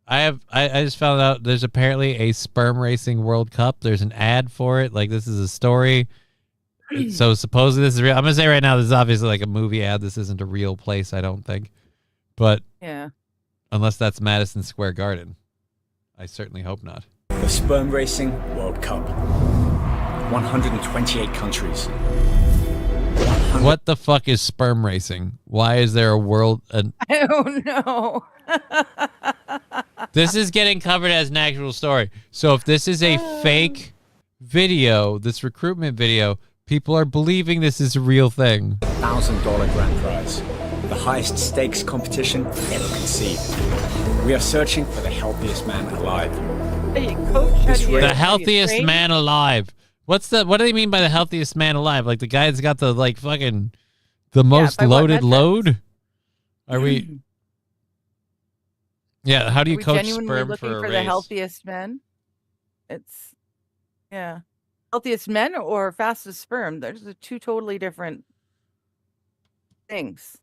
I just found out there's apparently a sperm racing World Cup. There's an ad for it. Like, this is a story. So supposedly this is real. I'm gonna say right now, this is obviously like a movie ad. This isn't a real place, I don't think. But Yeah. unless that's Madison Square Garden, I certainly hope not. The Sperm Racing World Cup. 128 countries. What the fuck is sperm racing? Why is there a world? I don't know. This is getting covered as an actual story. So if this is a fake video, this recruitment video, people are believing this is a real thing. $1,000 grand prize. The highest stakes competition ever conceived. We are searching for the healthiest man alive. Hey, coach, how do you- The healthiest man alive. What do they mean by the healthiest man alive? Like the guy that's got the like fucking the most by what loaded metrics? load? Are we? Yeah. How do Are you we coach genuinely sperm looking for a for race? the healthiest men? It's healthiest men or fastest sperm. There's the two totally different things.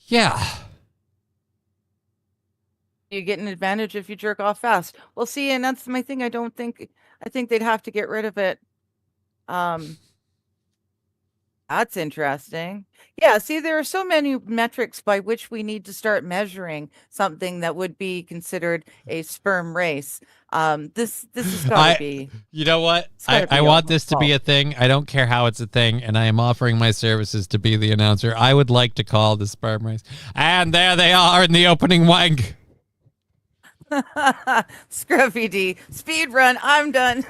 Yeah. You get an advantage if you jerk off fast. Well, see, and that's my thing. I think they'd have to get rid of it. That's interesting. Yeah, see, there are so many metrics by which we need to start measuring something that would be considered a sperm race. This has got to be. You know what? gotta I be want on this to be call. a thing. I don't care how it's a thing, and I am offering my services to be the announcer. I would like to call the sperm race. And there they are in the opening wank. Scruffy D. Speed run. I'm done.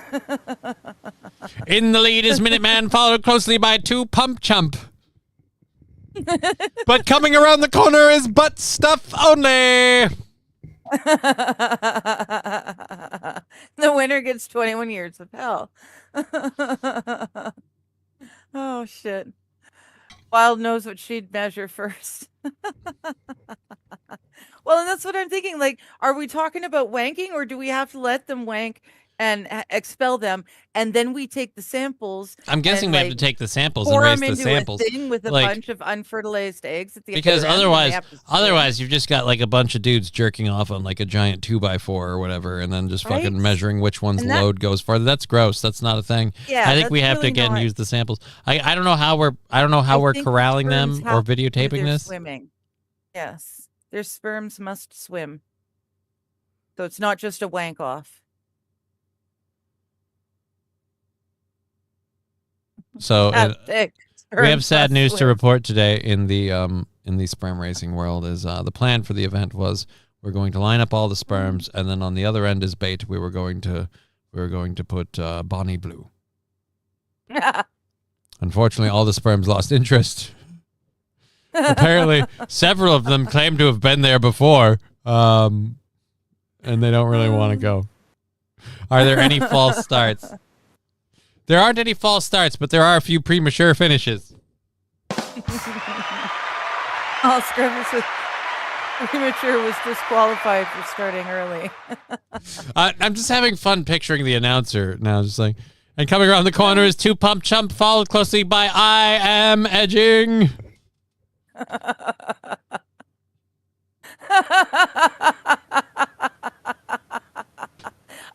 In the lead is Minuteman, followed closely by 2 Pump Chump. But coming around the corner is butt stuff only. The winner gets 21 years of hell. Oh, shit. Wild knows what she'd measure first. Well, and that's what I'm thinking. Like, are we talking about wanking, or do we have to let them wank and expel them, and then we take the samples. I'm guessing and, we like, have to take the samples and pour raise them the into samples. a thing with a Like, bunch of unfertilized eggs at the because other end, and they otherwise have to you've just got like a bunch of dudes jerking off on like a giant 2x4 or whatever, and then just Right? fucking measuring which one's And that- load goes farther. That's gross. That's not a thing. Yeah, I think we that's have to really again not- use the samples. I don't know how we're I think corralling sperms them or have to do videotaping their this. Swimming. Yes, their sperms must swim. So it's not just a wank off. So Fantastic. we have Sperms sad must news to swim. report today in the sperm racing world. Is the plan for the event was we're going to line up all the sperms, and then on the other end is bait. We were going to put Bonnie Blue. Unfortunately, all the sperms lost interest. Apparently, several of them claim to have been there before, and they don't really want to go. Are there any false starts? There aren't any false starts, but there are a few premature finishes. All Scrubbers with premature was disqualified for starting early. I'm just having fun picturing the announcer now, just like, and coming around the corner is Two Pump Chump, followed closely by I Am Edging.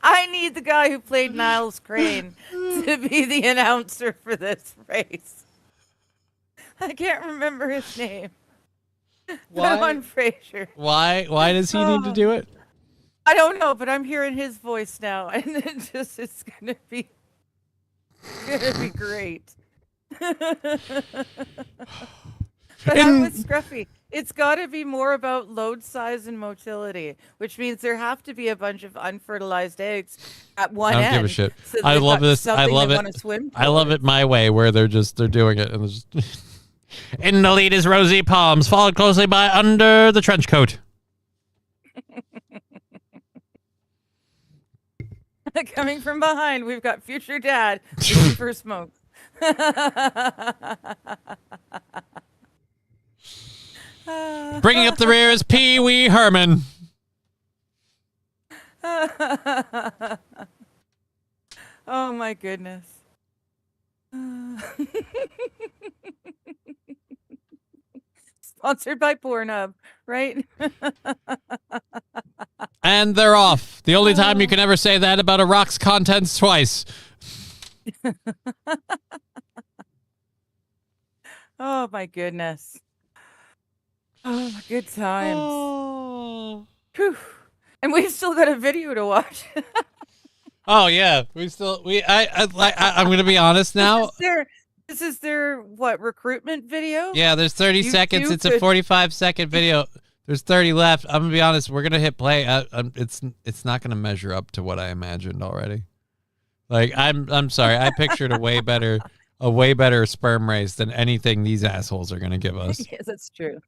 I need the guy who played Niles Crane to be the announcer for this race. I can't remember his name. Why? On Frasier. Why does he need to do it? I don't know, but I'm hearing his voice now, and it's gonna be great. But I'm with Scruffy. It's got to be more about load size and motility, which means there have to be a bunch of unfertilized eggs at one I end. don't give a shit. so I they've love got this. I something love they it. wanna swim I love it my way, where they're doing it, and there's just in the lead is Rosie Palms, followed closely by Under the Trench Coat. Coming from behind, we've got future dad reaching for smoke. Bringing up the rear is Pee Wee Herman. Oh my goodness. Sponsored by Pornhub, right? And they're off. The only time you can ever say that about a rock's contents twice. Oh my goodness. Oh, good times. Whew. And we've still got a video to watch. Oh yeah, I'm gonna be honest now. This is their what, recruitment video? Yeah, there's 30 seconds. It's a 45-second video. There's 30 left. I'm gonna be honest. We're gonna hit play. It's not gonna measure up to what I imagined already. Like I'm sorry. I pictured a way better sperm race than anything these assholes are gonna give us. Yes, that's true.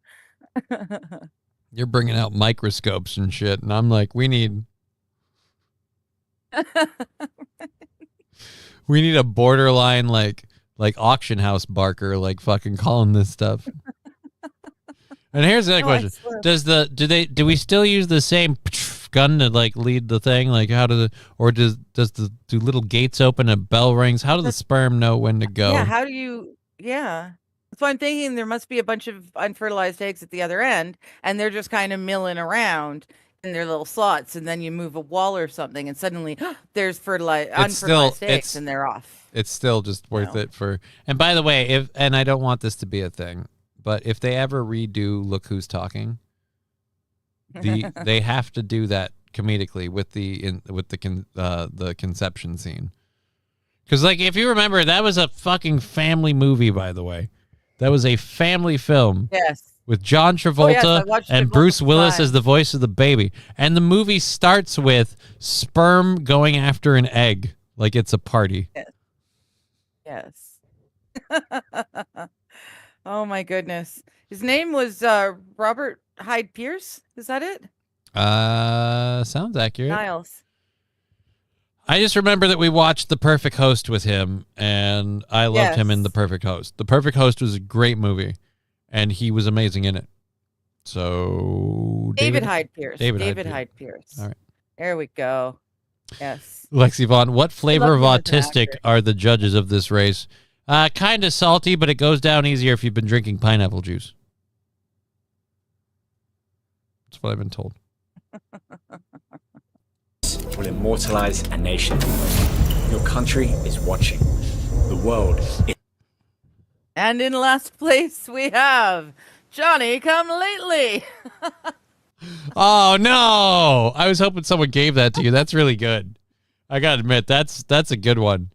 You're bringing out microscopes and shit, and I'm like, we need a borderline like auction house barker, like fucking calling this stuff. And here's the other question: do we still use the same gun to like lead the thing? Like how do do little gates open and bell rings? How do the sperm know when to go? Yeah, how do you? Yeah, so I'm thinking there must be a bunch of unfertilized eggs at the other end, and they're just kind of milling around in their little slots, and then you move a wall or something, and suddenly there's unfertilized eggs, and they're off. It's still just worth it for. And by the way, and I don't want this to be a thing, but if they ever redo Look Who's Talking, they have to do that comedically with the conception scene. Because like if you remember, that was a fucking family movie. By the way, that was a family film. Yes. With John Travolta and Bruce Willis as the voice of the baby. And the movie starts with sperm going after an egg like it's a party. Yes. Oh my goodness. His name was Robert Hyde Pierce. Is that it? Sounds accurate. Niles. I just remember that we watched The Perfect Host with him, and I loved him in The Perfect Host. The Perfect Host was a great movie, and he was amazing in it. So David Hyde Pierce. David Hyde Hyde Pierce. All right. There we go. Yes. Lexi Vaughn, what flavor of love him as an autistic are the judges of this race? Kind of salty, but it goes down easier if you've been drinking pineapple juice. That's what I've been told. Will immortalize a nation. Your country is watching. The world is... And in last place, we have Johnny Come Lately. Oh, no. I was hoping someone gave that to you. That's really good. I got to admit, that's a good one.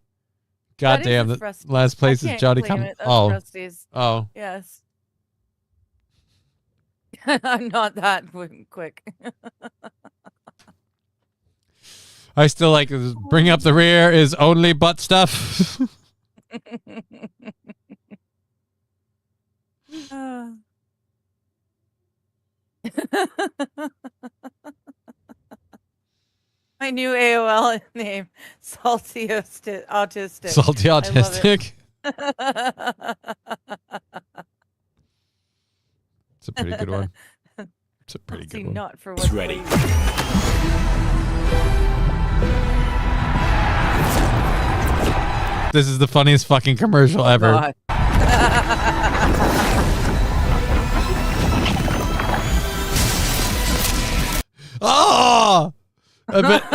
God damn, the last place is Johnny Come. Oh. Oh. Yes. I'm not that quick. I still like bring up the rear is only butt stuff. My new AOL name, Salty Autistic. Salty Autistic. It's a pretty good one. It's a pretty good one. Not for what's ready. This is the funniest fucking commercial ever. Oh, but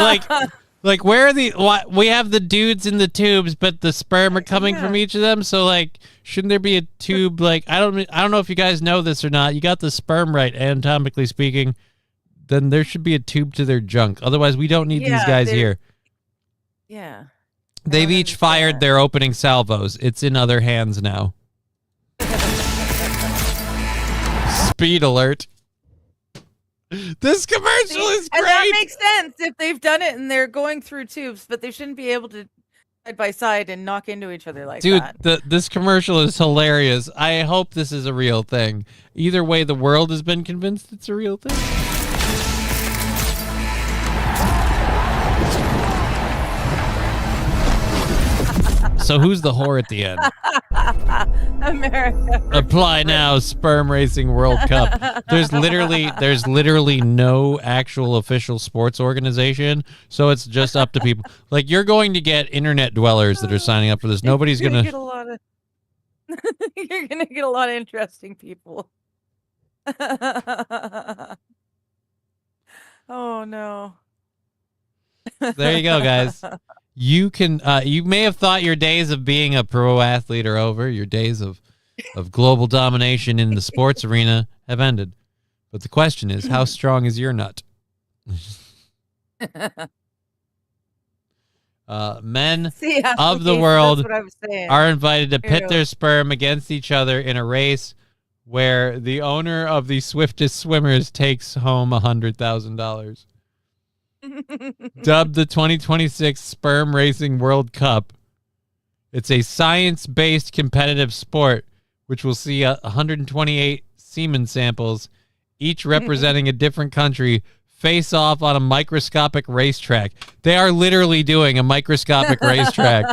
like where are the? We have the dudes in the tubes, but the sperm are coming from each of them. So like, shouldn't there be a tube? Like I don't know if you guys know this or not. You got the sperm right, anatomically speaking. Then there should be a tube to their junk. Otherwise, we don't need these guys here. Yeah. They've each fired their opening salvos. It's in other hands now. Speed alert. This commercial is great. And that makes sense if they've done it and they're going through tubes, but they shouldn't be able to side by side and knock into each other like that. Dude, this commercial is hilarious. I hope this is a real thing. Either way, the world has been convinced it's a real thing. So who's the whore at the end? America. Apply now, Sperm Racing World Cup. There's literally no actual official sports organization, so it's just up to people. Like you're going to get internet dwellers that are signing up for this. Nobody's gonna get a lot of. You're gonna get a lot of interesting people. Oh no. There you go, guys. You can you may have thought your days of being a pro athlete are over. Your days of global domination in the sports arena have ended. But the question is, how strong is your nut? Men of the world are invited to pit their sperm against each other in a race where the owner of the swiftest swimmers takes home $100,000. Dubbed the 2026 Sperm Racing World Cup. It's a science-based competitive sport which will see 128 semen samples, each representing a different country, face off on a microscopic racetrack. They are literally doing a microscopic racetrack.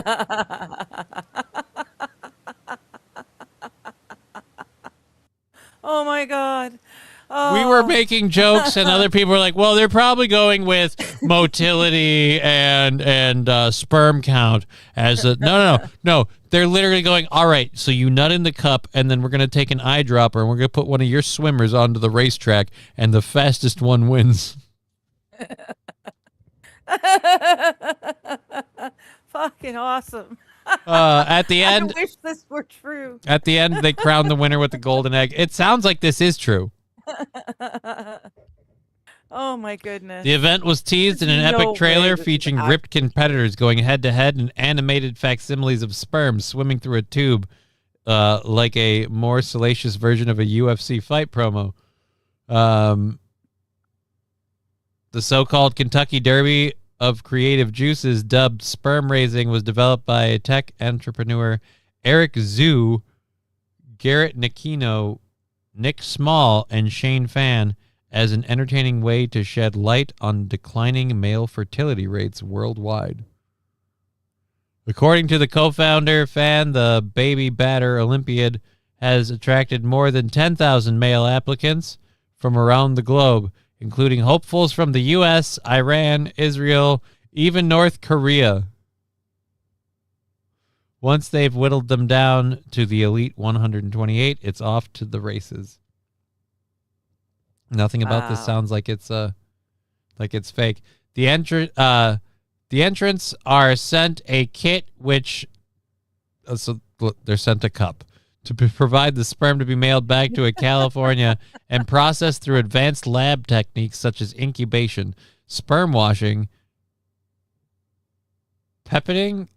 Oh my God. Oh. We were making jokes, and other people were like, "Well, they're probably going with motility and sperm count as a no. They're literally going, all right, so you nut in the cup, and then we're gonna take an eyedropper, and we're gonna put one of your swimmers onto the racetrack, and the fastest one wins." Fucking awesome. At the end, I wish this were true. At the end, they crown the winner with the golden egg. It sounds like this is true. Oh my goodness. The event was teased in an epic trailer featuring ripped competitors going head-to-head and animated facsimiles of sperm swimming through a tube like a more salacious version of a UFC fight promo. The so-called Kentucky Derby of creative juices, dubbed Sperm Raising, was developed by tech entrepreneur Eric Zhu, Garrett Nakino, Nick Small, and Shane Fan as an entertaining way to shed light on declining male fertility rates worldwide. According to the co-founder, Fan, the baby batter Olympiad has attracted more than 10,000 male applicants from around the globe, including hopefuls from the U.S., Iran, Israel, Even North Korea. Once they've whittled them down to the elite 128, it's off to the races. Nothing about this sounds like it's fake. The entrants are sent a kit which so they're sent a cup to provide the sperm to be mailed back to a California and processed through advanced lab techniques such as incubation, sperm washing, pipetting,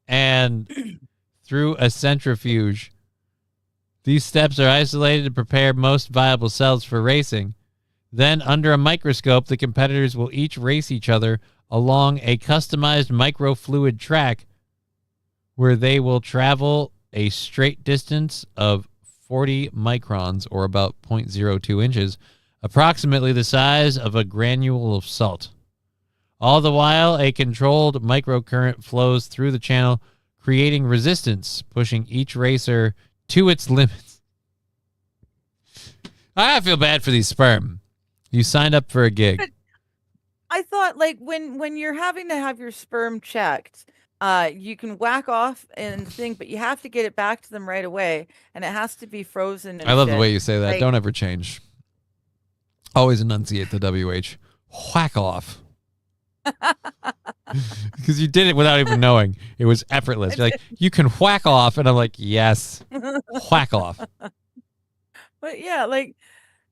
and through a centrifuge. These steps are isolated to prepare most viable cells for racing. Then, under a microscope, the competitors will each race each other along a customized microfluid track where they will travel a straight distance of 40 microns, or about 0.02 inches, approximately the size of a granule of salt. All the while, a controlled microcurrent flows through the channel, creating resistance, pushing each racer to its limits. I feel bad for these sperm. You signed up for a gig. But I thought, like, when you're having to have your sperm checked, you can whack off and thing, but you have to get it back to them right away, and it has to be frozen. And I love shit. the way you say that. Like, Don't ever change. Always enunciate the WH. Whack off. Because you did it without even knowing. It was effortless. You're like, you can whack off, and I'm like, yes, whack off. But yeah, like,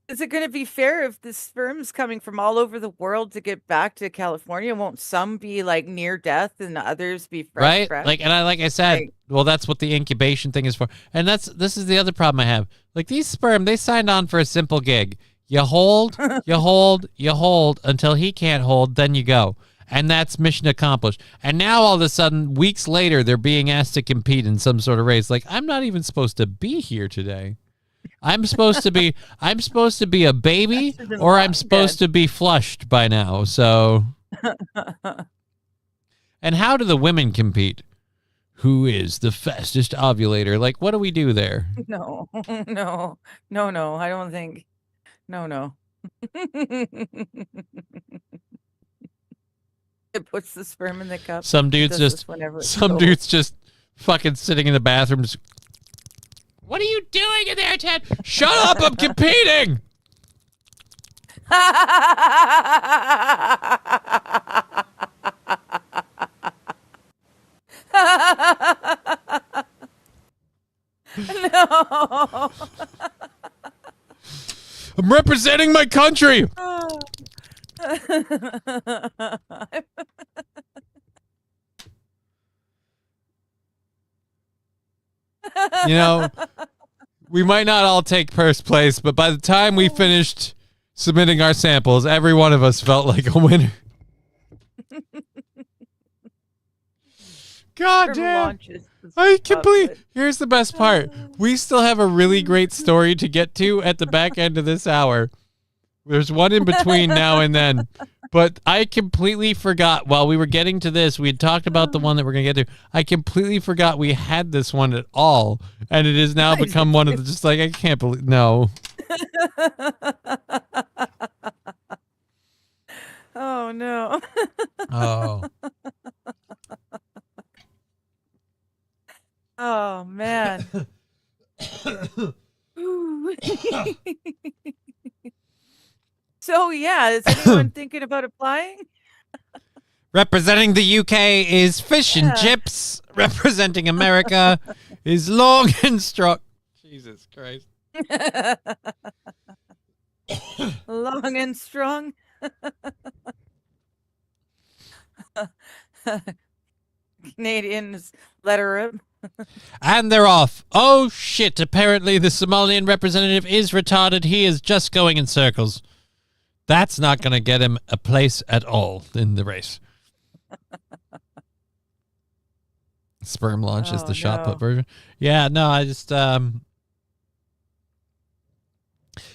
is it going to be fair if the sperm's coming from all over the world to get back to California? Won't some be like near death and others be fresh? Right? Like, and like I said, well, that's what the incubation thing is for. And this is the other problem I have. Like, these sperm, they signed on for a simple gig. You hold, you hold, you hold until he can't hold, then you go. And that's mission accomplished. And now all of a sudden, weeks later, they're being asked to compete in some sort of race. Like, I'm not even supposed to be here today. I'm supposed to be a baby, or I'm supposed to be flushed by now. So, and how do the women compete? Who is the fastest ovulator? Like, what do we do there? No, I don't think. No. It puts the sperm in the cup. Some dudes just fucking sitting in the bathroom. Just, what are you doing in there, Ted? Shut up! I'm competing. No. I'm representing my country. You know, we might not all take first place, but by the time we finished submitting our samples, every one of us felt like a winner. God damn. I complete. Here's the best part. We still have a really great story to get to at the back end of this hour. There's one in between now and then. But I completely forgot while we were getting to this, we had talked about the one that we're going to get to. I completely forgot we had this one at all. And it has now become one of the, just like, I can't believe, no. Oh, no. Oh. Oh, man. So, yeah, is anyone thinking about applying? Representing the UK is fish and chips. Representing America is long and strong. Jesus Christ. Long and strong. Canadians let her up. And they're off. Oh, shit. Apparently the Somalian representative is retarded. He is just going in circles. That's not going to get him a place at all in the race. Sperm launch is the shot put version. Yeah, no, I just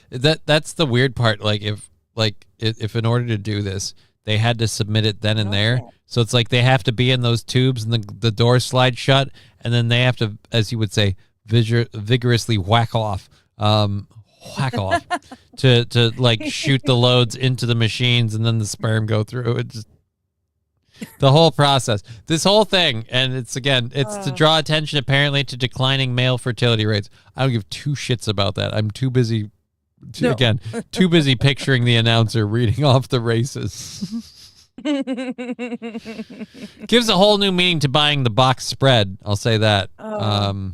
that's the weird part. Like if in order to do this, they had to submit it then and there. So it's like they have to be in those tubes and the doors slide shut, and then they have to, as you would say, vigorously whack off. To like shoot the loads into the machines, and then the sperm go through. It just The whole process, this whole thing, and it's to draw attention apparently to declining male fertility rates. I don't give two shits about that. I'm too busy, too busy picturing the announcer reading off the races. Gives a whole new meaning to buying the box spread. I'll say that. Oh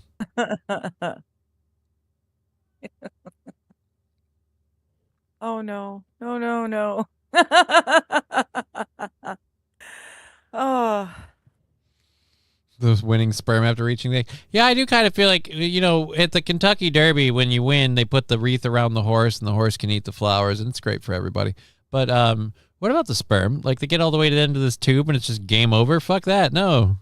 no. Oh. Those winning sperm after reaching the egg. Yeah, I do kind of feel like, at the Kentucky Derby, when you win, they put the wreath around the horse and the horse can eat the flowers, and it's great for everybody. But what about the sperm? Like, they get all the way to the end of this tube and it's just game over? Fuck that. No.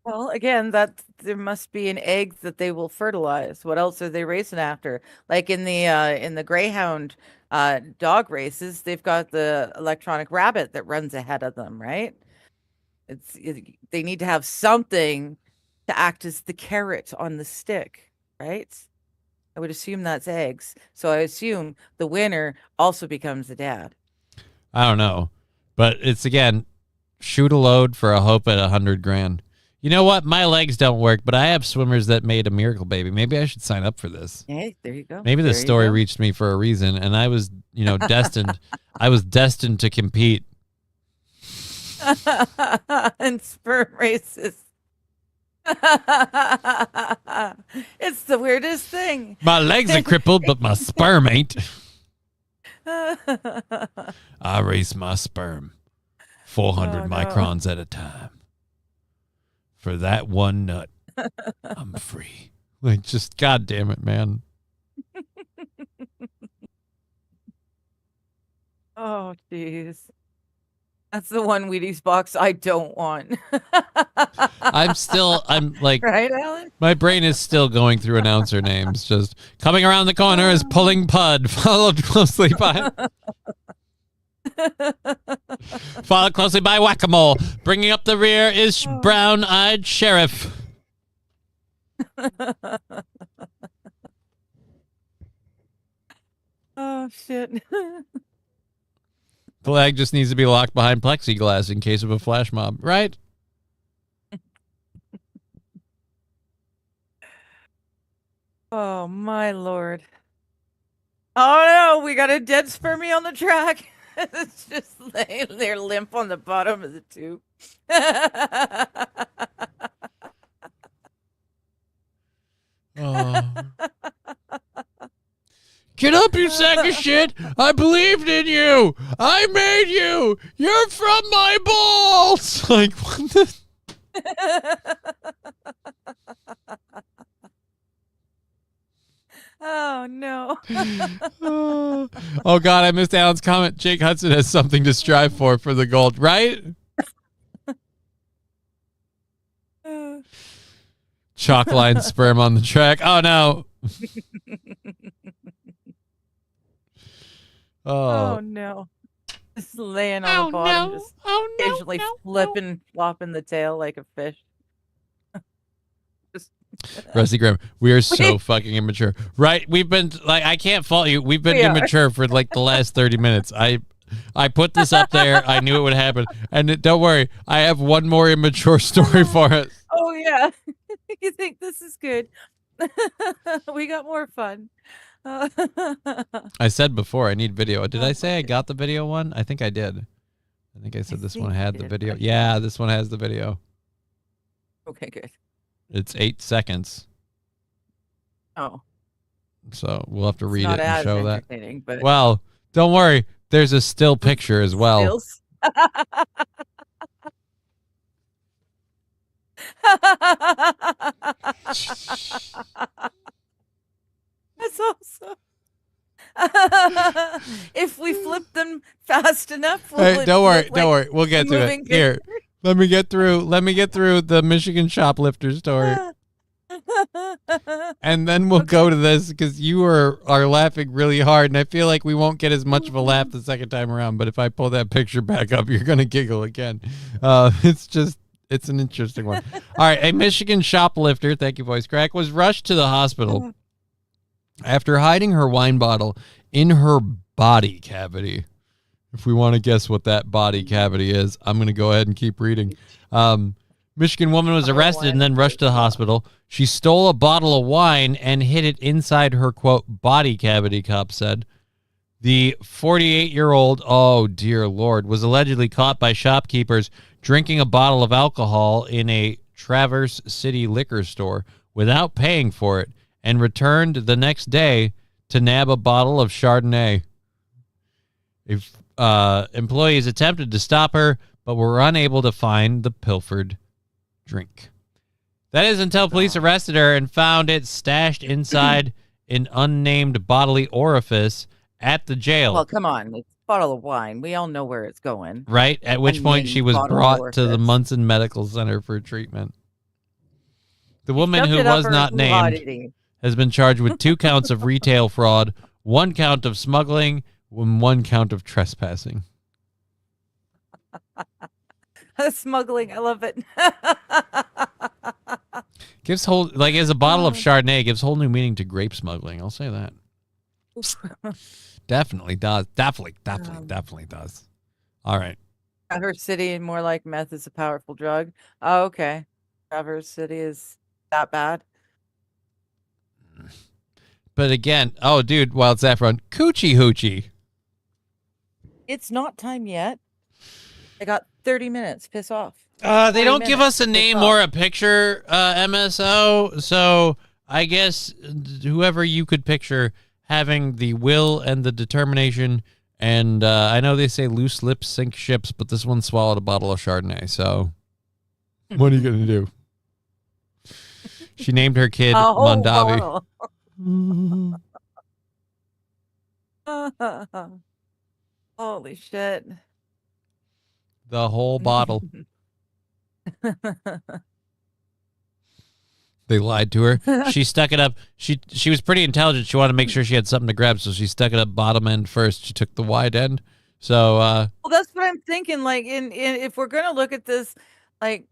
Well, again, there must be an egg that they will fertilize. What else are they racing after? Like in the Greyhound dog races, they've got the electronic rabbit that runs ahead of them, right? They need to have something to act as the carrot on the stick, right? I would assume that's eggs. So I assume the winner also becomes the dad. I don't know. But it's, again, shoot a load for a hope at $100,000. You know what? My legs don't work, but I have swimmers that made a miracle baby. Maybe I should sign up for this. Hey, there you go. Maybe the story reached me for a reason, and I was, destined. I was destined to compete. And sperm races. It's the weirdest thing. My legs are crippled, but my sperm ain't. I race my sperm 400 microns at a time. For that one nut, I'm free. Like, just, God damn it, man. Oh, jeez. That's the one Wheaties box I don't want. I'm like, right, Alan? My brain is still going through announcer names. Just coming around the corner is Pulling Pud, followed closely by Whack-A-Mole. Bringing up the rear is Brown-Eyed Sheriff. Oh, shit. Flag just needs to be locked behind plexiglass in case of a flash mob, right? Oh, my Lord. Oh, no, we got a dead spermie on the track. It's just they're limp on the bottom of the tube. Oh. Get up, you sack of shit! I believed in you! I made you! You're from my balls! Like, what the... Oh, no. Oh, God, I missed Alan's comment. Jake Hudson has something to strive for the gold, right? Chalk line sperm on the track. Oh, no. Oh, no. Just laying on the bottom, just occasionally flipping, flopping the tail like a fish. Rusty Graham, we are so fucking immature. Right? We've been, like, I can't fault you. We've been immature for, like, the last 30 minutes. I put this up there. I knew it would happen. And don't worry, I have one more immature story for us. Oh, yeah. You think this is good? We got more fun. I said before I need video. Did I say I got the video one? I think I did. I think I said this one had the video. Yeah, this one has the video. Okay, good. It's 8 seconds. Oh. So we'll have to read it and show that. But... Well, don't worry. There's a still picture as well. Stills? That's awesome. If we flip them fast enough, hey, don't worry. We'll get to it. Here, let me get through the Michigan shoplifter story, and then we'll go to this because you are laughing really hard, and I feel like we won't get as much of a laugh the second time around. But if I pull that picture back up, you're gonna giggle again. It's an interesting one. All right, a Michigan shoplifter, thank you, voice crack, was rushed to the hospital after hiding her wine bottle in her body cavity. If we want to guess what that body cavity is, I'm going to go ahead and keep reading. Michigan woman was arrested and then rushed to the hospital. She stole a bottle of wine and hid it inside her, quote, body cavity, cops said. The 48-year-old, oh dear Lord, was allegedly caught by shopkeepers drinking a bottle of alcohol in a Traverse City liquor store without paying for it and returned the next day to nab a bottle of Chardonnay. Employees attempted to stop her, but were unable to find the pilfered drink. That is until police arrested her and found it stashed inside an unnamed bodily orifice at the jail. Well, come on. It's a bottle of wine. We all know where it's going. Right? At which point she was brought to the Munson Medical Center for treatment. The woman who was not named has been charged with 2 counts of retail fraud, 1 count of smuggling, and 1 count of trespassing. Smuggling, I love it. Gives whole, like, as a bottle of Chardonnay gives whole new meaning to grape smuggling. I'll say that. Definitely does. Definitely does. All right. Traverse City, more like meth is a powerful drug. Oh, okay. Traverse City is that bad. But again, oh, dude, Wild Saffron, coochie hoochie. It's not time yet. I got 30 minutes. Piss off. They don't give us a name or a picture, MSO. So I guess whoever you could picture having the will and the determination. And I know they say loose lips sink ships, but this one swallowed a bottle of Chardonnay. So what are you going to do? She named her kid Mondavi. Holy shit. The whole bottle. They lied to her. She stuck it up. She was pretty intelligent. She wanted to make sure she had something to grab, so she stuck it up bottom end first. She took the wide end. So well, that's what I'm thinking. Like in if we're gonna look at this, like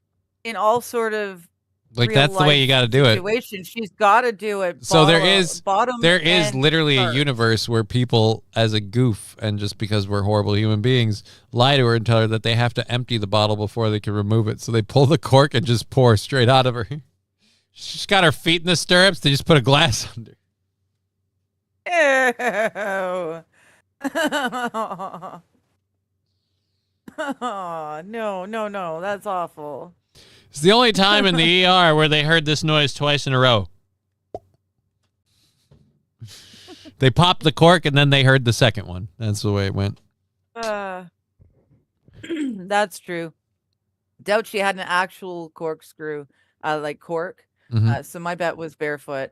in all sort of like that's the way you got to do it. She's got to do it. So there is bottom literally first. a universe where people, as a goof, and just because we're horrible human beings, lie to her and tell her that they have to empty the bottle before they can remove it. So they pull the cork and just pour straight out of her. She's got her feet in the stirrups. They just put a glass under. Ew. Oh, no. That's awful. It's the only time in the ER where they heard this noise twice in a row. They popped the cork and then they heard the second one. That's the way it went. That's true. Doubt she had an actual corkscrew, like cork. Mhm. So my bet was barefoot.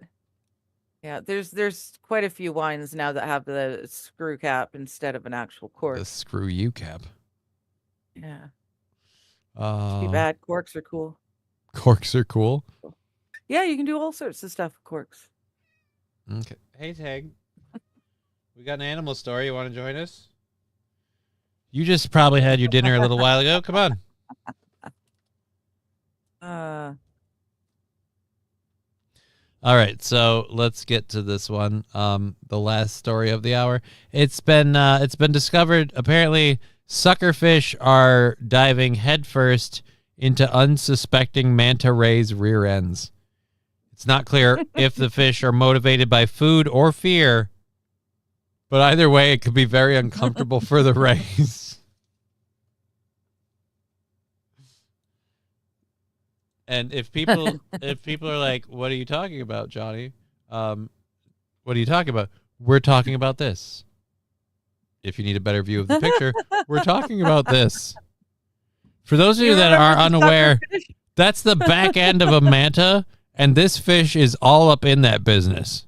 Yeah, there's quite a few wines now that have the screw cap instead of an actual cork. The screw you cap. Yeah. Too bad. Corks are cool. Corks are cool. Yeah, you can do all sorts of stuff with corks. Okay. Hey, Tag. We got an animal story. You want to join us? You just probably had your dinner a little while ago. Come on. All right, so let's get to this one. The last story of the hour. It's been discovered. Apparently, suckerfish are diving headfirst into unsuspecting manta rays' rear ends. It's not clear if the fish are motivated by food or fear, but either way, it could be very uncomfortable for the rays. And if people are like, "What are you talking about, Johnny? What are you talking about?" We're talking about this. If you need a better view of the picture, we're talking about this. For those of you that are unaware, that's the back end of a manta, and this fish is all up in that business.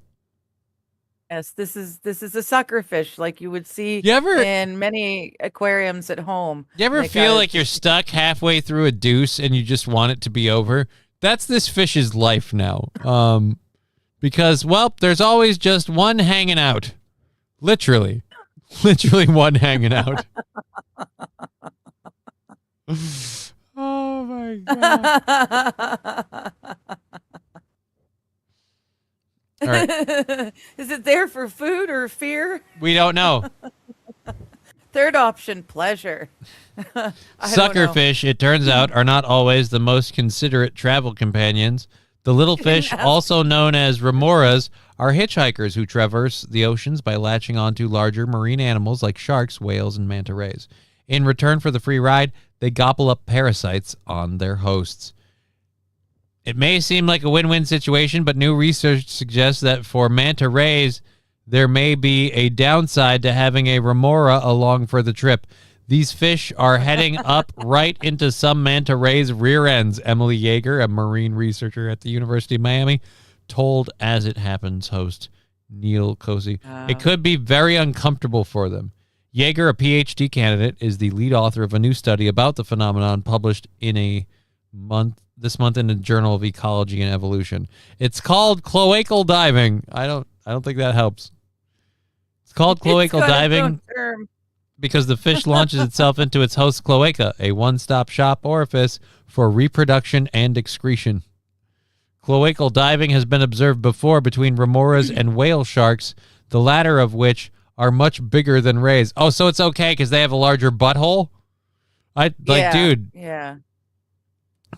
Yes, this is a suckerfish like you would see in many aquariums at home. You ever feel like you're stuck halfway through a deuce and you just want it to be over? That's this fish's life now. Because, well, there's always just one hanging out. Literally one hanging out. Oh, my God. All right. Is it there for food or fear? We don't know. Third option, pleasure. Suckerfish, it turns out, are not always the most considerate travel companions. The little fish, also known as remoras, are hitchhikers who traverse the oceans by latching onto larger marine animals like sharks, whales, and manta rays. In return for the free ride, they gobble up parasites on their hosts. It may seem like a win-win situation, but new research suggests that for manta rays, there may be a downside to having a remora along for the trip. These fish are heading up right into some manta rays' rear ends, Emily Yeager, a marine researcher at the University of Miami, told As It Happens host Neil Cosi. It could be very uncomfortable for them. Yeager, a PhD candidate, is the lead author of a new study about the phenomenon published in this month in the Journal of Ecology and Evolution. It's called cloacal diving. I don't think that helps. It's called cloacal diving because the fish launches itself into its host cloaca, a one-stop shop orifice for reproduction and excretion. Cloacal diving has been observed before between remoras and whale sharks, the latter of which are much bigger than rays. Oh, so it's okay because they have a larger butthole? Dude. Yeah.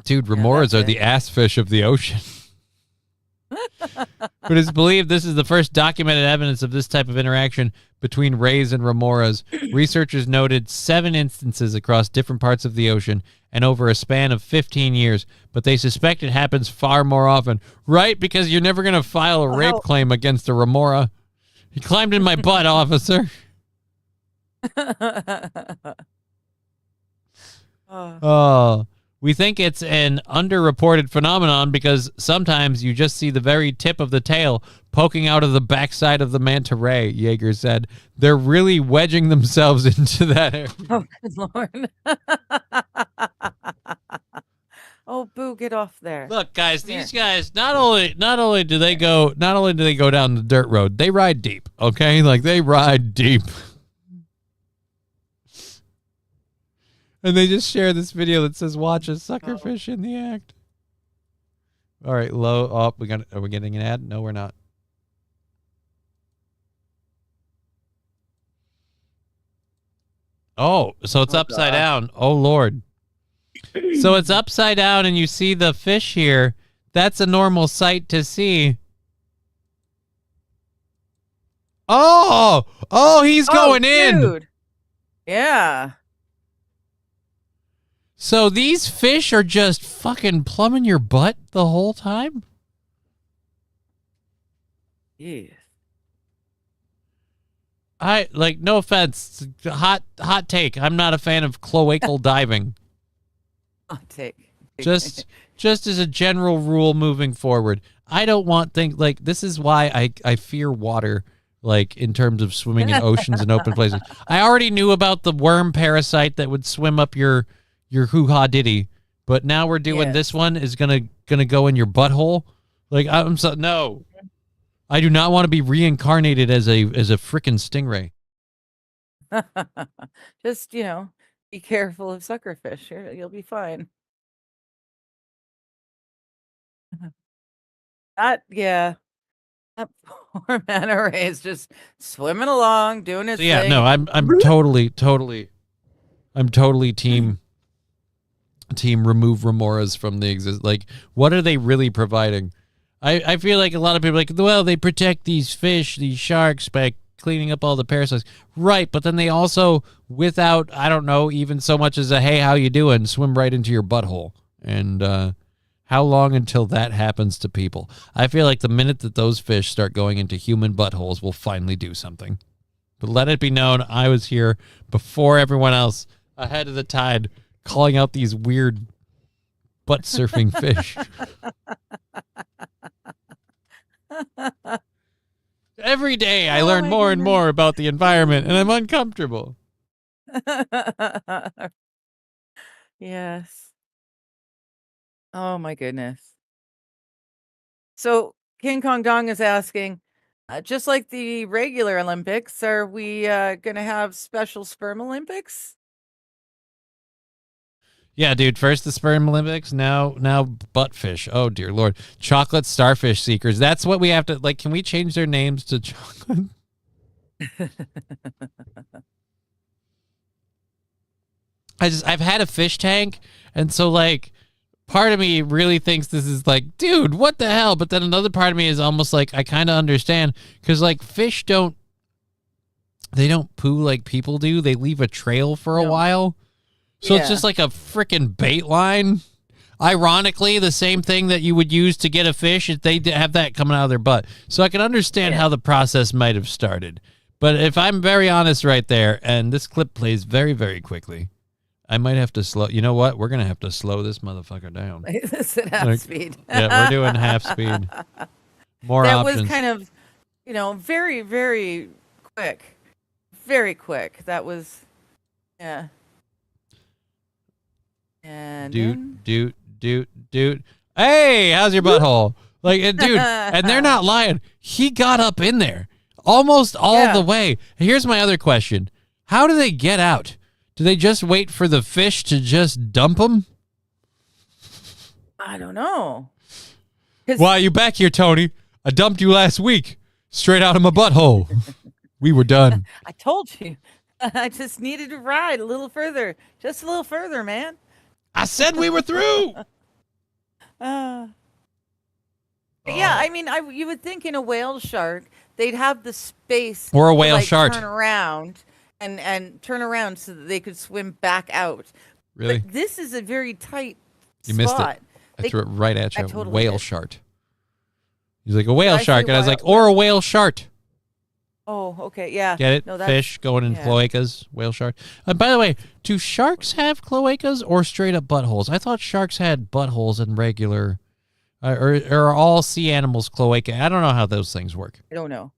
Dude, remoras are the ass fish of the ocean. But it's believed this is the first documented evidence of this type of interaction between rays and remoras. Researchers noted 7 instances across different parts of the ocean and over a span of 15 years, but they suspect it happens far more often. Right? Because you're never going to file a rape claim against a remora. He climbed in my butt, officer. We think it's an underreported phenomenon because sometimes you just see the very tip of the tail poking out of the backside of the manta ray, Yeager said. They're really wedging themselves into that area. Oh, good Lord. Oh, Boo, get off there. Look, guys, these guys not only do they go down the dirt road, they ride deep, okay? Like they ride deep. And they just share this video that says, "Watch a suckerfish in the act." All right, low up. Are we getting an ad? No, we're not. Oh, so it's upside down. Oh, Lord. So it's upside down and you see the fish here. That's a normal sight to see. Oh, he's going in. Dude. Yeah. So these fish are just fucking plumbing your butt the whole time? Yeah. No offense. Hot take. I'm not a fan of cloacal diving. Hot take. Just as a general rule moving forward. I don't want things like this is why I fear water, like in terms of swimming in oceans and open places. I already knew about the worm parasite that would swim up your hoo-ha diddy, but now we're doing this one is gonna go in your butthole. Like no, I do not want to be reincarnated as a frickin' stingray. Just be careful of suckerfish. You'll be fine. That poor manta ray is just swimming along, doing his thing. No, I'm totally team remove remoras from the exist. Like, what are they really providing? I feel like a lot of people are like, well, they protect these fish, these sharks by cleaning up all the parasites. Right, but then they also, without, I don't know, even so much as a, hey, how you doing, swim right into your butthole. And how long until that happens to people? I feel like the minute that those fish start going into human buttholes, we'll finally do something. But let it be known, I was here before everyone else, ahead of the tide, calling out these weird butt surfing fish. Every day I learn more and more about the environment, and I'm uncomfortable. Yes. Oh my goodness. So King Kong Dong is asking, just like the regular Olympics, are we going to have special sperm Olympics? Yeah, dude. First the sperm Olympics, now buttfish. Oh dear Lord, chocolate starfish seekers. That's what we have to like. Can we change their names to chocolate? I've had a fish tank, and so like part of me really thinks this is like, dude, what the hell? But then another part of me is almost like I kind of understand, because like fish don't poo like people do. They leave a trail for a while. So it's just like a freaking bait line. Ironically, the same thing that you would use to get a fish, if they have that coming out of their butt. So I can understand how the process might have started. But if I'm very honest right there, and this clip plays very, very quickly, I might have to slow. You know what? We're going to have to slow this motherfucker down. It's at half speed. Yeah, we're doing half speed. More that options. Was kind of, very, very quick. Very quick. That was, yeah. And dude. Hey, how's your butthole? Like, dude, and they're not lying. He got up in there almost all the way. Here's my other question. How do they get out? Do they just wait for the fish to just dump them? I don't know. Why are you back here, Tony? I dumped you last week. Straight out of my butthole. We were done. I told you. I just needed to ride a little further. Just a little further, man. I said we were through. Yeah, I mean, you would think in a whale shark they'd have the space or a whale to, shark turn around and turn around so that they could swim back out. Really? But this is a very tight You spot. missed it. I threw it right at you. Totally whale did. shark. He's like a whale Did I shark, say and I was whale- like, or a whale shark. Oh, okay, yeah. Get it? No, that's- Fish going in yeah. cloacas, whale shark. And by the way, do sharks have cloacas or straight up buttholes? I thought sharks had buttholes in regular, or are all sea animals cloaca? I don't know how those things work. I don't know.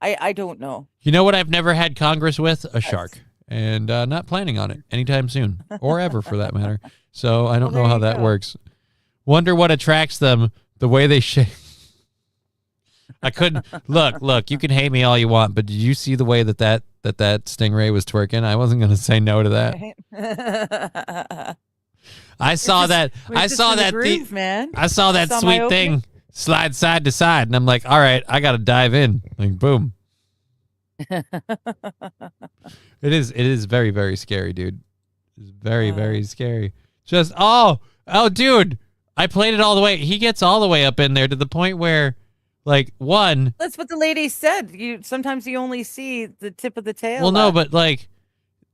I don't know. You know what I've never had Congress with? A shark. And not planning on it anytime soon, or ever for that matter. So I don't know how that works. Wonder what attracts them, the way they shake. I couldn't look. You can hate me all you want, but did you see the way that stingray was twerking? I wasn't going to say no to that. I saw that. I saw that. Man. I saw that Saw my sweet opening. thing slide side to side, and I'm like, all right, I got to dive in. Like, boom. It is very, very scary, dude. It's very, very scary. Just dude, I played it all the way. He gets all the way up in there to the point where, like, one. That's what the lady said. Sometimes you only see the tip of the tail. Well, no, but like,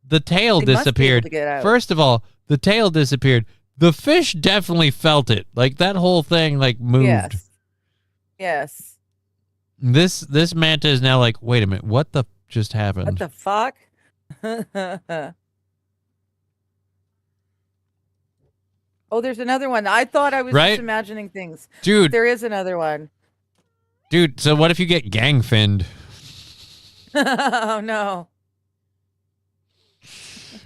the tail They must be able disappeared. to get out. First of all, the tail disappeared. The fish definitely felt it. Like that whole thing, like moved. Yes. This manta is now like, wait a minute, what the just happened? What the fuck? Oh, there's another one. I thought I was Right? just imagining things. Dude. There is another one. Dude, so what if you get gang finned? Oh, no.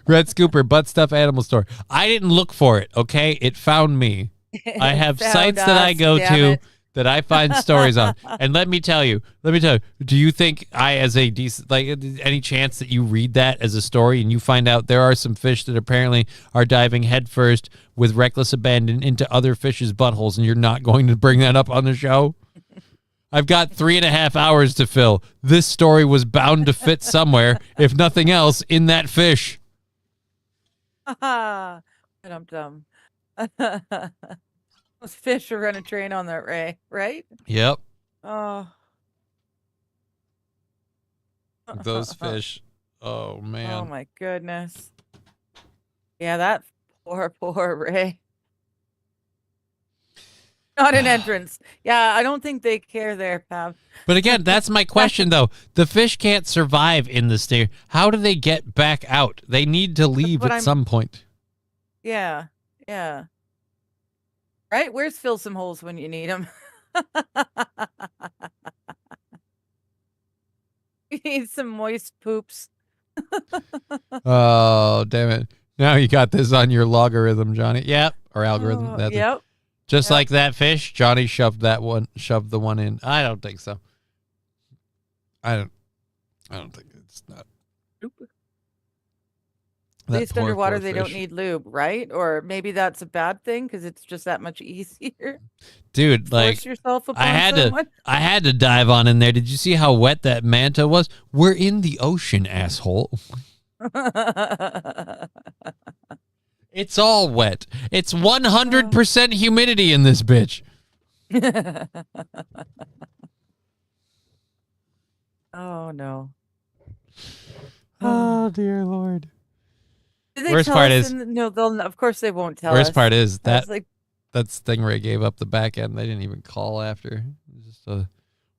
Red Scooper, butt stuff animal store. I didn't look for it, okay? It found me. I have Found sites that I us, go damn to it. that I find stories on. And let me tell you, do you think I, as a decent, like, any chance that you read that as a story and you find out there are some fish that apparently are diving headfirst with reckless abandon into other fish's buttholes, and you're not going to bring that up on the show? I've got 3.5 hours to fill. This story was bound to fit somewhere, if nothing else, in that fish. But I'm dumb. Those fish are going to train on that, Ray, right? Yep. Oh. Those fish. Oh, man. Oh, my goodness. Yeah, that poor Ray. Not an entrance. Yeah, I don't think they care there, Pav. But again, that's my question, though. The fish can't survive in the state. How do they get back out? They need to leave what at I'm- some point. Yeah, yeah. Right? Where's fill some holes when you need them? You need some moist poops. Oh, damn it. Now you got this on your logarithm, Johnny. Yep. Or algorithm. Oh, That's it. yep. Just like that fish, Johnny shoved the one in. I don't think so. I don't think it's not. At least underwater, they don't fish. need lube, right? Or maybe that's a bad thing because it's just that much easier. Dude, like, Force yourself upon I had someone. to dive on in there. Did you see how wet that manta was? We're in the ocean, asshole. It's all wet. It's 100% humidity in this bitch. Oh no. Oh dear Lord. Did they Worst tell part us is no, they'll of course they won't tell us. worst part is I was that like, that Stingray gave up the back end. They didn't even call after. It was just a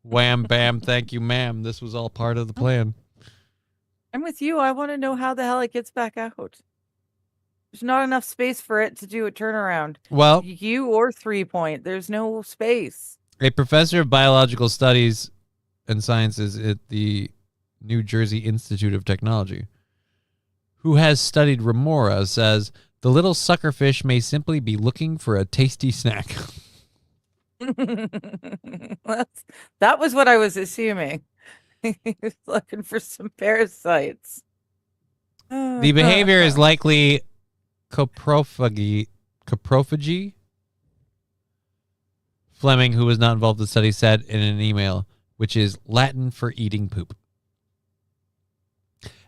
wham bam, thank you, ma'am. This was all part of the plan. I'm with you. I want to know how the hell it gets back out. There's not enough space for it to do a turnaround. Well, you or 3-point. There's no space. a professor of biological studies and sciences at the New Jersey Institute of Technology, who has studied remora, says the little suckerfish may simply be looking for a tasty snack. That was what I was assuming. He was looking for some parasites. The behavior is likely coprophagy. Fleming, who was not involved in the study, said in an email, which is Latin for eating poop.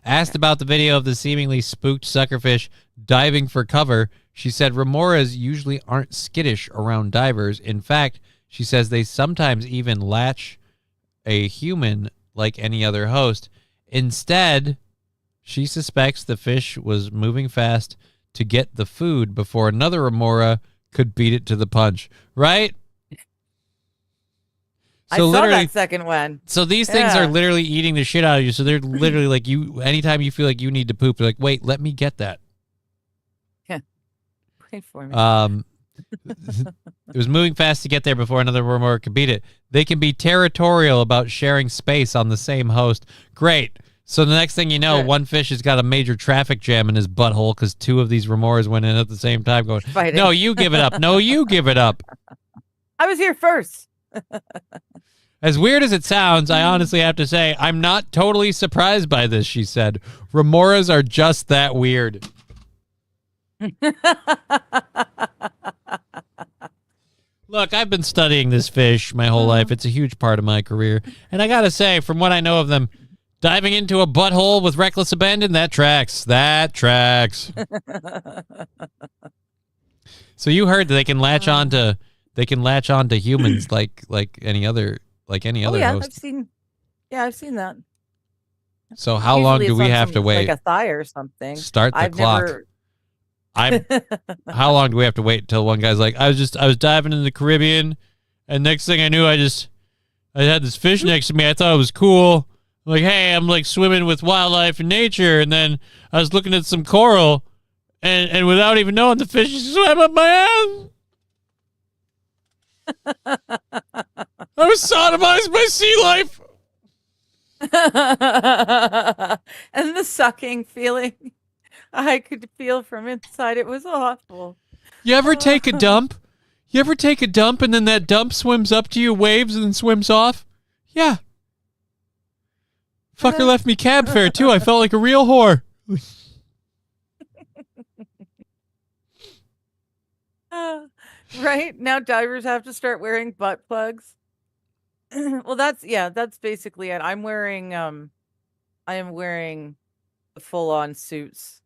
Asked about the video of the seemingly spooked suckerfish diving for cover, she said remoras usually aren't skittish around divers. In fact, she says they sometimes even latch a human like any other host. Instead, she suspects the fish was moving fast to get the food before another remora could beat it to the punch. Right? I saw that second one. So these things are literally eating the shit out of you. So they're literally like you. Anytime you feel like you need to poop, they're like, "Wait, let me get that." Yeah, wait for me. It was moving fast to get there before another remora could beat it. They can be territorial about sharing space on the same host. Great. So the next thing you know, one fish has got a major traffic jam in his butthole because two of these remoras went in at the same time, going, Fighting. "No, you give it up. No, you give it up." I was here first. As weird as it sounds, I honestly have to say I'm not totally surprised by this, she said. Remoras are just that weird. Look, I've been studying this fish my whole life. It's a huge part of my career. And I got to say, from what I know of them, diving into a butthole with reckless abandon, that tracks. That tracks. So you heard that they can latch on to humans like any other host. I've seen that. So how long do Usually we it's on have to some- wait? Like a thigh or something. Start the I've clock. never- How long do we have to wait until one guy's like, I was diving in the Caribbean, and next thing I knew, I had this fish next to me. I thought it was cool. I'm like, hey, I'm like swimming with wildlife and nature, and then I was looking at some coral, and without even knowing, the fish just swam up my ass. I was sodomized by sea life. And the sucking feeling I could feel from inside. It was awful. You ever take a dump? You ever take a dump and then that dump swims up to you, waves, and then swims off? Yeah. Fucker left me cab fare, too. I felt like a real whore. Right? Now divers have to start wearing butt plugs. Well, that's basically it. I am wearing the full-on suits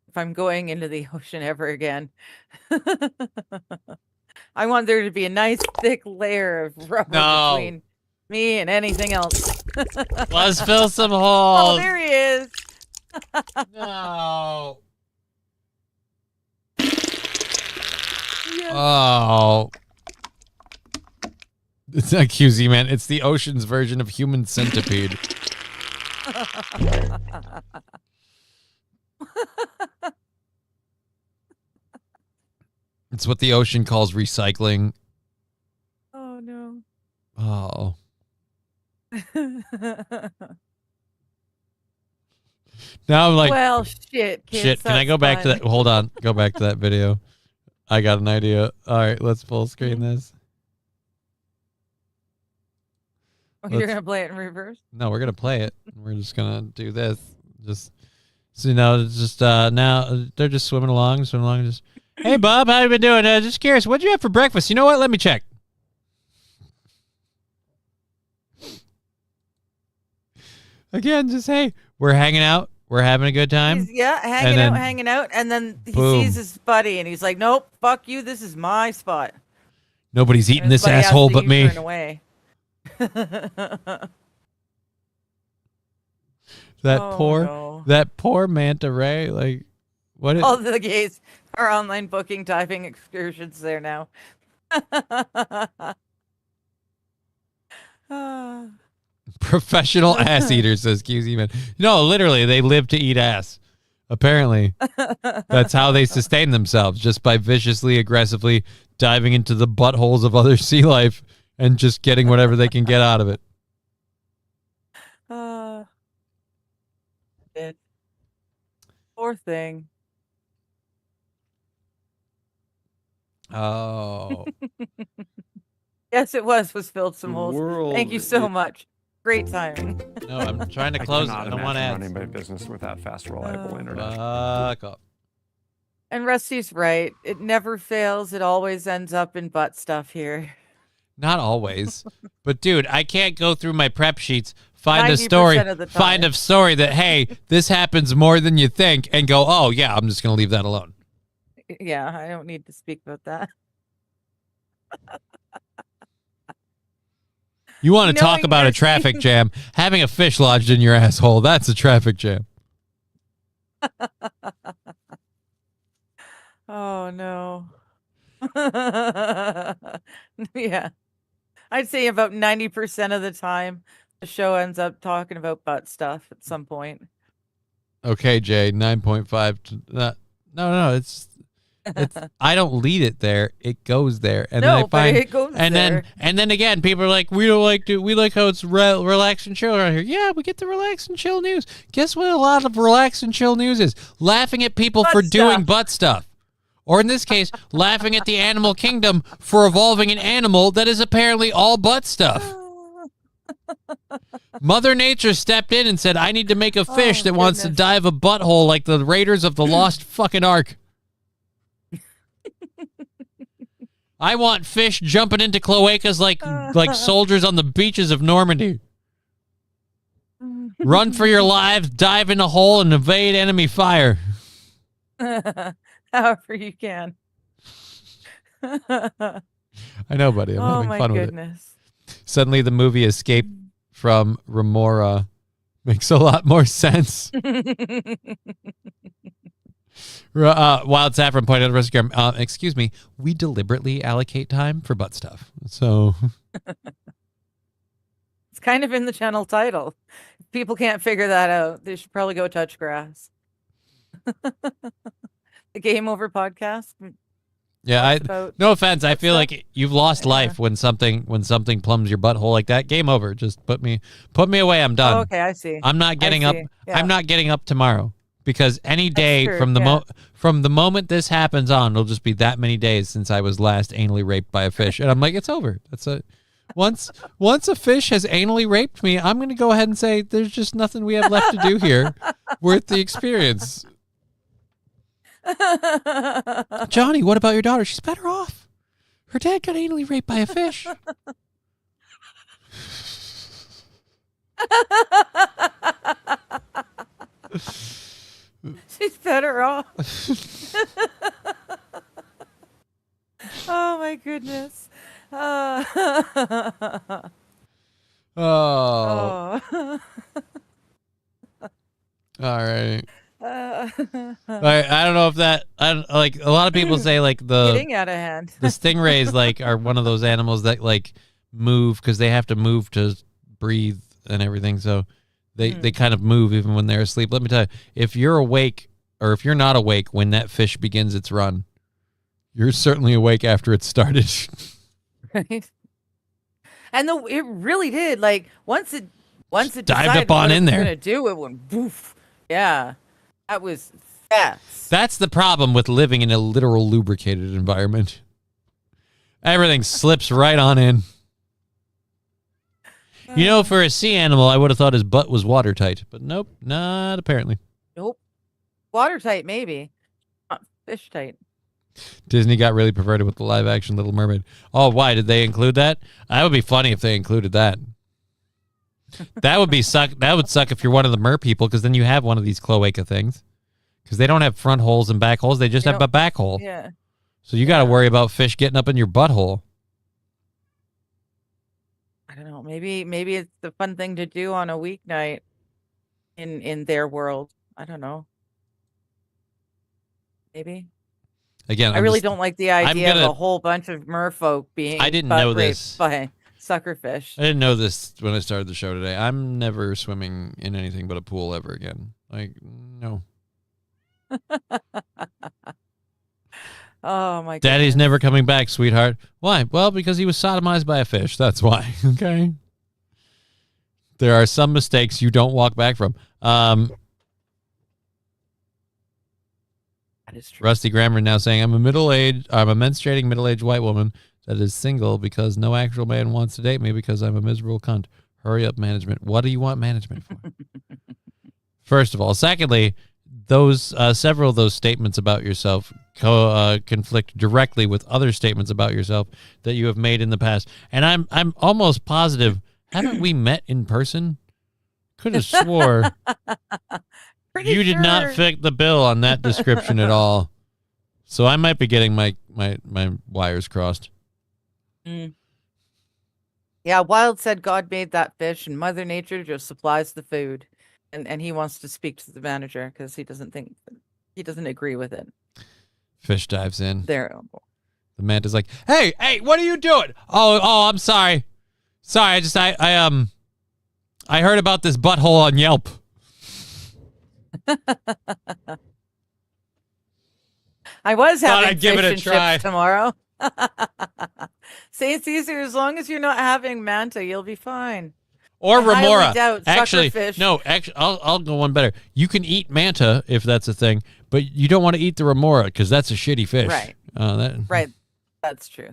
if I'm going into the ocean ever again. I want there to be a nice thick layer of rubber between me and anything else. Let's fill some Oh, holes. there he is. No. Oh. It's not QZ, man. It's the ocean's version of human centipede. It's what the ocean calls recycling. Oh, no. Oh. Now I'm like, well, shit, kids, shit. Can I go back to fun. that? Hold on. Go back to that video. I got an idea. All right, let's full screen this. Oh, you're going to play it in reverse? No, we're going to play it. We're just going to do this. Just, so, you know, just now they're just swimming along. Just, hey, Bob, how you been doing? Just curious, what'd you have for breakfast? You know what? Let me check. Again, just, hey, we're hanging out We're having a good time. He's, hanging out, and then he sees his buddy, and he's like, "Nope, fuck you. This is my spot." Nobody's eating this asshole but me. Turn away. That poor manta ray. Like, what? All the gays are online booking diving excursions there now. Professional ass eaters, says QZ Man. No, literally, they live to eat ass. Apparently, that's how they sustain themselves, just by viciously, aggressively diving into the buttholes of other sea life and just getting whatever they can get out of it. Poor thing. Oh. Yes, it was filled some holes. Thank you so much. Great timing. No, I'm trying to close it. I don't want ads. Running my business without fast, reliable internet. Fuck up. And Rusty's right. It never fails. It always ends up in butt stuff here. Not always. But dude, I can't go through my prep sheets, find a story that, hey, this happens more than you think, and go, oh yeah, I'm just gonna leave that alone. Yeah, I don't need to speak about that. You want to talk about a traffic jam? Having a fish lodged in your asshole, that's a traffic jam. Oh, no. Yeah. I'd say about 90% of the time, the show ends up talking about butt stuff at some point. Okay, Jay, 9.5. No, it's I don't lead it there. It goes there, and then I find, it goes and there. then again, people are like, we like how it's relax and chill around here. Yeah, we get the relax and chill news. Guess what? A lot of relax and chill news is laughing at people for doing butt stuff, or in this case, laughing at the animal kingdom for evolving an animal that is apparently all butt stuff. Mother Nature stepped in and said, "I need to make a fish that wants to dive a butthole like the Raiders of the Lost fucking Ark." I want fish jumping into cloacas like soldiers on the beaches of Normandy. Run for your lives, dive in a hole, and evade enemy fire. However you can. I know, buddy. I'm having fun with it. Suddenly the movie Escape from Remora makes a lot more sense. Wild Saffron pointed out, excuse me, we deliberately allocate time for butt stuff. So it's kind of in the channel title. If people can't figure that out, they should probably go touch grass. The Game Over podcast. Yeah, no offense. I feel like you've lost life when something plumbs your butthole like that. Game over. Just put me away. I'm done. Oh, okay, I see. I'm not getting up. Yeah. I'm not getting up tomorrow. Because any day from the moment this happens on, it'll just be that many days since I was last anally raped by a fish, and I'm like, it's over. Once a fish has anally raped me, I'm going to go ahead and say there's just nothing we have left to do here worth the experience. Johnny, what about your daughter? She's better off. Her dad got anally raped by a fish. She's better off. Oh my goodness. Oh. All right. I don't know if that. Like a lot of people say, like getting out of hand. The stingrays like are one of those animals that like move because they have to move to breathe and everything. So. They kind of move even when they're asleep. Let me tell you, if you're awake or if you're not awake when that fish begins its run, you're certainly awake after it started. Right. And it really did. Like once it dived up on in there, gonna do it went woof. Yeah, that was fast. That's the problem with living in a literal lubricated environment. Everything slips right on in. You know, for a sea animal, I would have thought his butt was watertight, but nope, not apparently. Nope. Watertight, maybe. Not fish tight. Disney got really perverted with the live-action Little Mermaid. Oh, why? Did they include that? That would be funny if they included that. That would suck if you're one of the mer people, because then you have one of these cloaca things. Because they don't have front holes and back holes. They just have a back hole. Yeah. So you got to worry about fish getting up in your butthole. I don't know. Maybe it's the fun thing to do on a weeknight in their world. I don't know. Maybe. Again, I really don't like the idea of a whole bunch of merfolk being I didn't know raped this. by suckerfish. I didn't know this when I started the show today. I'm never swimming in anything but a pool ever again. Like, no. Oh my god. Daddy's never coming back, sweetheart. Why? Well, because he was sodomized by a fish. That's why. Okay. There are some mistakes you don't walk back from. That is true. Rusty Grammar now saying, I'm a menstruating middle-aged white woman that is single because no actual man wants to date me because I'm a miserable cunt. Hurry up, management. What do you want management for? First of all. Secondly, those several of those statements about yourself conflict directly with other statements about yourself that you have made in the past. And I'm almost positive, haven't we met in person? Could have swore you did not fit the bill on that description at all. So I might be getting my wires crossed. Mm. Yeah, Wild said God made that fish and Mother Nature just supplies the food. And he wants to speak to the manager because he doesn't agree with it. Fish dives in. There. The manta's like, hey, what are you doing? Oh, I'm sorry. Sorry, I heard about this butthole on Yelp. I was having I'd give fish it a and try chips tomorrow. Say it's easier as long as you're not having manta, you'll be fine. Or remora. Actually, I'll go one better. You can eat manta if that's a thing, but you don't want to eat the remora because that's a shitty fish. Right. Right. That's true.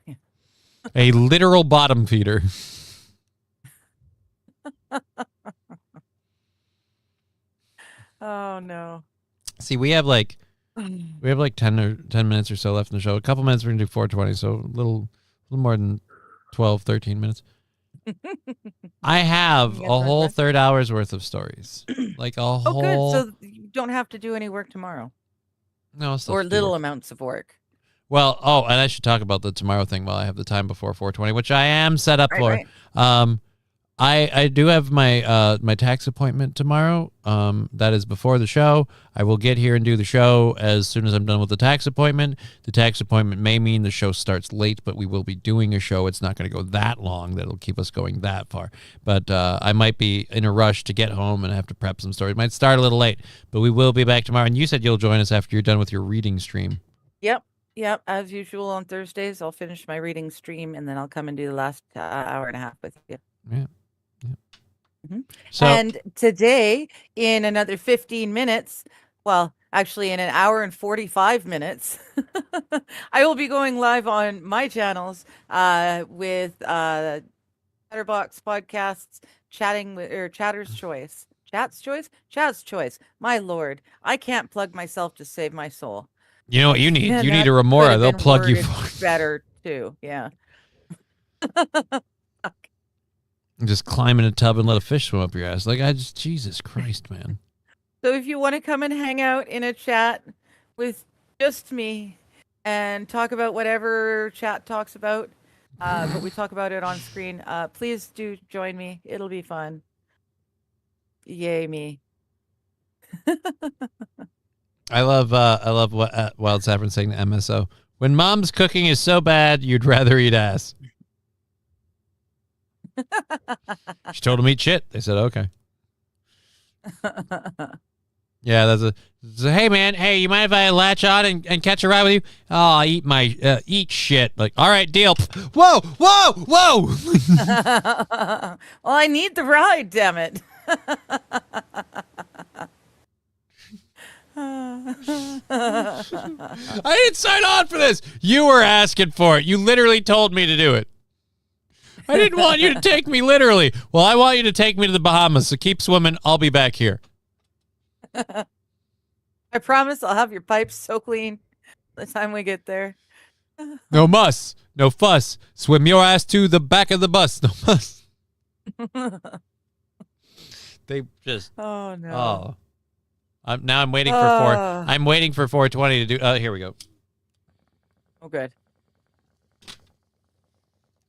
Yeah. A literal bottom feeder. Oh no. See, we have like 10 minutes or so left in the show. A couple minutes we're gonna do 420, so a little more than 12, 13 minutes. I have a whole third hour's worth of stories. Like a whole. Oh, good. So you don't have to do any work tomorrow. No, or little amounts of work. Well, and I should talk about the tomorrow thing while I have the time before 420, which I am set up for. Right. I do have my my tax appointment tomorrow. That is before the show. I will get here and do the show as soon as I'm done with the tax appointment. The tax appointment may mean the show starts late, but we will be doing a show. It's not going to go that long that'll keep us going that far. But I might be in a rush to get home and have to prep some stories. It might start a little late, but we will be back tomorrow. And you said you'll join us after you're done with your reading stream. Yep. As usual on Thursdays, I'll finish my reading stream and then I'll come and do the last hour and a half with you. Yeah. Mm-hmm. So, and today, in another 15 minutes, well, actually in an hour and 45 minutes, I will be going live on my channels with Chatterbox Podcasts, chatting with Chatter's Choice. Chat's Choice. My lord, I can't plug myself to save my soul. You know what you need? You need a remora. They'll plug you for better too. Yeah. Just climb in a tub and let a fish swim up your ass. Like, Jesus Christ, man. So if you want to come and hang out in a chat with just me and talk about whatever chat talks about, but we talk about it on screen, please do join me. It'll be fun. Yay me. I love what Wild Saffron saying to MSO. When mom's cooking is so bad, you'd rather eat ass. She told him eat shit. They said, okay. Yeah, that's hey man, hey, you mind if I latch on and catch a ride with you? Oh, I eat shit. Like, all right, deal. Whoa. Well, I need the ride, damn it. I didn't sign on for this. You were asking for it. You literally told me to do it. I didn't want you to take me literally. Well, I want you to take me to the Bahamas, so keep swimming. I'll be back here. I promise I'll have your pipes so clean by the time we get there. No muss. No fuss. Swim your ass to the back of the bus. No muss. They just. Oh no. Oh. Now I'm waiting for I'm waiting for 420 to do. Here we go. Oh, good.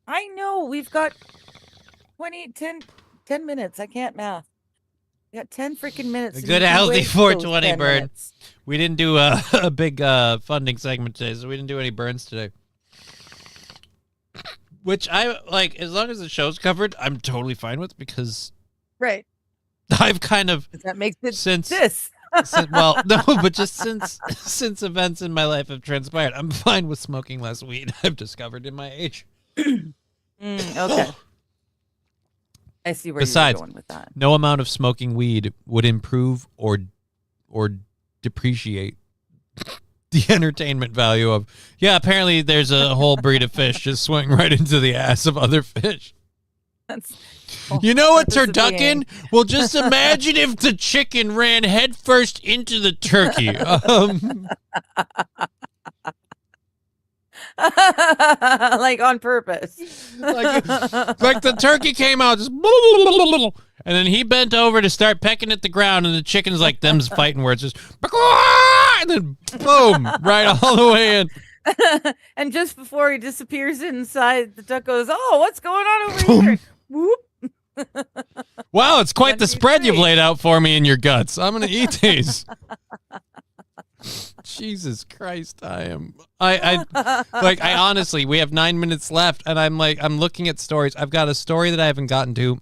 I know we've got 10 minutes. I can't math. We got 10 freaking minutes. A good healthy 420 burn. We didn't do a big funding segment today, so we didn't do any burns today. Which I like, as long as the show's covered, I'm totally fine with, because right. I've kind of that makes it since this. Well, no, but just since events in my life have transpired, I'm fine with smoking less weed. I've discovered in my age. Okay. I see where Besides, you're going with that. No amount of smoking weed would improve or depreciate the entertainment value of. Yeah, apparently there's a whole breed of fish just swimming right into the ass of other fish. You know what, turducken? Well, just imagine if the chicken ran headfirst into the turkey. Like on purpose. like the turkey came out just and then he bent over to start pecking at the ground, and the chicken's like them's fighting where it's just and then boom, right all the way in. And just before he disappears inside, the duck goes, "Oh, what's going on over here?" Whoop. Wow, it's quite the spread you've laid out for me in your guts. I'm gonna eat these. Jesus Christ, I honestly, we have 9 minutes left, and I'm looking at stories. I've got a story that I haven't gotten to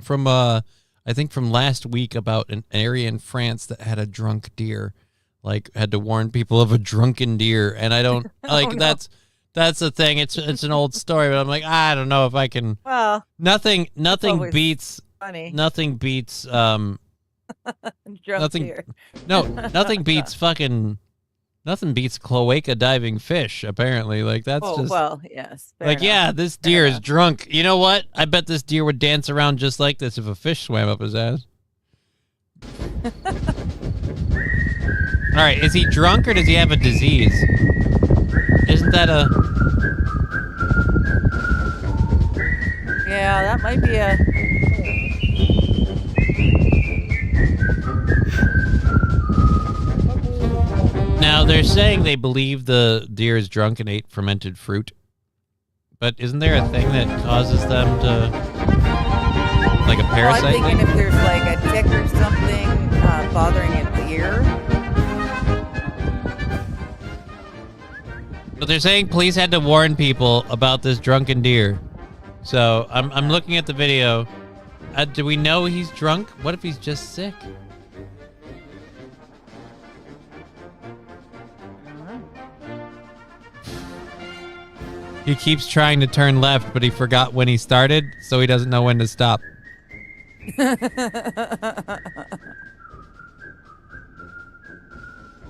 from I think from last week about an area in France that had a drunk deer, like had to warn people of a drunken deer, and I don't like that's the thing. It's an old story, but I'm like, I don't know if I can. Well, nothing beats funny. Nothing beats deer. Nothing beats nothing beats cloaca diving fish, apparently. Like that's just well, yes. Like enough. Yeah, this deer is drunk. You know what? I bet this deer would dance around just like this if a fish swam up his ass. All right, is he drunk or does he have a disease? Isn't that a... Yeah, that might be a... Now, they're saying they believe the deer is drunk and ate fermented fruit. But isn't there a thing that causes them to... Like a parasite I'm thinking thing? if there's like a tick or something bothering its ear. But they're saying police had to warn people about this drunken deer. So I'm looking at the video. Do we know he's drunk? What if he's just sick? He keeps trying to turn left, but he forgot when he started, so he doesn't know when to stop.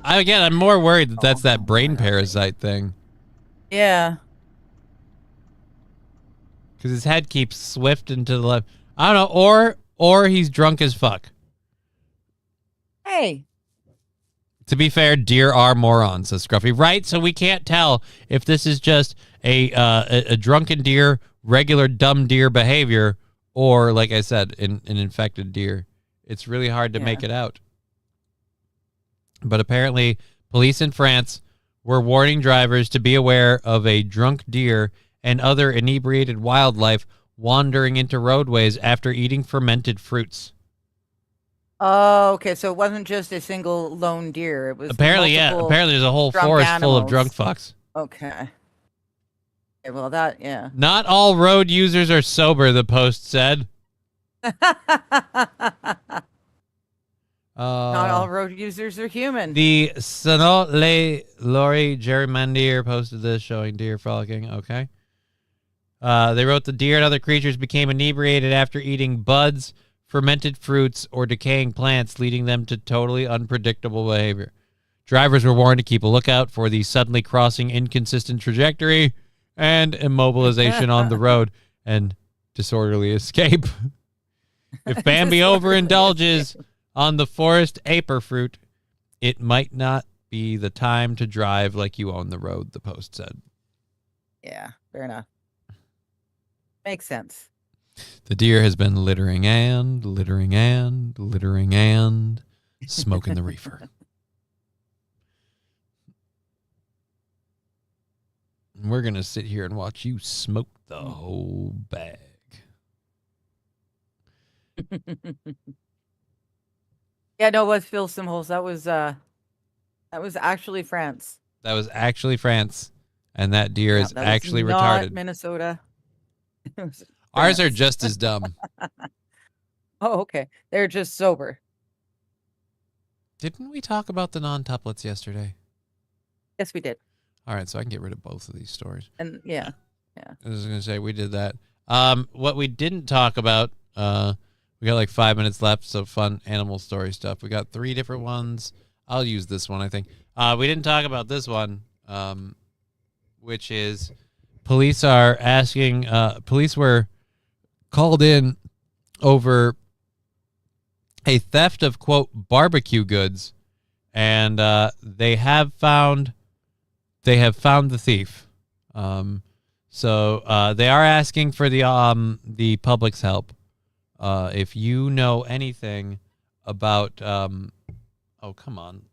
I'm more worried that that's that brain parasite thing. Yeah. Because his head keeps swifting to the left. I don't know, or he's drunk as fuck. Hey. To be fair, deer are morons, says Scruffy. Right, so we can't tell if this is just a drunken deer, regular dumb deer behavior, or, like I said, an infected deer. It's really hard to make it out. But apparently, police in France were warning drivers to be aware of a drunk deer and other inebriated wildlife wandering into roadways after eating fermented fruits. Oh, okay. So it wasn't just a single lone deer. It was apparently, Apparently, there's a whole forest full of drunk fucks. Okay. Okay, well, that, yeah. Not all road users are sober, the Post said. Not all road users are human. The Sonot-les-Laurie Gerrymandier posted this showing deer frolicking. Okay. They wrote the deer and other creatures became inebriated after eating buds, fermented fruits, or decaying plants, leading them to totally unpredictable behavior. Drivers were warned to keep a lookout for the suddenly crossing inconsistent trajectory and immobilization on the road and disorderly escape. If Bambi overindulges on the forest apricot, it might not be the time to drive like you own the road, the Post said. Yeah, fair enough. Makes sense. The deer has been littering and smoking the reefer. And we're going to sit here and watch you smoke the whole bag. Yeah, no, it was Phil Simholes. That was actually France. That was actually France. And that deer is that was actually not retarded. Minnesota. It was Ours are France. just as dumb. Oh, okay. They're just sober. Didn't we talk about the non-tuplets yesterday? Yes, we did. All right, so I can get rid of both of these stories. And yeah. I was going to say we did that. What we didn't talk about, we got like 5 minutes left, so fun animal story stuff. We got 3 different ones. I'll use this one, I think. We didn't talk about this one, which is police are asking, police were called in over a theft of, quote, barbecue goods, and they have found the thief. So they are asking for the public's help. If you know anything about, oh, come on.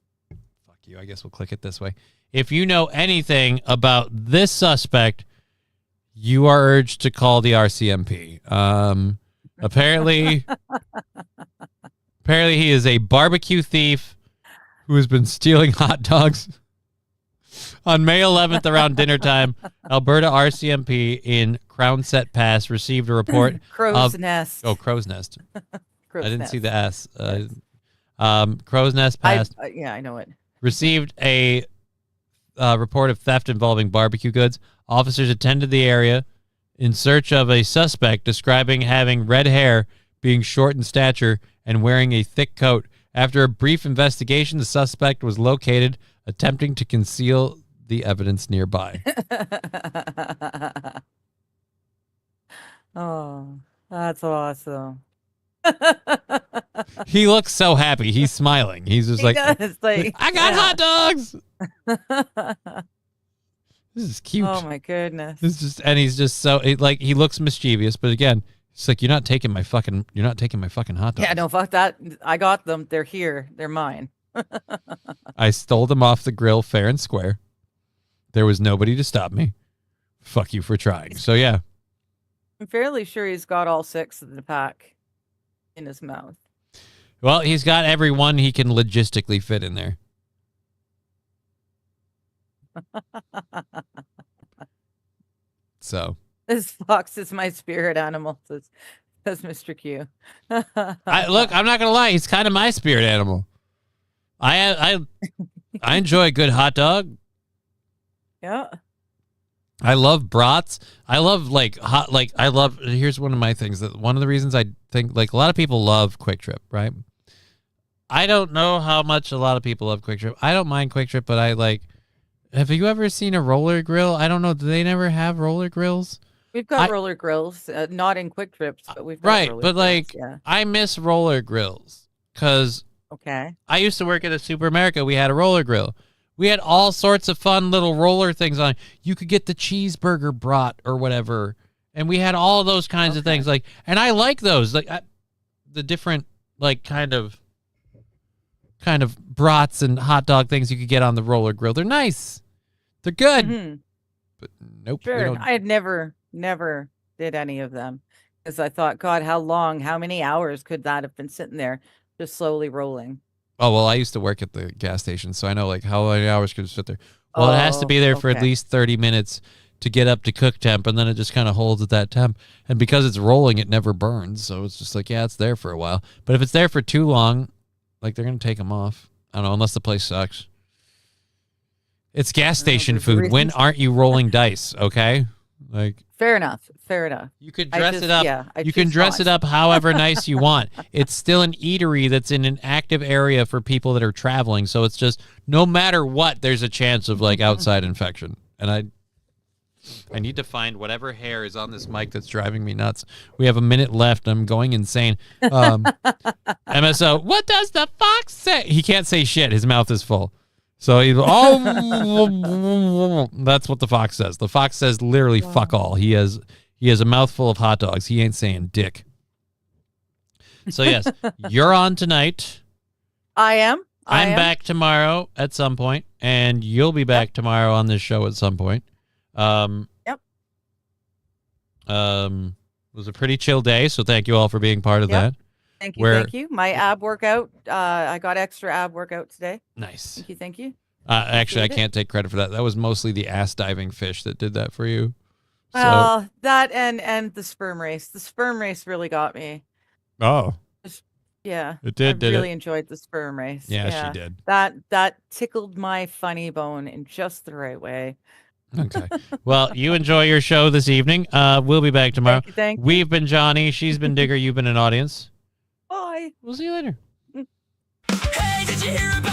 Fuck you. I guess we'll click it this way. If you know anything about this suspect, you are urged to call the RCMP. Apparently he is a barbecue thief who has been stealing hot dogs. On May 11th, around dinner time, Alberta RCMP in Crownset Pass received a report Crow's Nest. Oh, Crow's Nest. Crow's I didn't Nest. see the S. Crow's Nest Pass. Yeah, I know it. Received a report of theft involving barbecue goods. Officers attended the area in search of a suspect describing having red hair, being short in stature, and wearing a thick coat. After a brief investigation, the suspect was located, attempting to conceal the evidence nearby. Oh, that's awesome. He looks so happy. He's smiling. He's just He does, like, I got yeah. hot dogs. This is cute. Oh my goodness. It's just, and he's just so like he looks mischievous, but again, it's like you're not taking my fucking hot dogs. Yeah, no, fuck that. I got them. They're here. They're mine. I stole them off the grill fair and square. There was nobody to stop me. Fuck you for trying. So yeah. I'm fairly sure he's got all 6 of the pack in his mouth. Well, he's got every one he can logistically fit in there. So This fox is my spirit animal, says Mr. Q. look, I'm not gonna lie, he's kind of my spirit animal. I enjoy a good hot dog. Yeah. I love brats. I love here's one of my things, that one of the reasons I think like a lot of people love Quick Trip, right? I don't know how much a lot of people love Quick Trip. I don't mind Quick Trip, but have you ever seen a roller grill? I don't know. Do they never have roller grills? We've got roller grills, not in Quick Trips, but we've got Right, roller but grills, like yeah. I miss roller grills because Okay. I used to work at a Super America. We had a roller grill. We had all sorts of fun little roller things on. You could get the cheeseburger brat or whatever, and we had all those kinds of things. Like, and I like those, like the different like kind of brats and hot dog things you could get on the roller grill. They're nice. They're good. Mm-hmm. But nope. we Sure. don't- I had never did any of them because I thought, God, how many hours could that have been sitting there just slowly rolling? Oh, well, I used to work at the gas station, so I know like how many hours could it sit there. Well, it has to be there for at okay. least 30 minutes to get up to cook temp, and then it just kind of holds at that temp. And because it's rolling, it never burns, so it's just like, yeah, it's there for a while. But if it's there for too long, like they're going to take them off. I don't know, unless the place sucks. It's gas station there's food. When reasons. aren't you rolling dice, okay? Like Fair enough. you could dress it up. I You can choose dress not. it up however nice you want. It's still an eatery that's in an active area for people that are traveling. So it's just no matter what, there's a chance of like outside infection. And I need to find whatever hair is on this mic that's driving me nuts. We have a minute left. I'm going insane. MSO, what does the fox say? He can't say shit. His mouth is full. So he's that's what the fox says. The fox says literally fuck all. He He has a mouthful of hot dogs. He ain't saying dick. So yes, you're on tonight. I am. I'm back tomorrow at some point, and you'll be back tomorrow on this show at some point. Yep. It was a pretty chill day, so thank you all for being part of that. Thank you. Thank you. My ab workout. I got extra ab workout today. Nice. Thank you. Thank you. Actually, I can't take credit for that. That was mostly the ass diving fish that did that for you. Well, that and the sperm race. The sperm race really got me. Oh. Yeah. It did. I really enjoyed the sperm race. Yeah, she did. That tickled my funny bone in just the right way. Okay. Well, you enjoy your show this evening. We'll be back tomorrow. Thank you. We've been Johnny. She's been Digger. You've been an audience. Bye. We'll see you later. Hey, did you hear about